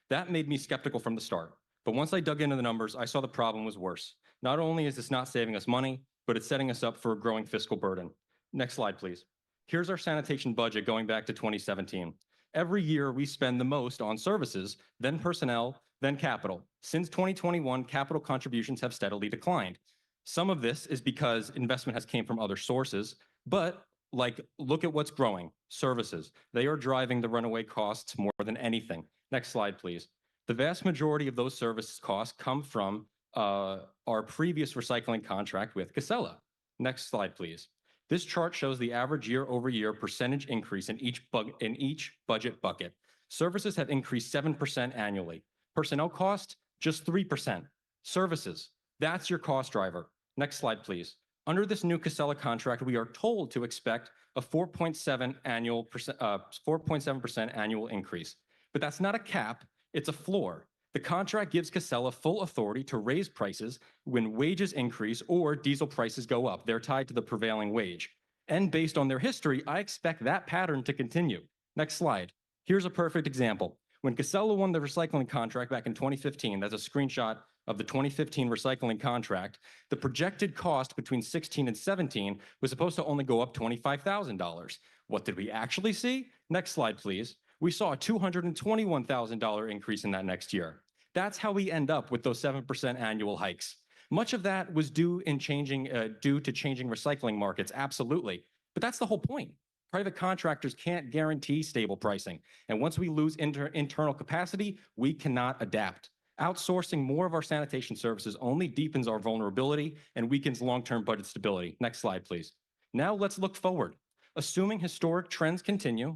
That made me skeptical from the start. But once I dug into the numbers, I saw the problem was worse. Not only is this not saving us money, but it's setting us up for a growing fiscal burden. Next slide, please. Here's our sanitation budget going back to 2017. Every year we spend the most on services, then personnel, then capital. Since 2021, capital contributions have steadily declined. Some of this is because investment has came from other sources, but look at what's growing, services. They are driving the runaway costs more than anything. Next slide, please. The vast majority of those service costs come from our previous recycling contract with Casella. Next slide, please. This chart shows the average year-over-year percentage increase in each budget bucket. Services have increased 7% annually. Personnel cost, just 3%. Services, that's your cost driver. Next slide, please. Under this new Casella contract, we are told to expect a 4.7% annual increase. But that's not a cap, it's a floor. The contract gives Casella full authority to raise prices when wages increase or diesel prices go up. They're tied to the prevailing wage. And based on their history, I expect that pattern to continue. Next slide. Here's a perfect example. When Casella won the recycling contract back in 2015, that's a screenshot of the 2015 recycling contract, the projected cost between 16 and 17 was supposed to only go up $25,000. What did we actually see? Next slide, please. We saw a $221,000 increase in that next year. That's how we end up with those 7% annual hikes. Much of that was due to changing recycling markets, absolutely. But that's the whole point. Private contractors can't guarantee stable pricing. And once we lose internal capacity, we cannot adapt. Outsourcing more of our sanitation services only deepens our vulnerability and weakens long-term budget stability. Next slide, please. Now let's look forward. Assuming historic trends continue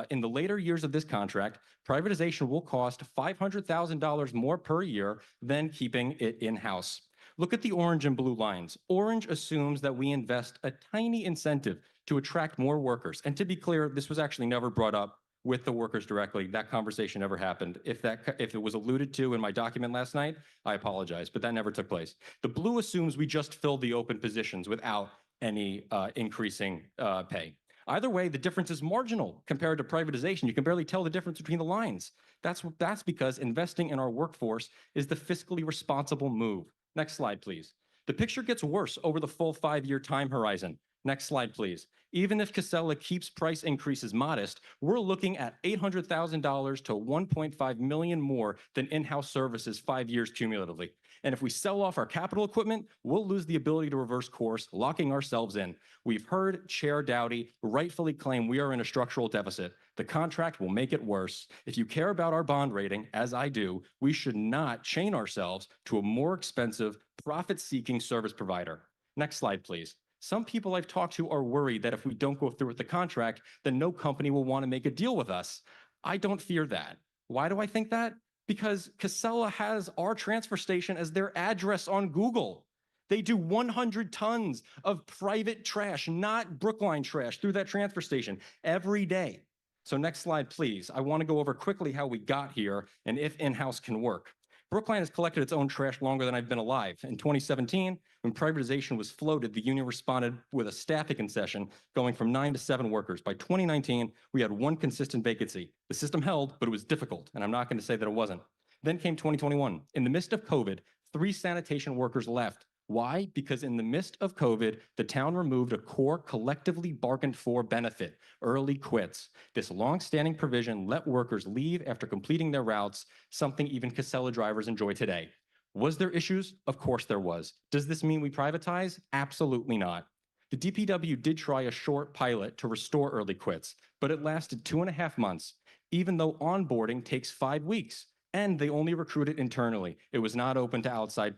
in the later years of this contract, privatization will cost $500,000 more per year than keeping it in-house. Look at the orange and blue lines. Orange assumes that we invest a tiny incentive to attract more workers. And to be clear, this was actually never brought up with the workers directly. That conversation never happened. If it was alluded to in my document last night, I apologize, but that never took place. The blue assumes we just fill the open positions without any increasing pay. Either way, the difference is marginal compared to privatization. You can barely tell the difference between the lines. That's because investing in our workforce is the fiscally responsible move. Next slide, please. The picture gets worse over the full 5-year time horizon. Next slide, please. Even if Casella keeps price increases modest, we're looking at $800,000 to $1.5 million more than in-house services 5 years cumulatively. And if we sell off our capital equipment, we'll lose the ability to reverse course, locking ourselves in. We've heard Chair Dowdy rightfully claim we are in a structural deficit. The contract will make it worse. If you care about our bond rating, as I do, we should not chain ourselves to a more expensive, profit-seeking service provider. Next slide, please. Some people I've talked to are worried that if we don't go through with the contract, then no company will want to make a deal with us. I don't fear that. Why do I think that? Because Casella has our transfer station as their address on Google. They do 100 tons of private trash, not Brookline trash, through that transfer station every day. So next slide, please. I want to go over quickly how we got here and if in-house can work. Brookline has collected its own trash longer than I've been alive. In 2017, when privatization was floated, the union responded with a staffing concession going from 9 to 7 workers. By 2019, we had 1 consistent vacancy. The system held, but it was difficult, and I'm not going to say that it wasn't. Then came 2021. In the midst of COVID, 3 sanitation workers left. Why? Because in the midst of COVID, the town removed a core collectively bargained for benefit, early quits. This long-standing provision let workers leave after completing their routes, something even Casella drivers enjoy today. Was there issues? Of course there was. Does this mean we privatize? Absolutely not. The DPW did try a short pilot to restore early quits, but it lasted 2.5 months, even though onboarding takes 5 weeks. And they only recruited internally. It was not open to outside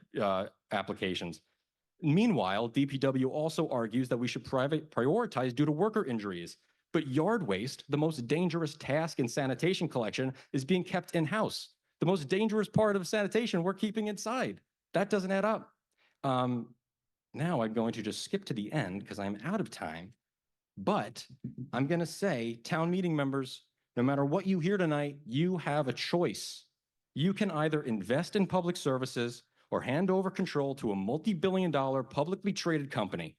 applications. Meanwhile, DPW also argues that we should prioritize due to worker injuries. But yard waste, the most dangerous task in sanitation collection, is being kept in-house. The most dangerous part of sanitation we're keeping inside. That doesn't add up. Now I'm going to just skip to the end because I'm out of time. But I'm going to say, town meeting members, no matter what you hear tonight, you have a choice. You can either invest in public services or hand over control to a multi-billion-dollar publicly traded company.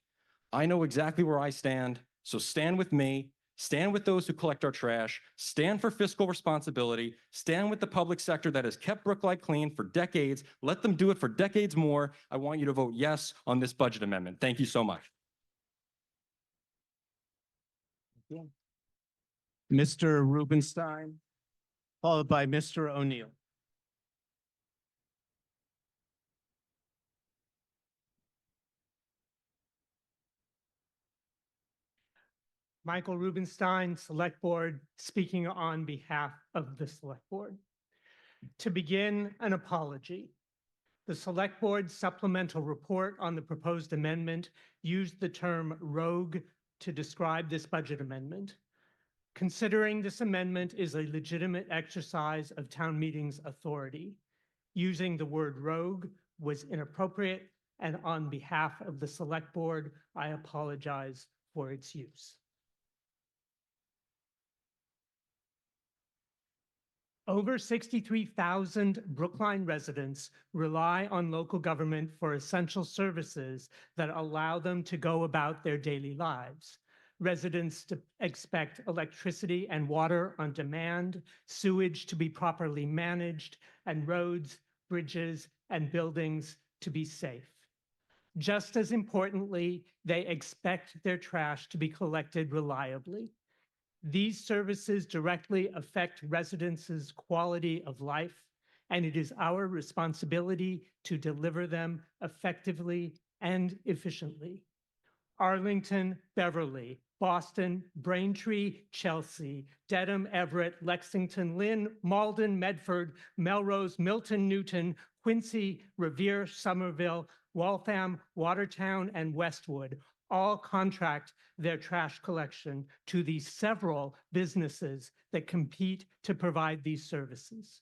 I know exactly where I stand, so stand with me, stand with those who collect our trash, stand for fiscal responsibility, stand with the public sector that has kept Brookline clean for decades. Let them do it for decades more. I want you to vote yes on this budget amendment. Thank you so much. Mr. Rubenstein, followed by Mr. O'Neill. Michael Rubenstein, Select Board, speaking on behalf of the Select Board. To begin, an apology. The Select Board supplemental report on the proposed amendment used the term rogue to describe this budget amendment. Considering this amendment is a legitimate exercise of town meeting's authority, using the word rogue was inappropriate, and on behalf of the Select Board, I apologize for its use. Over 63,000 Brookline residents rely on local government for essential services that allow them to go about their daily lives. Residents expect electricity and water on demand, sewage to be properly managed, and roads, bridges, and buildings to be safe. Just as importantly, they expect their trash to be collected reliably. These services directly affect residents' quality of life, and it is our responsibility to deliver them effectively and efficiently. Arlington, Beverly, Boston, Braintree, Chelsea, Dedham, Everett, Lexington, Lynn, Malden, Medford, Melrose, Milton, Newton, Quincy, Revere, Somerville, Waltham, Watertown, and Westwood all contract their trash collection to the several businesses that compete to provide these services.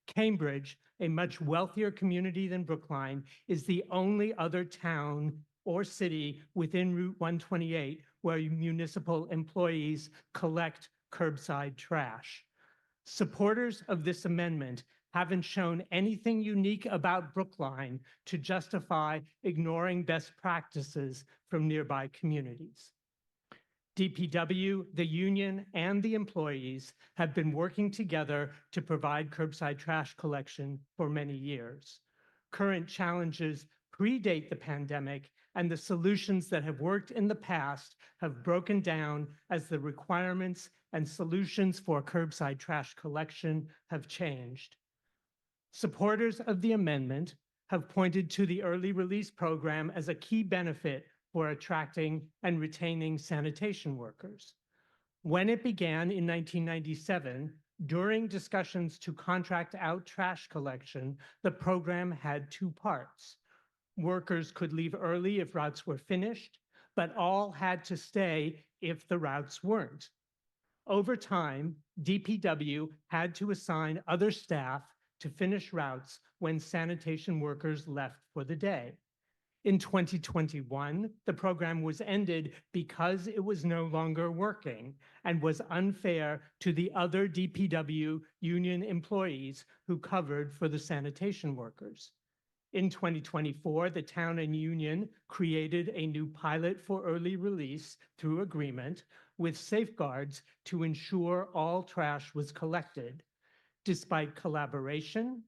Cambridge, a much wealthier community than Brookline, is the only other town or city within Route 128 where municipal employees collect curbside trash. Supporters of this amendment haven't shown anything unique about Brookline to justify ignoring best practices from nearby communities. DPW, the union, and the employees have been working together to provide curbside trash collection for many years. Current challenges predate the pandemic, and the solutions that have worked in the past have broken down as the requirements and solutions for curbside trash collection have changed. Supporters of the amendment have pointed to the early release program as a key benefit for attracting and retaining sanitation workers. When it began in 1997, during discussions to contract out trash collection, the program had two parts. Workers could leave early if routes were finished, but all had to stay if the routes weren't. Over time, DPW had to assign other staff to finish routes when sanitation workers left for the day. In 2021, the program was ended because it was no longer working and was unfair to the other DPW union employees who covered for the sanitation workers. In 2024, the town and union created a new pilot for early release through agreement with safeguards to ensure all trash was collected. Despite collaboration,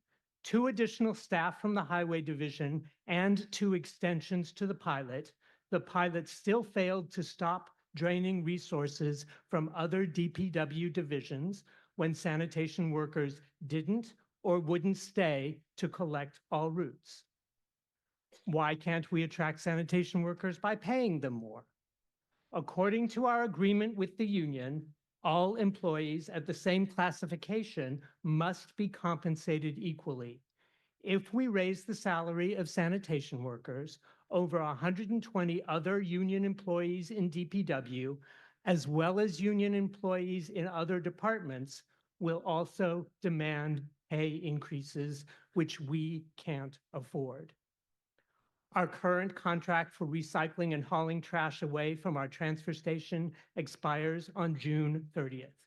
2 additional staff from the Highway Division, and 2 extensions to the pilot still failed to stop draining resources from other DPW divisions when sanitation workers didn't or wouldn't stay to collect all routes. Why can't we attract sanitation workers by paying them more? According to our agreement with the union, all employees at the same classification must be compensated equally. If we raise the salary of sanitation workers, over 120 other union employees in DPW, as well as union employees in other departments, will also demand pay increases, which we can't afford. Our current contract for recycling and hauling trash away from our transfer station expires on June 30th.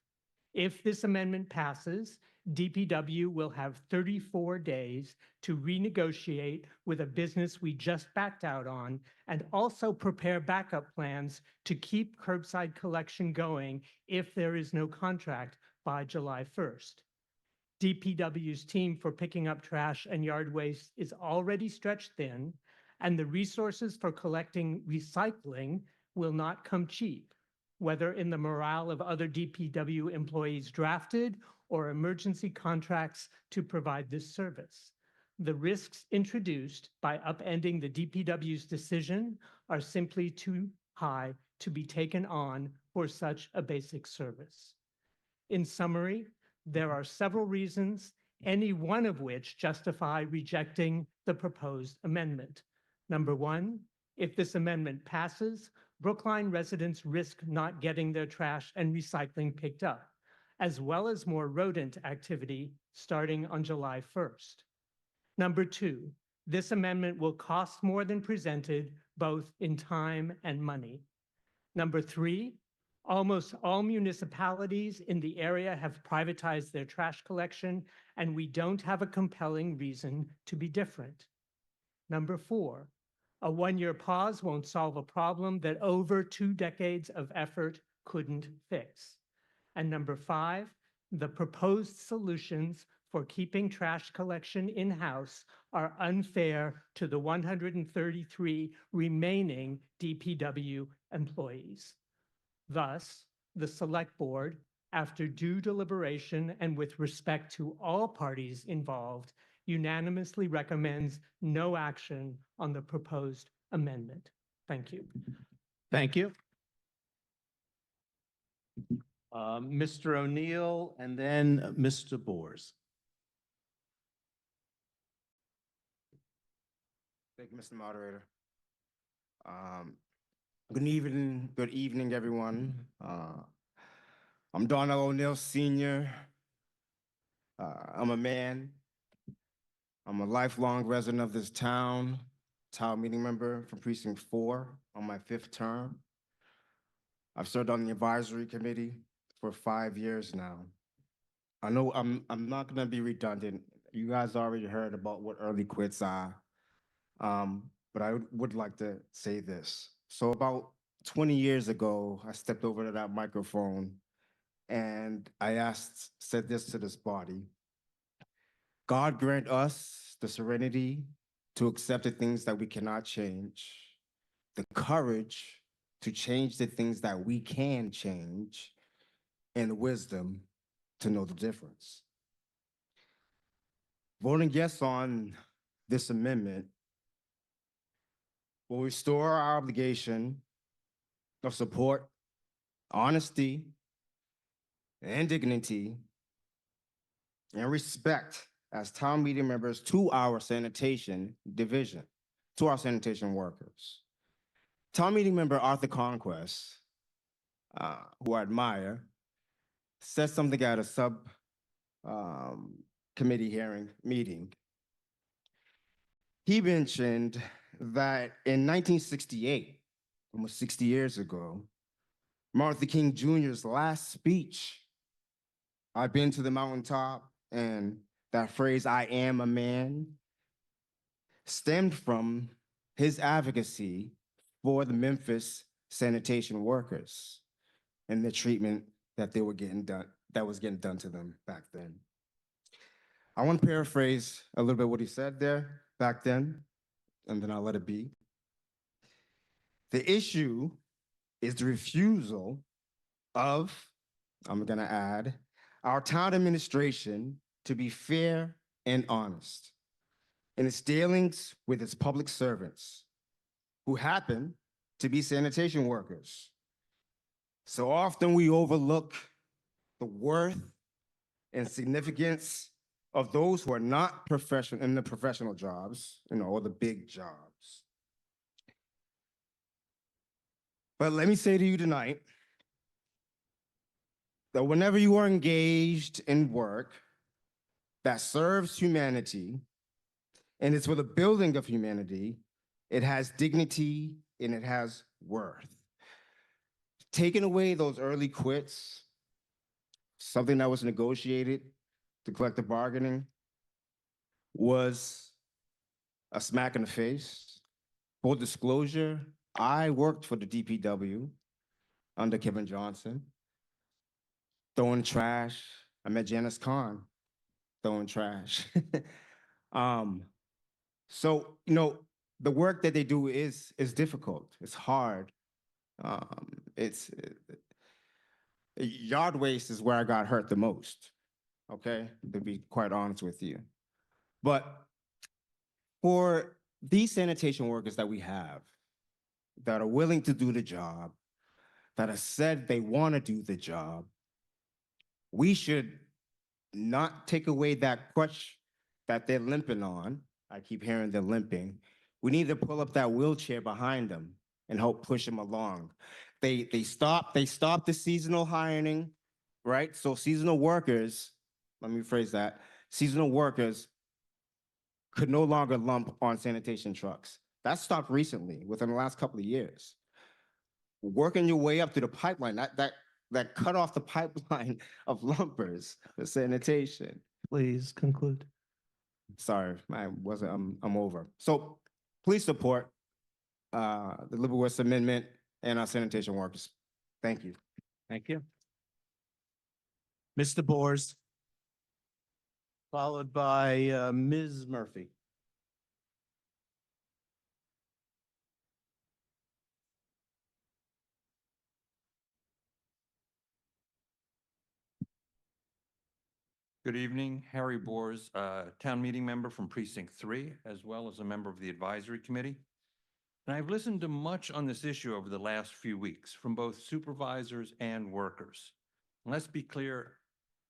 If this amendment passes, DPW will have 34 days to renegotiate with a business we just backed out on and also prepare backup plans to keep curbside collection going if there is no contract by July 1st. DPW's team for picking up trash and yard waste is already stretched thin, and the resources for collecting recycling will not come cheap, whether in the morale of other DPW employees drafted or emergency contracts to provide this service. The risks introduced by upending the DPW's decision are simply too high to be taken on for such a basic service. In summary, there are several reasons, any one of which justify rejecting the proposed amendment. Number 1, if this amendment passes, Brookline residents risk not getting their trash and recycling picked up, as well as more rodent activity starting on July 1st. Number 2, this amendment will cost more than presented, both in time and money. Number 3, almost all municipalities in the area have privatized their trash collection, and we don't have a compelling reason to be different. Number 4, a 1-year pause won't solve a problem that over 2 decades of effort couldn't fix. And number 5, the proposed solutions for keeping trash collection in-house are unfair to the 133 remaining DPW employees. Thus, the Select Board, after due deliberation and with respect to all parties involved, unanimously recommends no action on the proposed amendment. Thank you. Thank you. Mr. O'Neill and then Mr. Bors. Thank you, Mr. Moderator. Good evening, everyone. I'm Darnell O'Neill Sr. I'm a man. I'm a lifelong resident of this town meeting member from Precinct 4 on my 5th term. I've served on the advisory committee for 5 years now. I know I'm not going to be redundant. you guys already heard about what early quits are. But I would like to say this. So about 20 years ago, I stepped over to that microphone and said this to this body. God grant us the serenity to accept the things that we cannot change, the courage to change the things that we can change, and the wisdom to know the difference. Voting yes on this amendment will restore our obligation of support, honesty, and dignity, and respect as town meeting members to our sanitation division, to our sanitation workers. Town meeting member Arthur Conquest, who I admire, said something at a committee meeting. He mentioned that in 1968, almost 60 years ago, Martin Luther King Jr.'s last speech, I've been to the mountaintop, and that phrase, I am a man, stemmed from his advocacy for the Memphis sanitation workers and the treatment that they were getting done, that was getting done to them back then. I want to paraphrase a little bit what he said there back then, and then I'll let it be. The issue is the refusal of, I'm going to add, our town administration to be fair and honest in its dealings with its public servants, who happen to be sanitation workers. So often we overlook the worth and significance of those who are not in the professional jobs, or the big jobs. But let me say to you tonight that whenever you are engaged in work that serves humanity and it's for the building of humanity, it has dignity and it has worth. Taking away those early quits, something that was negotiated to collective bargaining, was a smack in the face. Full disclosure, I worked for the DPW under Kevin Johnson, throwing trash. I met Janice Kahn throwing trash. So, the work that they do is difficult. It's hard. Yard waste is where I got hurt the most, okay, to be quite honest with you. But for these sanitation workers that we have, that are willing to do the job, that have said they want to do the job, we should not take away that crutch that they're limping on. I keep hearing they're limping. We need to pull up that wheelchair behind them and help push them along. They stopped the seasonal hiring, right? So seasonal workers, let me rephrase that, seasonal workers could no longer lump on sanitation trucks. That stopped recently, within the last couple of years. Working your way up to the pipeline, that cut off the pipeline of lumpers for sanitation. Please conclude. Sorry, I'm over. So please support the Liberal West Amendment and our sanitation workers. Thank you. Thank you. Mr. Bors, followed by Ms. Murphy. Good evening, Harry Bors, town meeting member from Precinct 3, as well as a member of the advisory committee. And I've listened to much on this issue over the last few weeks from both supervisors and workers. And let's be clear,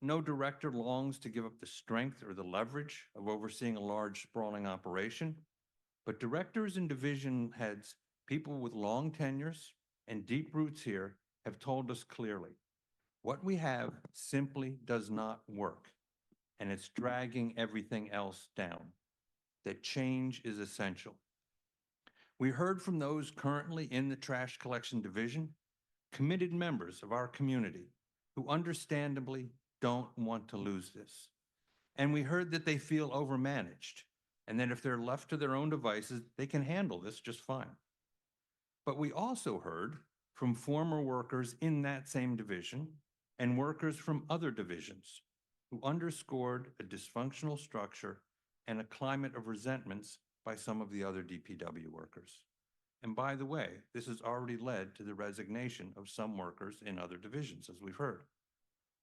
no director longs to give up the strength or the leverage of overseeing a large sprawling operation, but directors and division heads, people with long tenures and deep roots here, have told us clearly, what we have simply does not work, and it's dragging everything else down. That change is essential. We heard from those currently in the trash collection division, committed members of our community who understandably don't want to lose this. And we heard that they feel overmanaged and that if they're left to their own devices, they can handle this just fine. But we also heard from former workers in that same division and workers from other divisions who underscored a dysfunctional structure and a climate of resentments by some of the other DPW workers. And by the way, this has already led to the resignation of some workers in other divisions, as we've heard.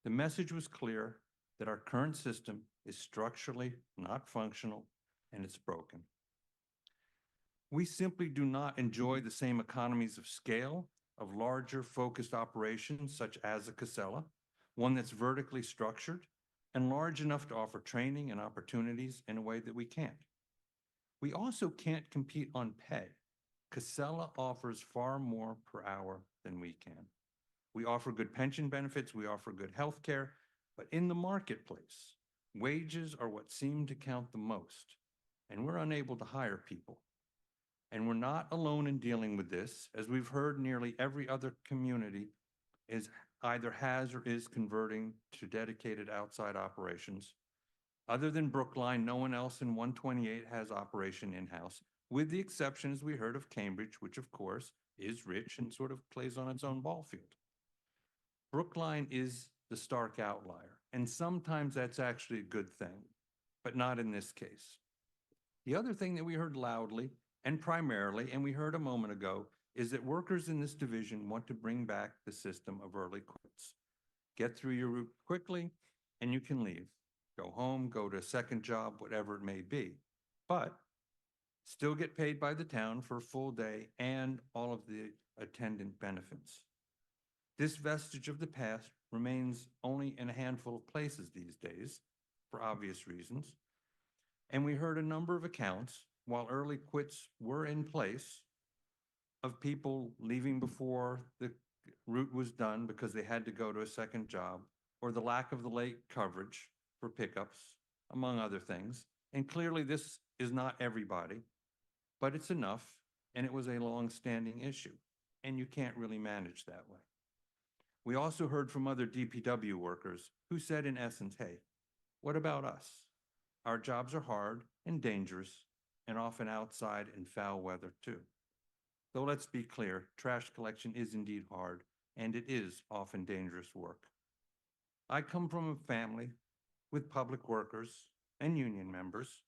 The message was clear that our current system is structurally not functional and it's broken. We simply do not enjoy the same economies of scale of larger focused operations such as a Casella, one that's vertically structured and large enough to offer training and opportunities in a way that we can't. We also can't compete on pay. Casella offers far more per hour than we can. We offer good pension benefits, we offer good health care, but in the marketplace, wages are what seem to count the most, and we're unable to hire people. And we're not alone in dealing with this, as we've heard nearly every other community is either has or is converting to dedicated outside operations. Other than Brookline, no one else in 128 has operation in-house, with the exceptions we heard of Cambridge, which of course is rich and sort of plays on its own ball field. Brookline is the stark outlier, and sometimes that's actually a good thing, but not in this case. The other thing that we heard loudly and primarily, and we heard a moment ago, is that workers in this division want to bring back the system of early quits. Get through your route quickly, and you can leave. Go home, go to a second job, whatever it may be. But still get paid by the town for a full day and all of the attendant benefits. This vestige of the past remains only in a handful of places these days, for obvious reasons. And we heard a number of accounts, while early quits were in place, of people leaving before the route was done because they had to go to a second job, or the lack of the late coverage for pickups, among other things. And clearly this is not everybody, but it's enough, and it was a long-standing issue, and you can't really manage that way. We also heard from other DPW workers who said in essence, hey, what about us? Our jobs are hard and dangerous, and often outside in foul weather too. Though let's be clear, trash collection is indeed hard, and it is often dangerous work. I come from a family with public workers and union members,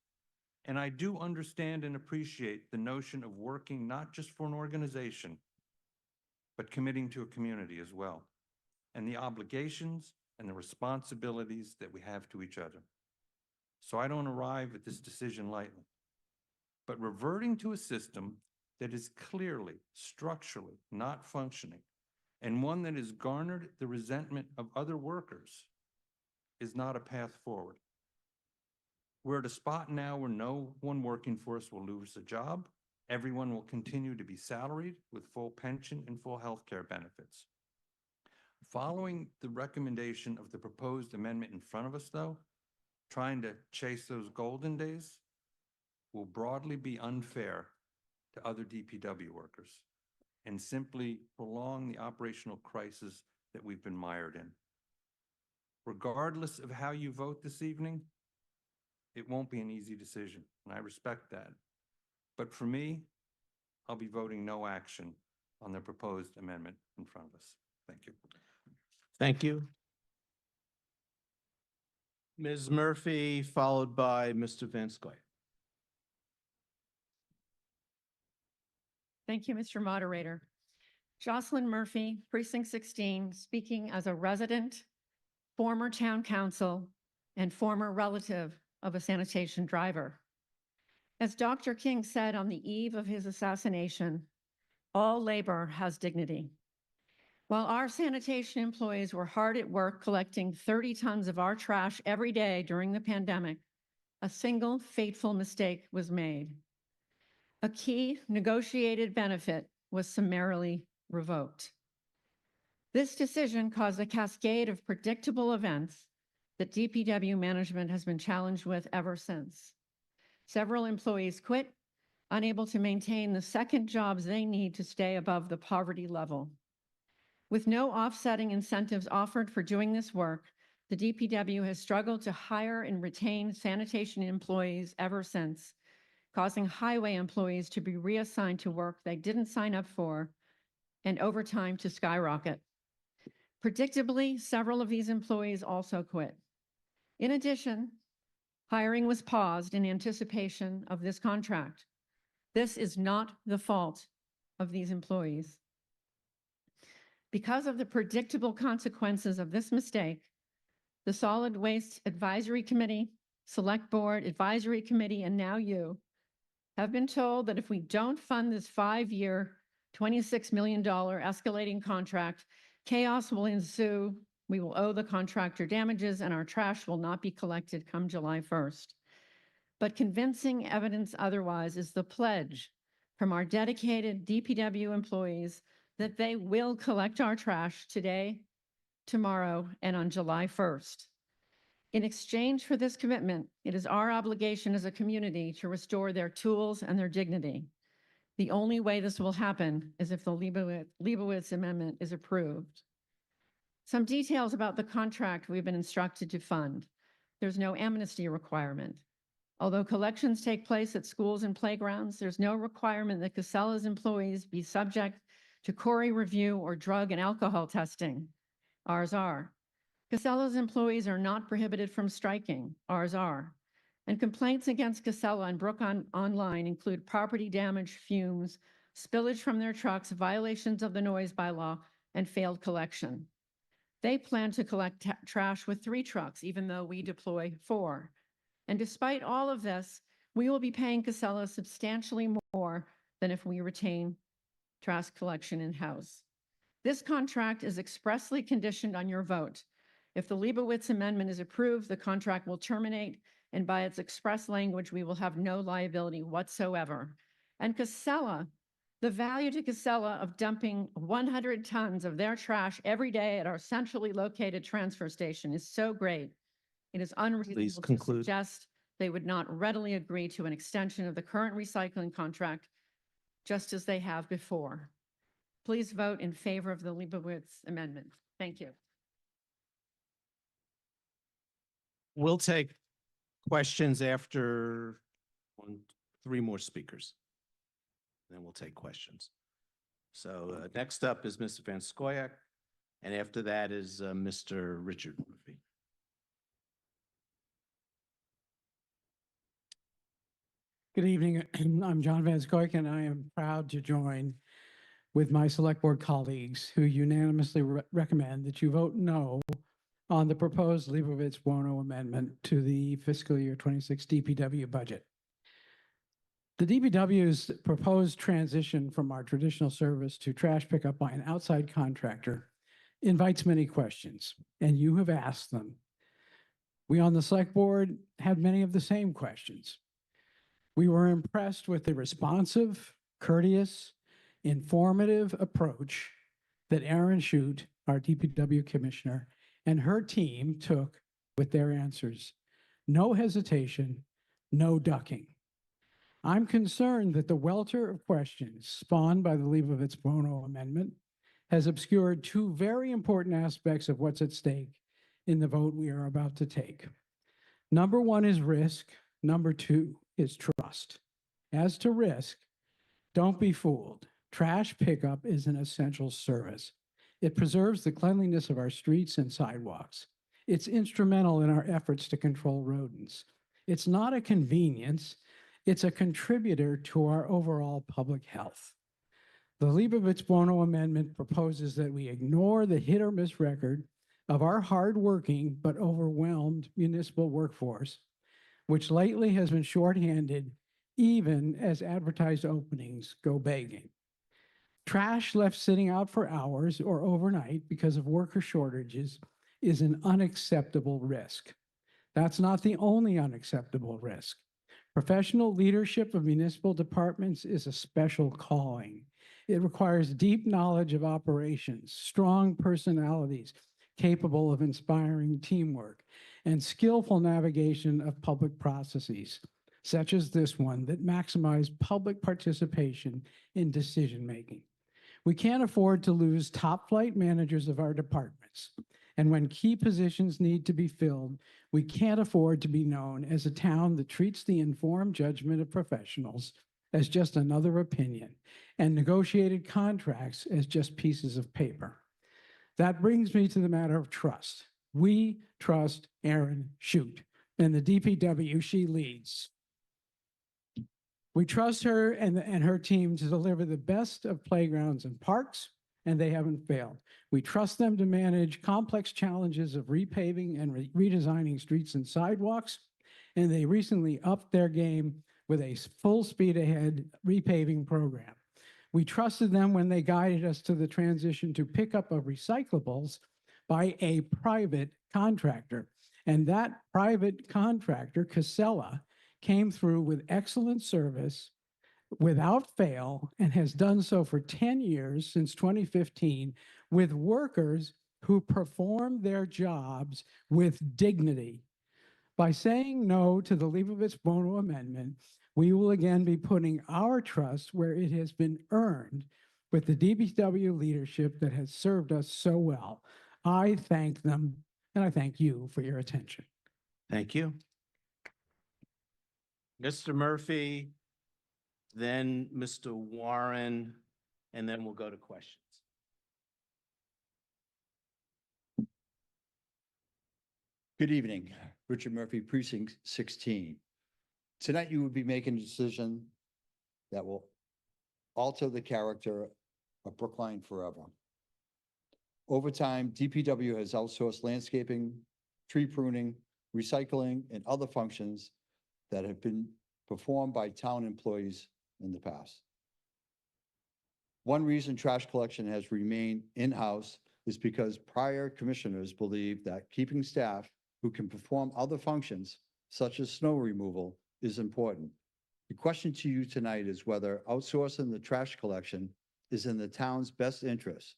and I do understand and appreciate the notion of working not just for an organization, but committing to a community as well, and the obligations and the responsibilities that we have to each other. So I don't arrive at this decision lightly, but reverting to a system that is clearly, structurally not functioning, and one that has garnered the resentment of other workers is not a path forward. We're at a spot now where no one working for us will lose a job. Everyone will continue to be salaried with full pension and full health care benefits. Following the recommendation of the proposed amendment in front of us, though, trying to chase those golden days will broadly be unfair to other DPW workers and simply prolong the operational crisis that we've been mired in. Regardless of how you vote this evening, it won't be an easy decision, and I respect that. But for me, I'll be voting no action on the proposed amendment in front of us. Thank you. Thank you. Ms. Murphy, followed by Mr. Van Scoy. Thank you, Mr. Moderator. Jocelyn Murphy, Precinct 16, speaking as a resident, former town council, and former relative of a sanitation driver. As Dr. King said on the eve of his assassination, all labor has dignity. While our sanitation employees were hard at work collecting 30 tons of our trash every day during the pandemic, a single fateful mistake was made. A key negotiated benefit was summarily revoked. This decision caused a cascade of predictable events that DPW management has been challenged with ever since. Several employees quit, unable to maintain the second jobs they need to stay above the poverty level. With no offsetting incentives offered for doing this work, the DPW has struggled to hire and retain sanitation employees ever since, causing highway employees to be reassigned to work they didn't sign up for and overtime to skyrocket. Predictably, several of these employees also quit. In addition, hiring was paused in anticipation of this contract. This is not the fault of these employees. Because of the predictable consequences of this mistake, the Solid Waste Advisory Committee, Select Board, Advisory Committee, and now you have been told that if we don't fund this 5-year, $26 million escalating contract, chaos will ensue. We will owe the contractor damages and our trash will not be collected come July 1st. But convincing evidence otherwise is the pledge from our dedicated DPW employees that they will collect our trash today, tomorrow, and on July 1st. In exchange for this commitment, it is our obligation as a community to restore their tools and their dignity. The only way this will happen is if the Leibowitz Amendment is approved. Some details about the contract we've been instructed to fund. There's no amnesty requirement. Although collections take place at schools and playgrounds, there's no requirement that Casella's employees be subject to Corey review or drug and alcohol testing. Ours are. Casella's employees are not prohibited from striking. Ours are. And complaints against Casella and Brook Online include property damage, fumes, spillage from their trucks, violations of the noise bylaw, and failed collection. They plan to collect trash with 3 trucks, even though we deploy 4. And despite all of this, we will be paying Casella substantially more than if we retain trash collection in-house. This contract is expressly conditioned on your vote. If the Leibowitz Amendment is approved, the contract will terminate, and by its express language, we will have no liability whatsoever. And Casella, the value to Casella of dumping 100 tons of their trash every day at our centrally located transfer station is so great. It is unreasonable to conclude. suggest they would not readily agree to an extension of the current recycling contract, just as they have before. Please vote in favor of the Leibowitz Amendment. Thank you. We'll take questions after 3 more speakers. Then we'll take questions. So next up is Mr. Van Scoyac, and after that is Mr. Richard Murphy. Good evening. I'm John Van Scoyac, and I am proud to join with my Select Board colleagues who unanimously recommend that you vote no on the proposed Leibowitz-Buono amendment to the fiscal year 26 DPW budget. The DPW's proposed transition from our traditional service to trash pickup by an outside contractor invites many questions, and you have asked them. We on the Select Board had many of the same questions. We were impressed with the responsive, courteous, informative approach that Erin Shute, our DPW commissioner, and her team took with their answers. No hesitation, no ducking. I'm concerned that the welter of questions spawned by the Leibowitz-Buono amendment has obscured 2 very important aspects of what's at stake in the vote we are about to take. Number 1 is risk. Number 2 is trust. As to risk, don't be fooled. Trash pickup is an essential service. It preserves the cleanliness of our streets and sidewalks. It's instrumental in our efforts to control rodents. It's not a convenience. It's a contributor to our overall public health. The Leibowitz-Buono amendment proposes that we ignore the hit or miss record of our hardworking but overwhelmed municipal workforce, which lately has been shorthanded even as advertised openings go begging. Trash left sitting out for hours or overnight because of worker shortages is an unacceptable risk. That's not the only unacceptable risk. Professional leadership of municipal departments is a special calling. It requires deep knowledge of operations, strong personalities capable of inspiring teamwork, and skillful navigation of public processes, such as this one, that maximize public participation in decision-making. We can't afford to lose top-flight managers of our departments, And when key positions need to be filled, we can't afford to be known as a town that treats the informed judgment of professionals as just another opinion and negotiated contracts as just pieces of paper. That brings me to the matter of trust. We trust Erin Shute and the DPW she leads. We trust her and her team to deliver the best of playgrounds and parks, and they haven't failed. We trust them to manage complex challenges of repaving and redesigning streets and sidewalks, and they recently upped their game with a full speed ahead repaving program. We trusted them when they guided us to the transition to pickup of recyclables by a private contractor. And that private contractor, Casella, came through with excellent service without fail and has done so for 10 years since 2015 with workers who perform their jobs with dignity. By saying no to the Leibovitz Bono amendment, we will again be putting our trust where it has been earned with the DPW leadership that has served us so well. I thank them, and I thank you for your attention. Thank you. Mr. Murphy, then Mr. Warren, and then we'll go to questions. Good evening, Richard Murphy, Precinct 16. Tonight, you will be making a decision that will alter the character of Brookline forever. Over time, DPW has outsourced landscaping, tree pruning, recycling, and other functions that have been performed by town employees in the past. One reason trash collection has remained in-house is because prior commissioners believed that keeping staff who can perform other functions, such as snow removal, is important. The question to you tonight is whether outsourcing the trash collection is in the town's best interest.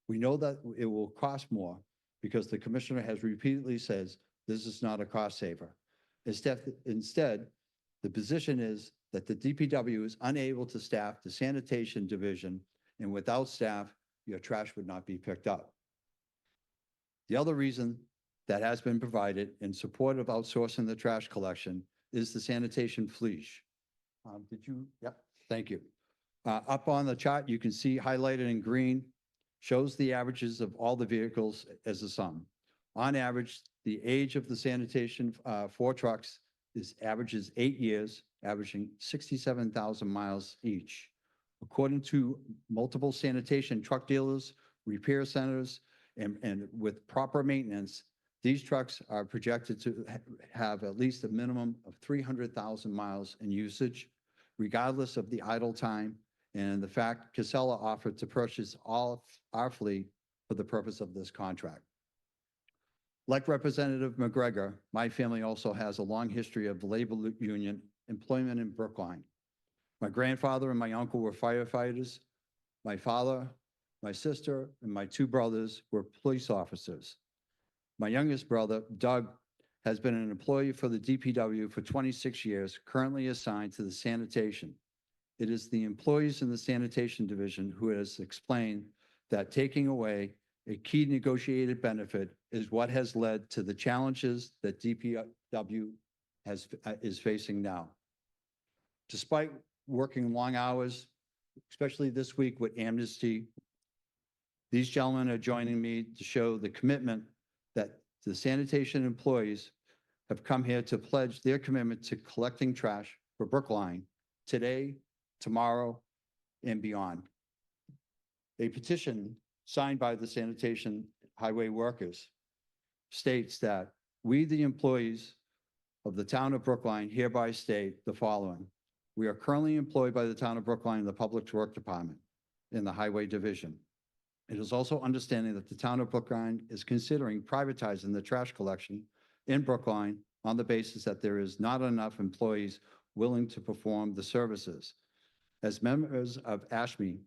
We know that it will cost more because the commissioner has repeatedly said this is not a cost saver. Instead, the position is that the DPW is unable to staff the sanitation division, and without staff, your trash would not be picked up. The other reason that has been provided in support of outsourcing the trash collection is the sanitation fleet. Yep, thank you. Up on the chart, you can see highlighted in green, shows the averages of all the vehicles as a sum. On average, the age of the sanitation for trucks averages 8 years, averaging 67,000 miles each. According to multiple sanitation truck dealers, repair centers, and with proper maintenance, these trucks are projected to have at least a minimum of 300,000 miles in usage, regardless of the idle time and the fact Casella offered to purchase all our fleet for the purpose of this contract. Like Representative McGregor, my family also has a long history of labor union employment in Brookline. My grandfather and my uncle were firefighters. My father, my sister, and my 2 brothers were police officers. My youngest brother, Doug, has been an employee for the DPW for 26 years, currently assigned to the sanitation. It is the employees in the sanitation division who has explained that taking away a key negotiated benefit is what has led to the challenges that DPW is facing now. Despite working long hours, especially this week with Amnesty, these gentlemen are joining me to show the commitment that the sanitation employees have come here to pledge their commitment to collecting trash for Brookline today, tomorrow, and beyond. A petition signed by the sanitation highway workers states that we, the employees of the town of Brookline, hereby state the following. We are currently employed by the town of Brookline in the Public Works Department in the Highway Division. It is also understanding that the town of Brookline is considering privatizing the trash collection in Brookline on the basis that there is not enough employees willing to perform the services. As members of ASHME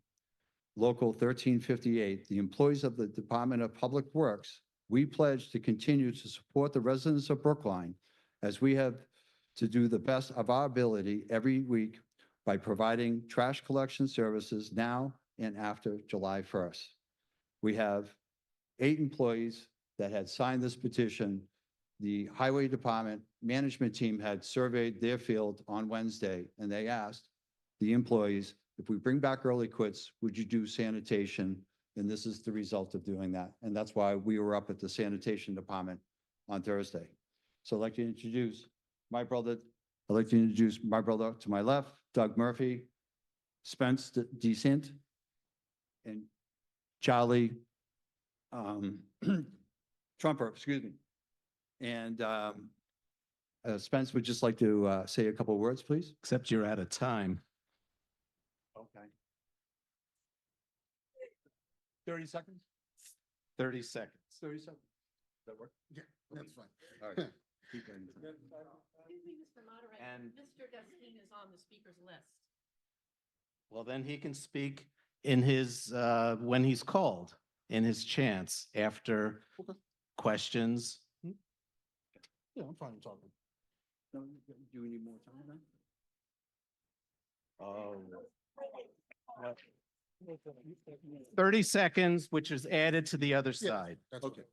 Local 1358, the employees of the Department of Public Works, we pledge to continue to support the residents of Brookline as we have to do the best of our ability every week by providing trash collection services now and after July 1st. We have 8 employees that had signed this petition. The highway department management team had surveyed their field on Wednesday, and they asked the employees, if we bring back early quits, would you do sanitation? And this is the result of doing that. And that's why we were up at the sanitation department on Thursday. So I'd like to introduce my brother. I'd like to introduce my brother to my left, Doug Murphy, Spence Decent, and Charlie Trumper, excuse me. And Spence would just like to say a couple of words, please. Except you're out of time. Okay. 30 seconds? 30 seconds. 30 seconds. Does that work? Yeah, that's fine. All right. Keep going. Mr. Moderator, And- Mr. Destine is on the speaker's list. Well, then he can speak in his, when he's called, in his chance after questions. Yeah, I'm fine talking. No, do we need more time then? Oh. 30 seconds, which is added to the other Yeah. side. That's okay.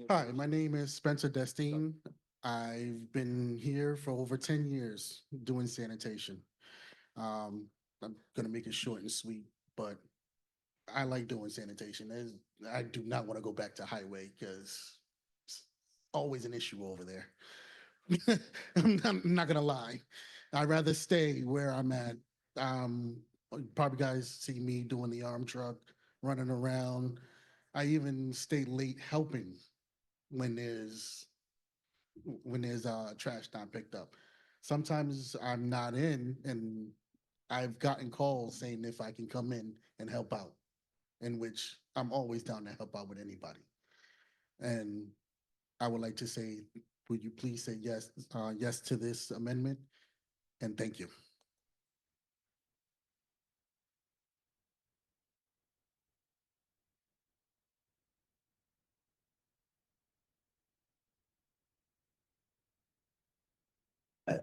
Hi, my name is Spencer Destine. I've been here for over 10 years doing sanitation. I'm gonna make it short and sweet, but I like doing sanitation. I do not want to go back to highway because it's always an issue over there. I'm not gonna lie. I'd rather stay where I'm at. Probably guys see me doing the arm truck, running around. I even stay late helping when there's trash not picked up. Sometimes I'm not in, and I've gotten calls saying if I can come in and help out, in which I'm always down to help out with anybody. And I would like to say, would you please say yes, yes to this amendment? And thank you.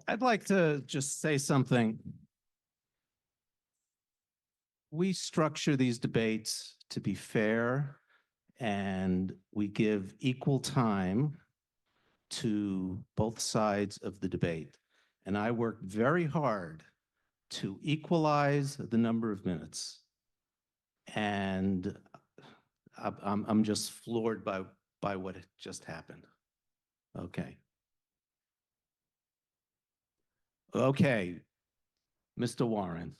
I'd like to just say something. We structure these debates to be fair, and we give equal time to both sides of the debate. And I work very hard to equalize the number of minutes. And I'm just floored by what just happened. Okay. Okay, Mr. Warren.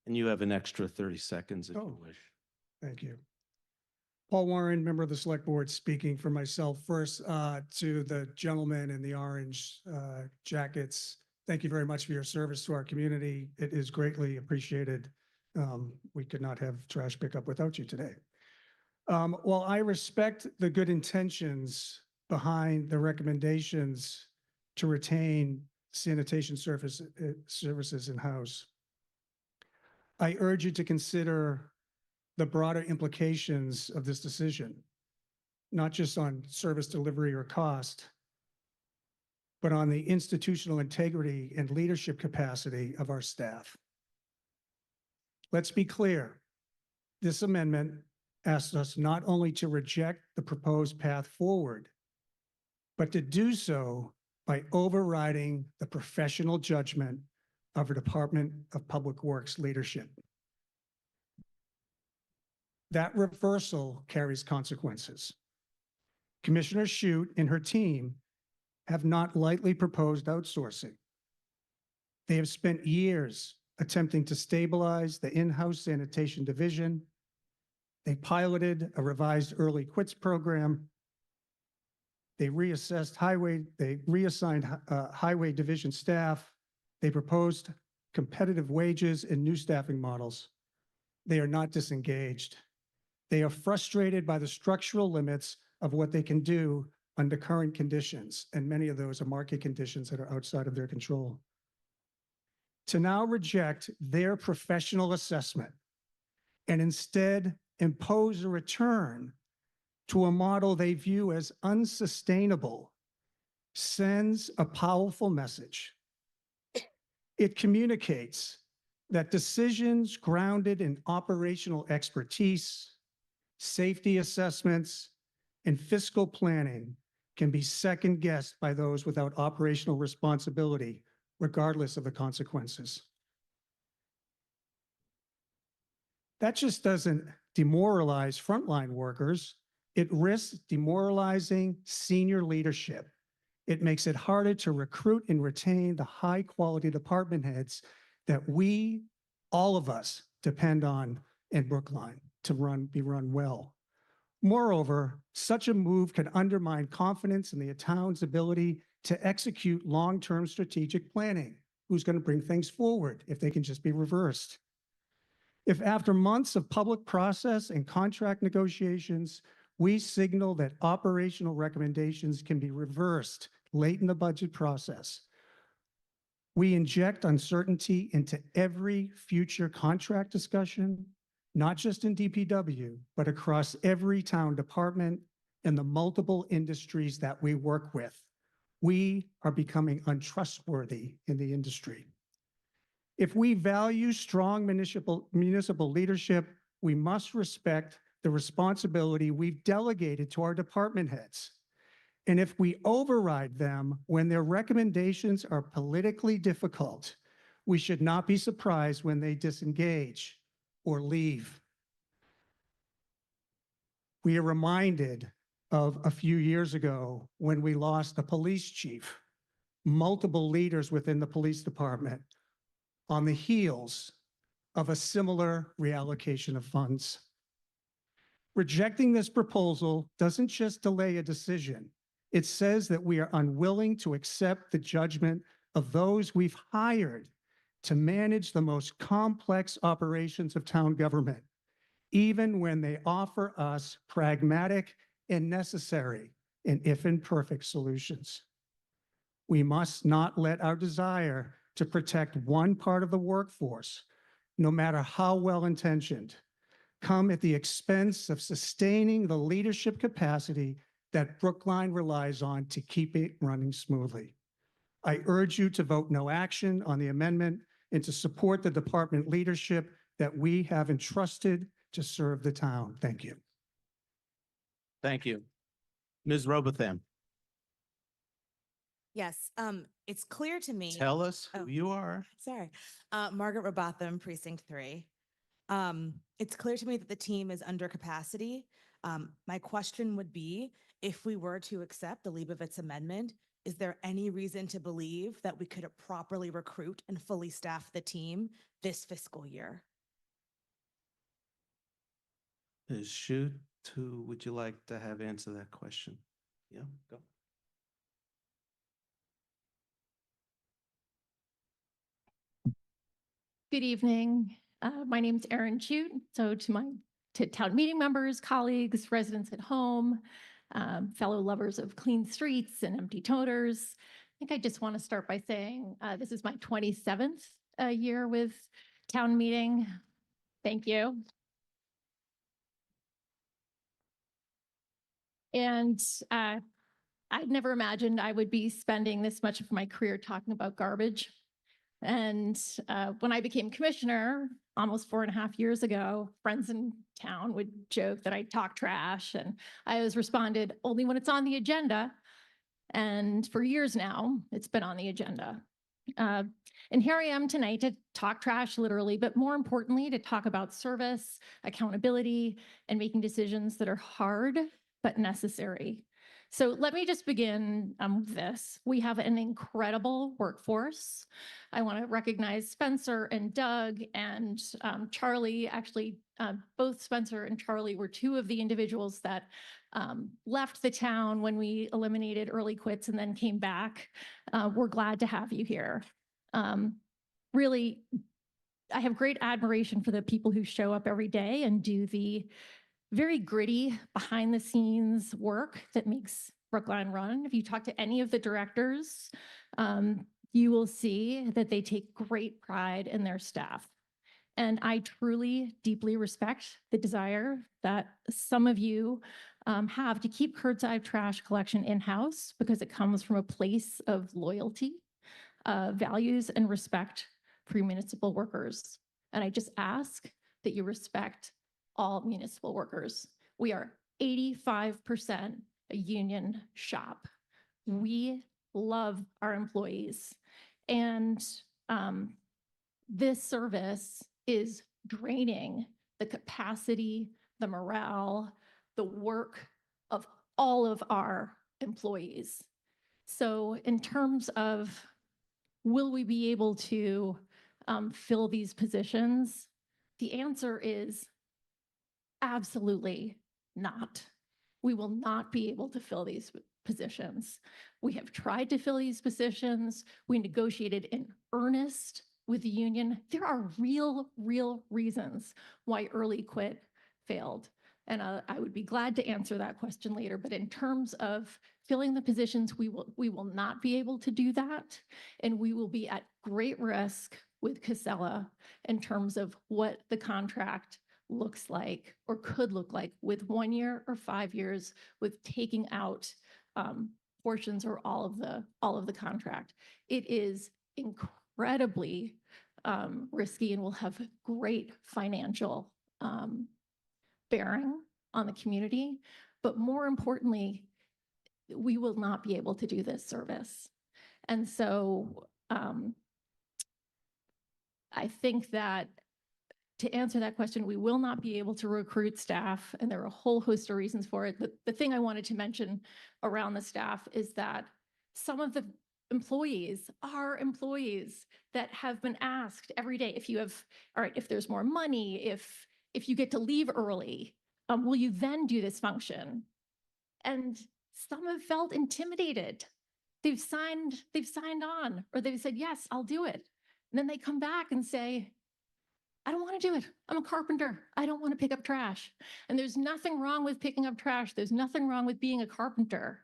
And you have an extra 30 seconds if you wish. Thank you. Paul Warren, member of the Select Board, speaking for myself. First, to the gentleman in the orange jackets, thank you very much for your service to our community. It is greatly appreciated. We could not have trash pickup without you today. While I respect the good intentions behind the recommendations to retain sanitation services in-house, I urge you to consider the broader implications of this decision, not just on service delivery or cost, but on the institutional integrity and leadership capacity of our staff. Let's be clear. This amendment asks us not only to reject the proposed path forward, but to do so by overriding the professional judgment of our Department of Public Works leadership. That reversal carries consequences. Commissioner Shute and her team have not lightly proposed outsourcing. They have spent years attempting to stabilize the in-house sanitation division. They piloted a revised early quits program. They reassigned highway division staff. They proposed competitive wages and new staffing models. They are not disengaged. They are frustrated by the structural limits of what they can do under current conditions, and many of those are market conditions that are outside of their control. To now reject their professional assessment and instead impose a return to a model they view as unsustainable sends a powerful message. It communicates that decisions grounded in operational expertise, safety assessments, and fiscal planning can be second-guessed by those without operational responsibility, regardless of the consequences. That just doesn't demoralize frontline workers. It risks demoralizing senior leadership. It makes it harder to recruit and retain the high-quality department heads that we, all of us, depend on in Brookline to be run well. Moreover, such a move could undermine confidence in the town's ability to execute long-term strategic planning. Who's going to bring things forward if they can just be reversed? If after months of public process and contract negotiations, we signal that operational recommendations can be reversed late in the budget process, we inject uncertainty into every future contract discussion, not just in DPW, but across every town department and the multiple industries that we work with. We are becoming untrustworthy in the industry. If we value strong municipal leadership, we must respect the responsibility we've delegated to our department heads. And if we override them when their recommendations are politically difficult, we should not be surprised when they disengage or leave. We are reminded of a few years ago when we lost a police chief, multiple leaders within the police department on the heels of a similar reallocation of funds. Rejecting this proposal doesn't just delay a decision. It says that we are unwilling to accept the judgment of those we've hired to manage the most complex operations of town government, even when they offer us pragmatic and necessary and if imperfect solutions. We must not let our desire to protect one part of the workforce, no matter how well-intentioned, come at the expense of sustaining the leadership capacity that Brookline relies on to keep it running smoothly. I urge you to vote no action on the amendment and to support the department leadership that we have entrusted to serve the town. Thank you. Thank you. Ms. Robotham, Yes, it's clear to me. tell us who Oh. you are. Sorry, Margaret Robotham, Precinct 3. It's clear to me that the team is under capacity. My question would be, if we were to accept the Leibovitz amendment, is there any reason to believe that we could properly recruit and fully staff the team this fiscal year? Ms. Shute, who would you like to have answer that question? Yeah, go. Good evening. My name's Erin Chute. So to town meeting members, colleagues, residents at home, fellow lovers of clean streets and empty toters, I think I just want to start by saying this is my 27th year with town meeting. Thank you. And I'd never imagined I would be spending this much of my career talking about garbage. And when I became commissioner almost 4.5 years ago, friends in town would joke that I talk trash, and I always responded, only when it's on the agenda. And for years now, it's been on the agenda. And here I am tonight to talk trash literally, but more importantly, to talk about service, accountability, and making decisions that are hard but necessary. So let me just begin with this. We have an incredible workforce. I want to recognize Spencer and Doug and Charlie. Actually, both Spencer and Charlie were two of the individuals that left the town when we eliminated early quits and then came back. We're glad to have you here. Really, I have great admiration for the people who show up every day and do the very gritty behind the scenes work that makes Brookline run. If you talk to any of the directors, you will see that they take great pride in their staff. And I truly, deeply respect the desire that some of you have to keep curbside trash collection in-house because it comes from a place of loyalty, values, and respect for municipal workers. And I just ask that you respect all municipal workers. We are 85% a union shop. We love our employees. And this service is draining the capacity, the morale, the work of all of our employees. So in terms of will we be able to fill these positions? The answer is absolutely not. We will not be able to fill these positions. We have tried to fill these positions. We negotiated in earnest with the union. There are real reasons why early quit failed. And I would be glad to answer that question later. But in terms of filling the positions, we will not be able to do that. And we will be at great risk with Casella in terms of what the contract looks like or could look like with 1 year or 5 years with taking out portions or all of the contract. It is incredibly risky and will have great financial bearing on the community. But more importantly, we will not be able to do this service. And so I think that to answer that question, we will not be able to recruit staff, and there are a whole host of reasons for it. The thing I wanted to mention around the staff is that some of the employees are employees that have been asked every day, if you have, all right, if there's more money, if you get to leave early, will you then do this function? And some have felt intimidated. They've signed on, or they've said, yes, I'll do it. And then they come back and say, I don't want to do it. I'm a carpenter. I don't want to pick up trash. And there's nothing wrong with picking up trash. There's nothing wrong with being a carpenter.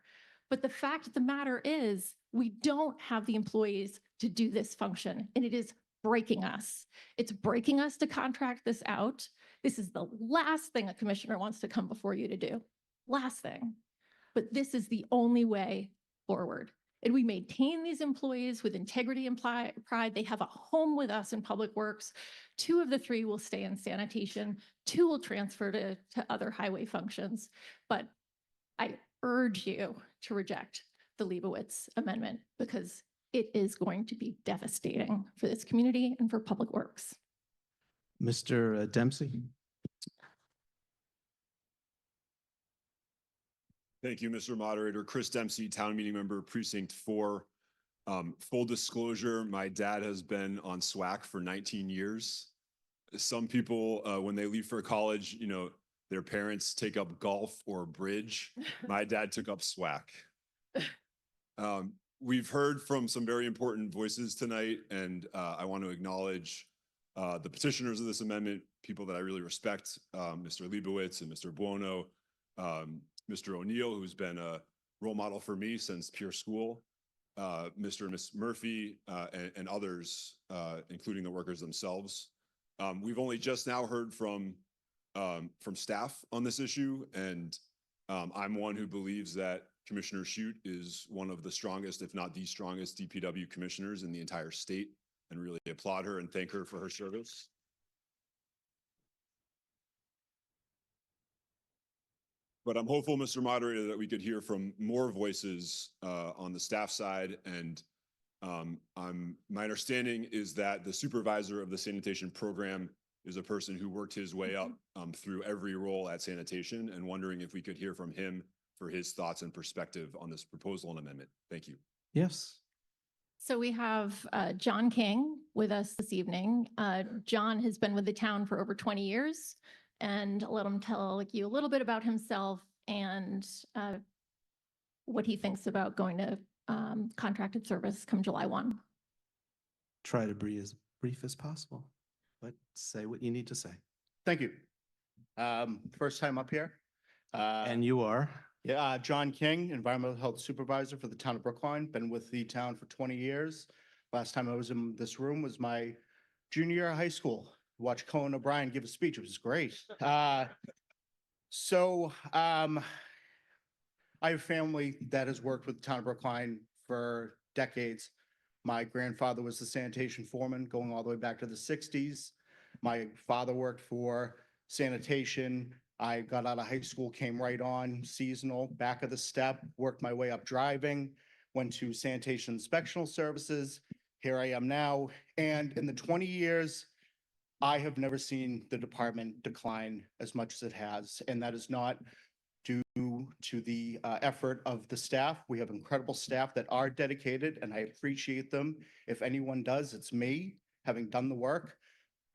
But the fact of the matter is, we don't have the employees to do this function, and it is breaking us. It's breaking us to contract this out. This is the last thing a commissioner wants to come before you to do. Last thing. But this is the only way forward. And we maintain these employees with integrity and pride. They have a home with us in Public Works. 2 of the 3 will stay in sanitation. 2 will transfer to other highway functions. But I urge you to reject the Leibowitz amendment because it is going to be devastating for this community and for Public Works. Mr. Dempsey? Thank you, Mr. Moderator. Chris Dempsey, Town Meeting Member, Precinct 4. Full disclosure, my dad has been on SWAC for 19 years. Some people, when they leave for college, you know, their parents take up golf or bridge. My dad took up SWAC. We've heard from some very important voices tonight, and I want to acknowledge the petitioners of this amendment, people that I really respect, Mr. Leibowitz and Mr. Buono, Mr. O'Neill, who's been a role model for me since peer school, Mr. and Ms. Murphy, and others, including the workers themselves. We've only just now heard from staff on this issue, and I'm one who believes that Commissioner Shute is one of the strongest, if not the strongest, DPW commissioners in the entire state, and really applaud her and thank her for her service. But I'm hopeful, Mr. Moderator, that we could hear from more voices on the staff side. And my understanding is that the supervisor of the sanitation program is a person who worked his way up through every role at sanitation, and wondering if we could hear from him for his thoughts and perspective on this proposal and amendment. Thank you. Yes. So we have John King with us this evening. John has been with the town for over 20 years. And I'll let him tell you a little bit about himself and what he thinks about going to contracted service come July 1. Try to be as brief as possible, but say what you need to say. Thank you. First time up here. And you are? Yeah, John King, Environmental Health Supervisor for the town of Brookline. Been with the town for 20 years. Last time I was in this room was my junior year of high school. Watch Conan O'Brien give a speech. It was great. I have family that has worked with the town of Brookline for decades. My grandfather was the sanitation foreman going all the way back to the 60s. My father worked for sanitation. I got out of high school, came right on seasonal, back of the step, worked my way up driving, went to sanitation inspectional services. Here I am now. And in the 20 years, I have never seen the department decline as much as it has. And that is not due to the effort of the staff. We have incredible staff that are dedicated, and I appreciate them. If anyone does, it's me, having done the work.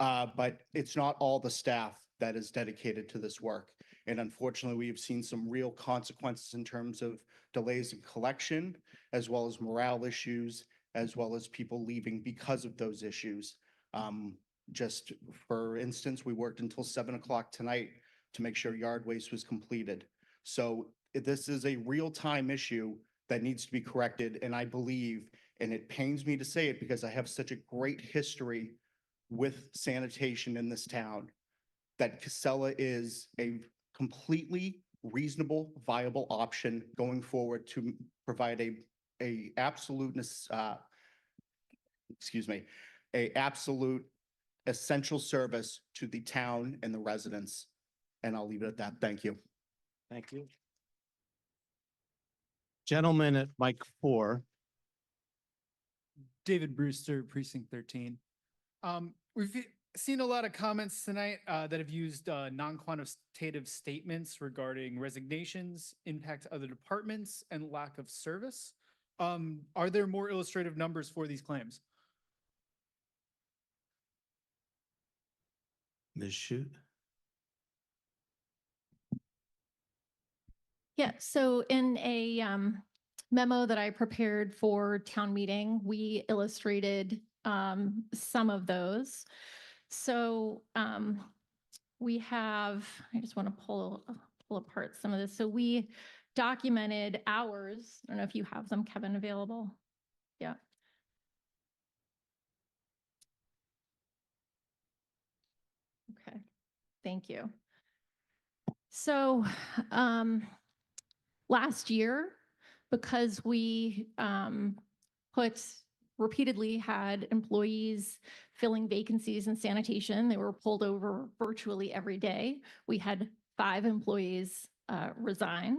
But it's not all the staff that is dedicated to this work. And unfortunately, we have seen some real consequences in terms of delays in collection, as well as morale issues, as well as people leaving because of those issues. Just for instance, we worked until 7 o'clock tonight to make sure yard waste was completed. So this is a real-time issue that needs to be corrected. And I believe, and it pains me to say it because I have such a great history with sanitation in this town, that Casella is a completely reasonable, viable option going forward to provide a absoluteness, a absolute essential service to the town and the residents. And I'll leave it at that. Thank you. Thank you. Gentleman at mic 4. David Brewster, Precinct 13. We've seen a lot of comments tonight that have used non-quantitative statements regarding resignations, impact to other departments, and lack of service. Are there more illustrative numbers for these claims? Ms. Shute? Yeah, so in a memo that I prepared for town meeting, we illustrated some of those. So we have, I just want to pull apart some of this. So we documented hours. I don't know if you have them, Kevin, available. Yeah. Okay, thank you. So last year, because we repeatedly had employees filling vacancies in sanitation, they were pulled over virtually every day. We had 5 employees resign.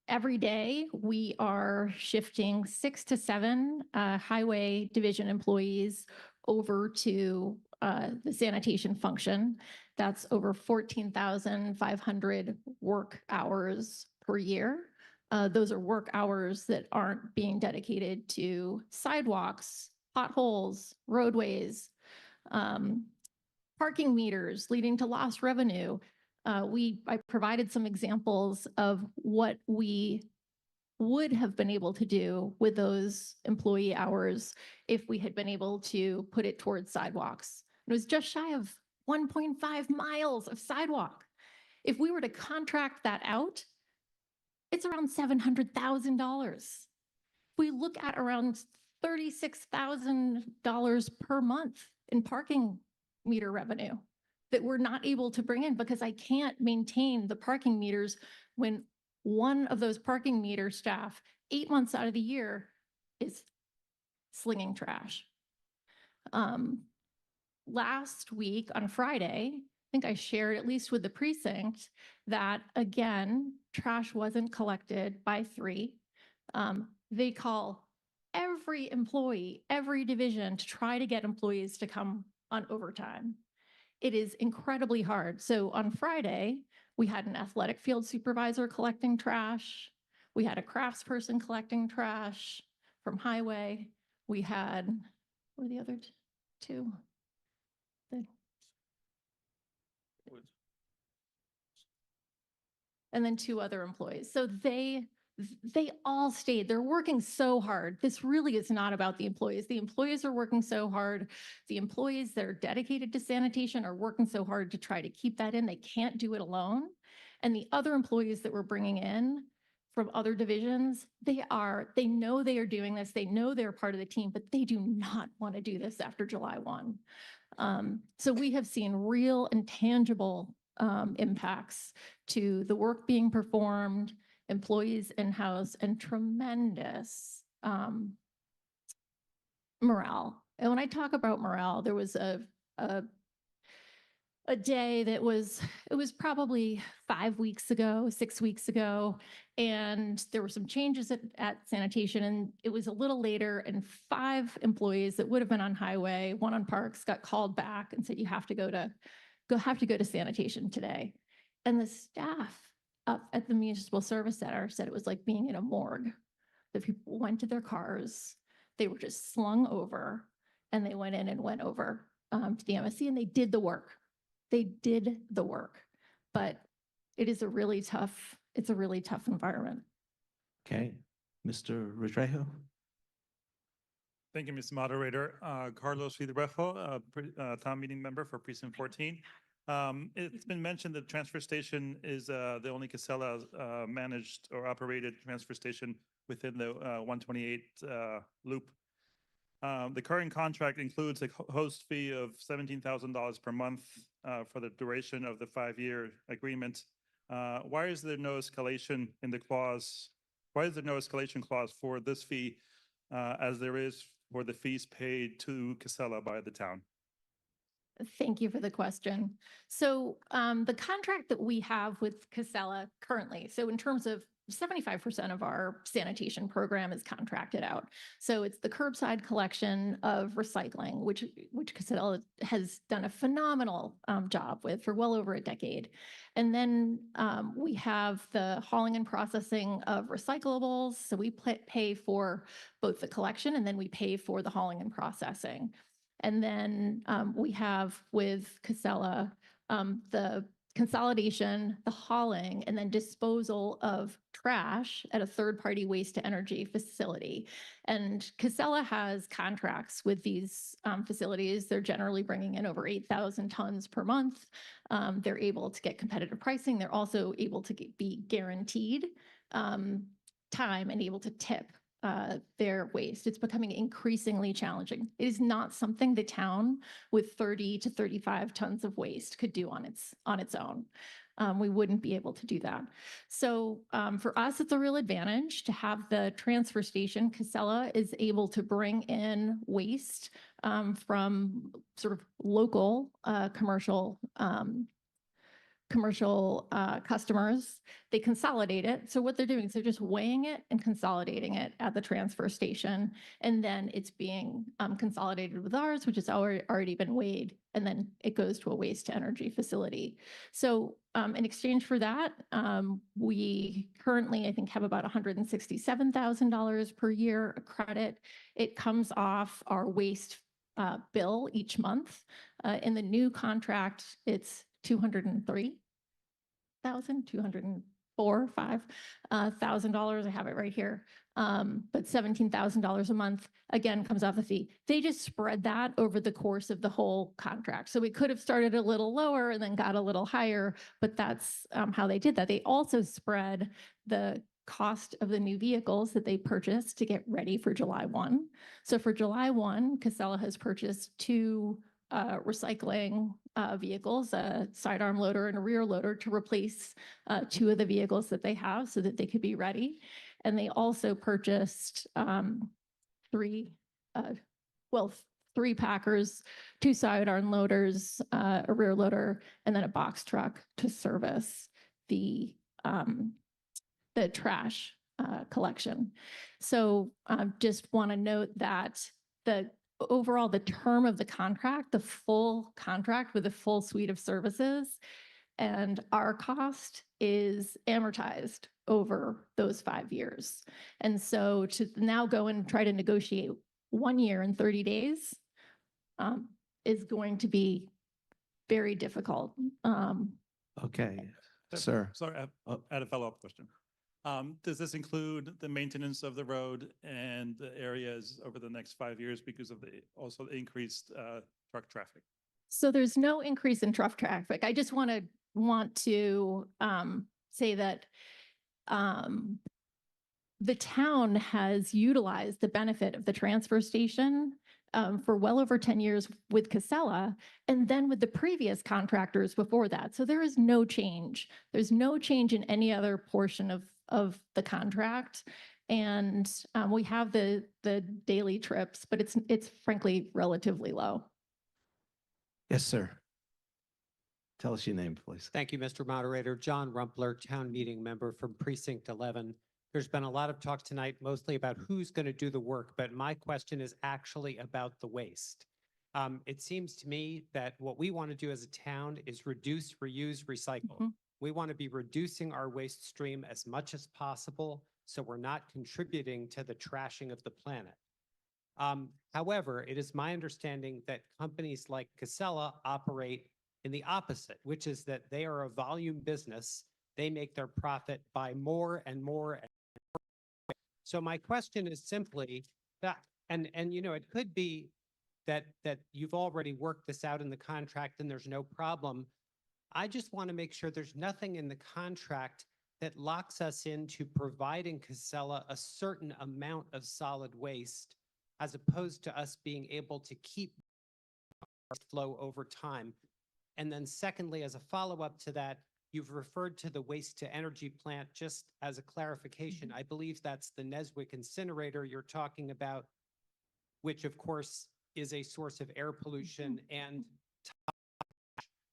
Every day, we are shifting 6 to 7 highway division employees over to the sanitation function. That's over 14,500 work hours per year. Those are work hours that aren't being dedicated to sidewalks, potholes, roadways, parking meters leading to lost revenue. I provided some examples of what we would have been able to do with those employee hours if we had been able to put it towards sidewalks. It was just shy of 1.5 miles of sidewalk. If we were to contract that out, it's around $700,000. If we look at around $36,000 per month in parking meter revenue that we're not able to bring in because I can't maintain the parking meters when one of those parking meter staff 8 months out of the year is slinging trash. Last week on Friday, I think I shared, at least with the precinct, that again, trash wasn't collected by 3. They call every employee, every division to try to get employees to come on overtime. It is incredibly hard. So on Friday, we had an athletic field supervisor collecting trash. We had a craftsperson collecting trash from highway. We had, what were the other 2? And then 2 other employees. So they all stayed. They're working so hard. This really is not about the employees. The employees are working so hard. The employees that are dedicated to sanitation are working so hard to try to keep that in. They can't do it alone. And the other employees that we're bringing in from other divisions, they know they are doing this. They know they're part of the team, but they do not want to do this after July 1. So we have seen real and tangible impacts to the work being performed, employees in-house, and tremendous morale. And when I talk about morale, there was a day that it was probably 5 weeks ago, 6 weeks ago, and there were some changes at sanitation, and it was a little later, and 5 employees that would have been on highway, 1 on parks, got called back and said, you have to go to sanitation today. And the staff up at the Municipal Service Center said it was like being in a morgue. The people went to their cars, they were just slung over, and they went in and went over to the MSC, and they did the work. They did the work, but it's a really tough environment. Okay, Mr. Restrepo? Thank you, Mr. Moderator. Carlos Vidrejo, town meeting member for precinct 14. It's been mentioned that transfer station is the only Casella managed or operated transfer station within the 128 loop. The current contract includes a host fee of $17,000 per month for the duration of the 5-year agreement. Why is there no escalation in the clause? Why is there no escalation clause for this fee as there is for the fees paid to Casella by the town? Thank you for the question. So the contract that we have with Casella currently, so in terms of 75% of our sanitation program is contracted out. So it's the curbside collection of recycling, which Casella has done a phenomenal job with for well over a decade. And then we have the hauling and processing of recyclables. So we pay for both the collection and then we pay for the hauling and processing. And then we have with Casella the consolidation, the hauling, and then disposal of trash at a third-party waste-to-energy facility. And Casella has contracts with these facilities. They're generally bringing in over 8,000 tons per month. They're able to get competitive pricing. They're also able to be guaranteed time and able to tip their waste. It's becoming increasingly challenging. It is not something the town with 30 to 35 tons of waste could do on its own. We wouldn't be able to do that. So for us, it's a real advantage to have the transfer station. Casella is able to bring in waste from sort of local commercial customers. They consolidate it. So what they're doing is they're just weighing it and consolidating it at the transfer station. And then it's being consolidated with ours, which has already been weighed. And then it goes to a waste to energy facility. So in exchange for that, we currently, I think, have about $167,000 per year credit. It comes off our waste bill each month. In the new contract, it's $204,000, $5,000. I have it right here. But $17,000 a month, again, comes off the fee. They just spread that over the course of the whole contract. So we could have started a little lower and then got a little higher, but that's how they did that. They also spread the cost of the new vehicles that they purchased to get ready for July 1. So for July 1, Casella has purchased 2 recycling vehicles, a sidearm loader and a rear loader, to replace 2 of the vehicles that they have so that they could be ready. And they also purchased 3 Packers, 2 sidearm loaders, a rear loader, and then a box truck to service the trash collection. So just want to note that overall, the term of the contract, the full contract with a full suite of services, and our cost is amortized over those 5 years. And so to now go and try to negotiate 1 year and 30 days is going to be very difficult. Okay, sir. Sorry, I had a follow-up question. Does this include the maintenance of the road and the areas over the next 5 years because of the also increased truck traffic? So there's no increase in truck traffic. I just want to say that the town has utilized the benefit of the transfer station for well over 10 years with Casella, and then with the previous contractors before that. So there is no change. There's no change in any other portion of of the contract. And we have the daily trips, but it's frankly relatively low. Yes, sir. Tell us your name, please. Thank you, Mr. Moderator. John Rumpler, Town Meeting Member from Precinct 11. There's been a lot of talk tonight, mostly about who's going to do the work, but my question is actually about the waste. It seems to me that what we want to do as a town is reduce, reuse, recycle. We want to be reducing our waste stream as much as possible, so we're not contributing to the trashing of the planet. However, it is my understanding that companies like Casella operate in the opposite, which is that they are a volume business. They make their profit by more and more and more. So my question is simply that, and you know, it could be that you've already worked this out in the contract and there's no problem. I just want to make sure there's nothing in the contract that locks us into providing Casella a certain amount of solid waste, as opposed to us being able to keep our flow over time. And then secondly, as a follow-up to that, you've referred to the waste to energy plant. Just as a clarification, I believe that's the Neswick incinerator you're talking about, which of course is a source of air pollution and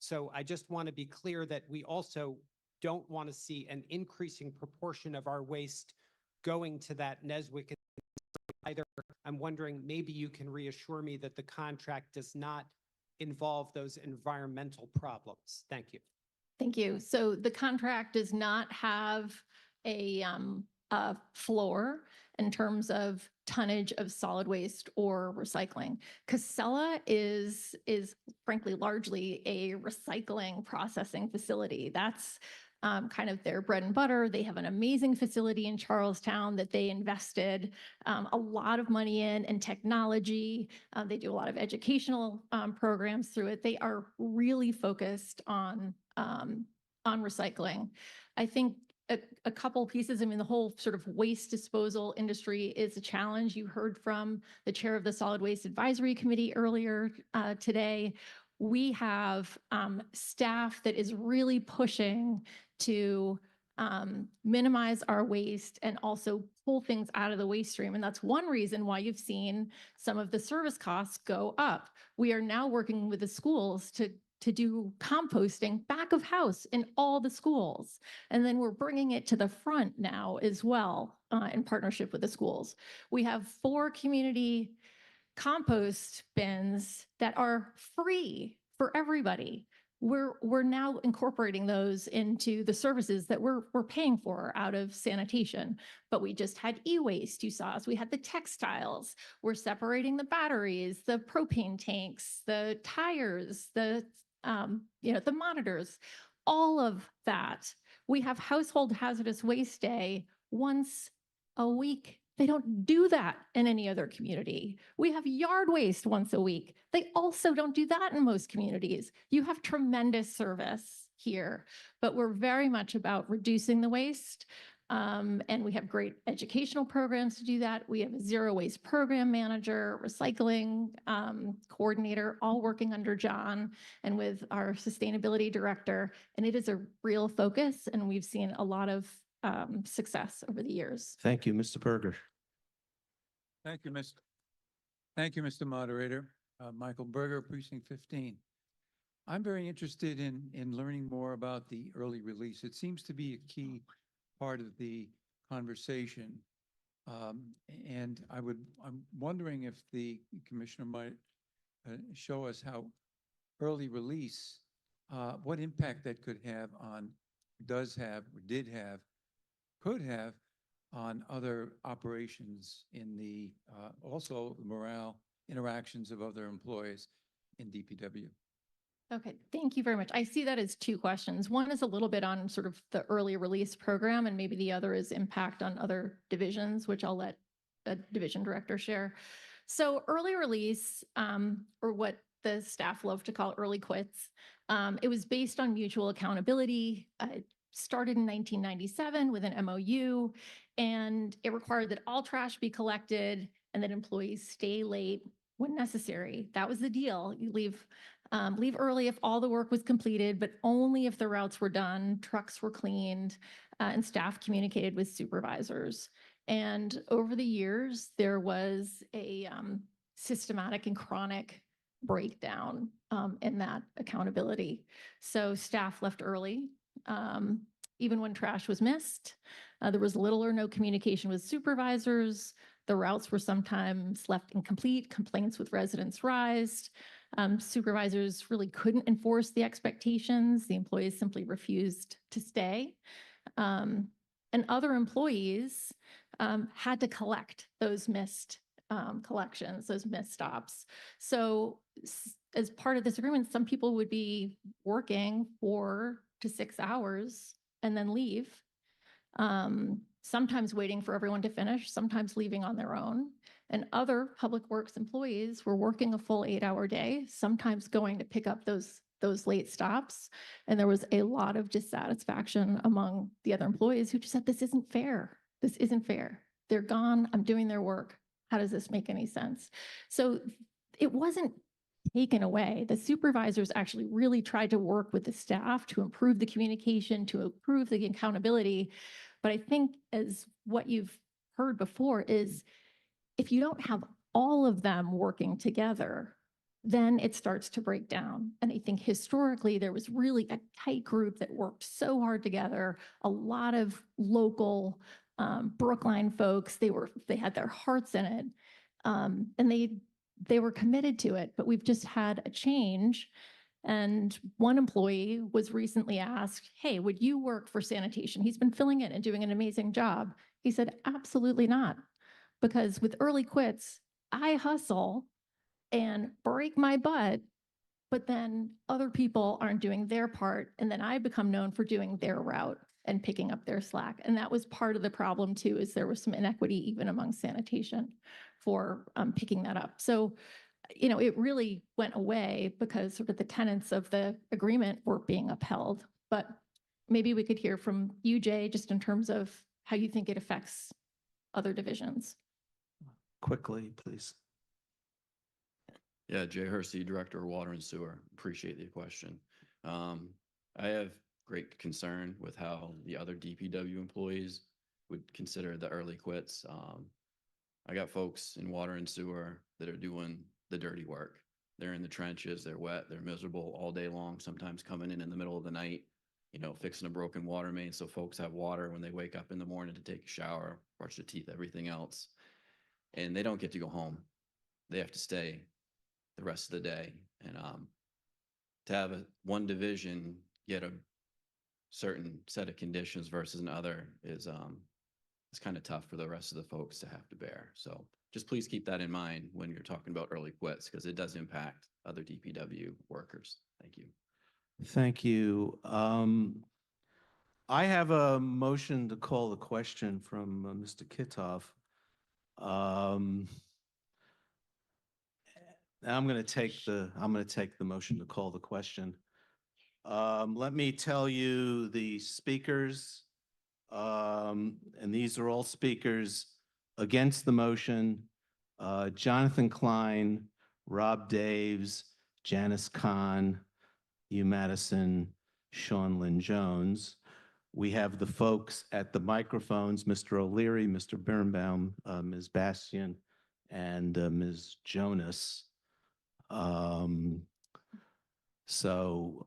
so I just want to be clear that we also don't want to see an increasing proportion of our waste going to that Neswick either. I'm wondering, maybe you can reassure me that the contract does not involve those environmental problems. Thank you. Thank you. So the contract does not have a floor in terms of tonnage of solid waste or recycling. Casella is frankly largely a recycling processing facility. That's kind of their bread and butter. They have an amazing facility in Charlestown that they invested a lot of money in and technology. They do a lot of educational programs through it. They are really focused on recycling. I think a couple pieces, I mean, the whole sort of waste disposal industry is a challenge. You heard from the chair of the Solid Waste Advisory Committee earlier today. We have staff that is really pushing to minimize our waste and also pull things out of the waste stream. And that's one reason why you've seen some of the service costs go up. We are now working with the schools to do composting back of house in all the schools. And then we're bringing it to the front now as well in partnership with the schools. We have 4 community compost bins that are free for everybody. We're now incorporating those into the services that we're paying for out of sanitation. But we just had e-waste, you saw us. We had the textiles. We're separating the batteries, the propane tanks, the tires, the monitors, all of that. We have Household Hazardous Waste Day once a week. They don't do that in any other community. We have yard waste once a week. They also don't do that in most communities. You have tremendous service here, but we're very much about reducing the waste. And we have great educational programs to do that. We have a zero waste program manager, recycling coordinator, all working under John and with our sustainability director. And it is a real focus, and we've seen a lot of success over the years. Thank you, Mr. Berger. Thank you, Mr. Moderator. Michael Berger, Precinct 15. I'm very interested in learning more about the early release. It seems to be a key part of the conversation. And I'm wondering if the commissioner might show us how early release, what impact that could have on, does have, or did have, could have on other operations in the, also morale interactions of other employees in DPW. Okay, thank you very much. I see that as 2 questions. One is a little bit on sort of the early release program, and maybe the other is impact on other divisions, which I'll let a division director share. So early release, or what the staff love to call early quits, it was based on mutual accountability. It started in 1997 with an MOU, and it required that all trash be collected and that employees stay late when necessary. That was the deal. You leave early if all the work was completed, but only if the routes were done, trucks were cleaned, and staff communicated with supervisors. And over the years, there was a systematic and chronic breakdown in that accountability. So staff left early, even when trash was missed. There was little or no communication with supervisors. The routes were sometimes left incomplete. Complaints with residents rised. Supervisors really couldn't enforce the expectations. The employees simply refused to stay. And other employees had to collect those missed collections, those missed stops. So as part of this agreement, some people would be working 4 to 6 hours and then leave. Sometimes waiting for everyone to finish, sometimes leaving on their own. And other public works employees were working a full 8-hour day, sometimes going to pick up those late stops. And there was a lot of dissatisfaction among the other employees who just said, this isn't fair. This isn't fair. They're gone. I'm doing their work. How does this make any sense? So it wasn't taken away. The supervisors actually really tried to work with the staff to improve the communication, to improve the accountability. But I think as what you've heard before is if you don't have all of them working together, then it starts to break down. And I think historically, there was really a tight group that worked so hard together, a lot of local Brookline folks, they had their hearts in it, and they were committed to it, but we've just had a change. And one employee was recently asked, hey, would you work for sanitation? He's been filling in and doing an amazing job. He said, absolutely not. Because with early quits, I hustle and break my butt, but then other people aren't doing their part. And then I become known for doing their route and picking up their slack. And that was part of the problem too, is there was some inequity even among sanitation for picking that up. So, you know, it really went away because sort of the tenets of the agreement were being upheld. But maybe we could hear from you, Jay, just in terms of how you think it affects other divisions. Quickly, please. Yeah, Jay Hersey, Director of Water and Sewer. Appreciate the question. I have great concern with how the other DPW employees would consider the early quits. I got folks in water and sewer that are doing the dirty work. They're in the trenches, they're wet, they're miserable all day long, sometimes coming in the middle of the night, you know, fixing a broken water main so folks have water when they wake up in the morning to take a shower, brush their teeth, everything else. And they don't get to go home. They have to stay the rest of the day. And to have one division get a certain set of conditions versus another is it's kind of tough for the rest of the folks to have to bear. So just please keep that in mind when you're talking about early quits, because it does impact other DPW workers. Thank you. Thank you. I have a motion to call the question from Mr. Kitoff. I'm going to take the motion to call the question. Let me tell you the speakers, and these are all speakers against the motion. Jonathan Klein, Rob Daves, Janice Kahn, Hugh Madison, Sean Lynn Jones. We have the folks at the microphones, Mr. O'Leary, Mr. Birnbaum, Ms. Bastian, and Ms. Jonas. So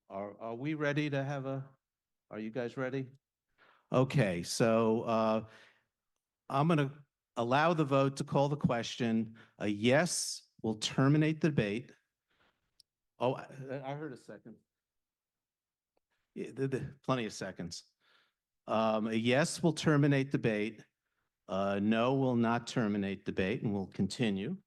are we ready to have are you guys ready? Okay, so I'm going to allow the vote to call the question. A yes will terminate the debate. Oh, I heard a second. Yeah, plenty of seconds. A yes will terminate debate. No will not terminate debate, and we'll continue.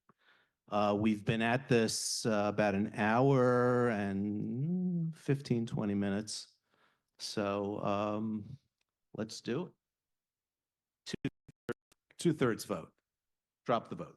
We've been at this about an hour and 15, 20 minutes. So let's do it. Two-thirds vote. Drop the vote.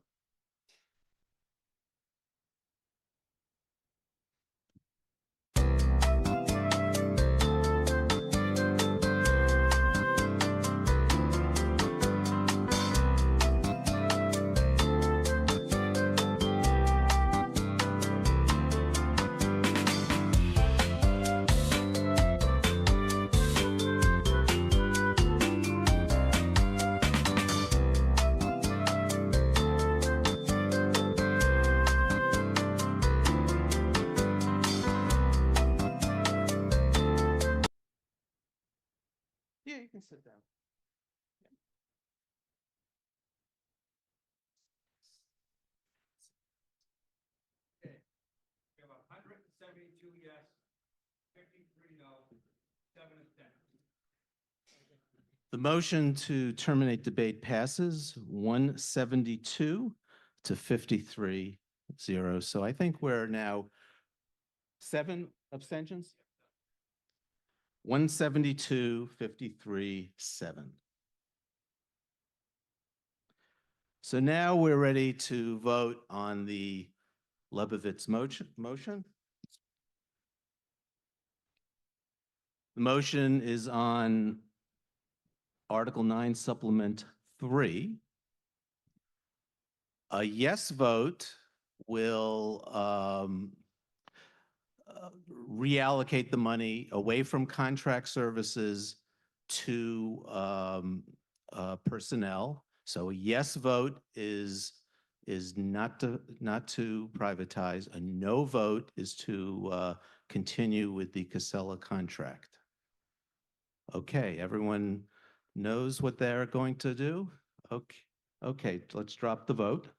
yes, 53 no, 7 abstentions. The motion to terminate debate passes 172 to 53-0. So I think we're now 7 abstentions? 172, 53, 7. So now we're ready to vote on the Lebovitz motion. The motion is on Article 9 Supplement 3. A yes vote will reallocate the money away from contract services to personnel. So a yes vote is not to privatize. A no vote is to continue with the Casella contract. Okay, everyone knows what they're going to do? Okay, let's drop the vote.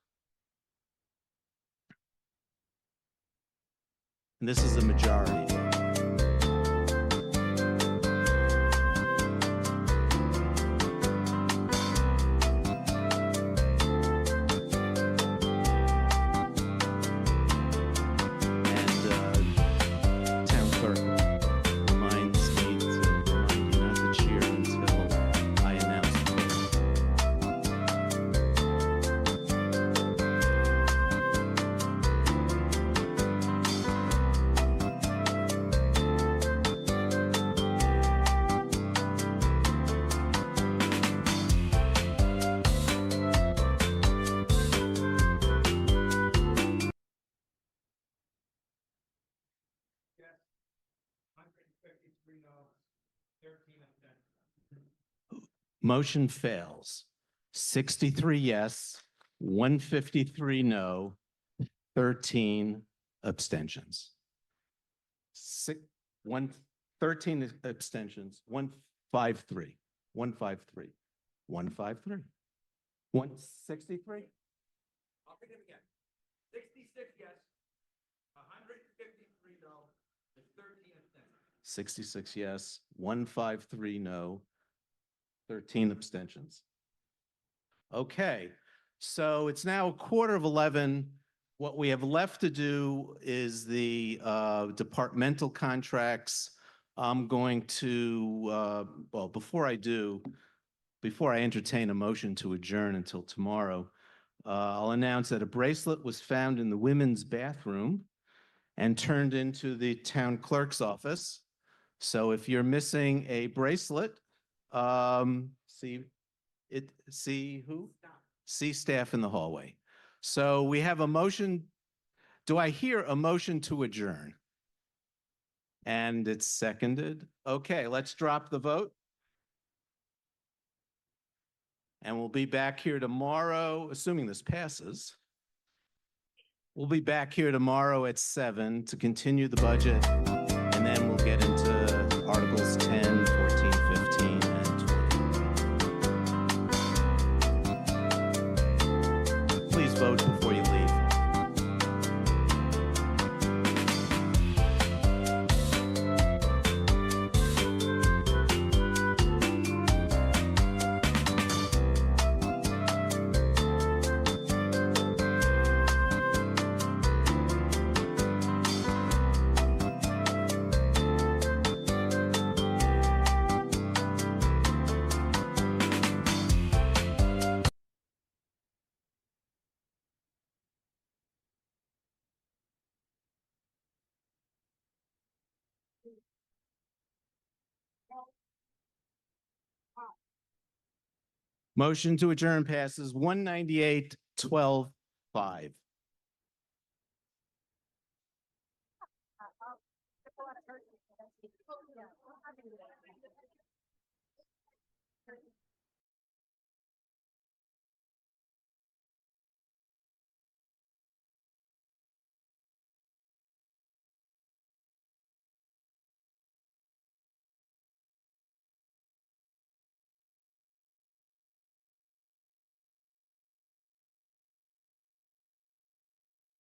And this is a majority vote. And town clerk reminds me to remind you not to cheer until I announce the vote. Yes, 153 no, 13 abstentions. Motion fails. 63 yes, 153 no, 13 abstentions. 13 abstentions, 153, 153, 153, 163. I'll read it again. 66 yes, 153 no, and 13 abstentions. 66 yes, 153 no, 13 abstentions. Okay, so it's now 11:15. What we have left to do is the departmental contracts. I'm going to, well, before I entertain a motion to adjourn until tomorrow, I'll announce that a bracelet was found in the women's bathroom and turned into the town clerk's office. So if you're missing a bracelet, see who? See staff in the hallway. So we have a motion. Do I hear a motion to adjourn? And it's seconded. Okay, let's drop the vote. And we'll be back here tomorrow, assuming this passes. We'll be back here tomorrow at 7 to continue the budget, and then we'll get into Articles 10, 14, 15, and 20. Please vote before you leave. Motion to adjourn passes 198-12-5.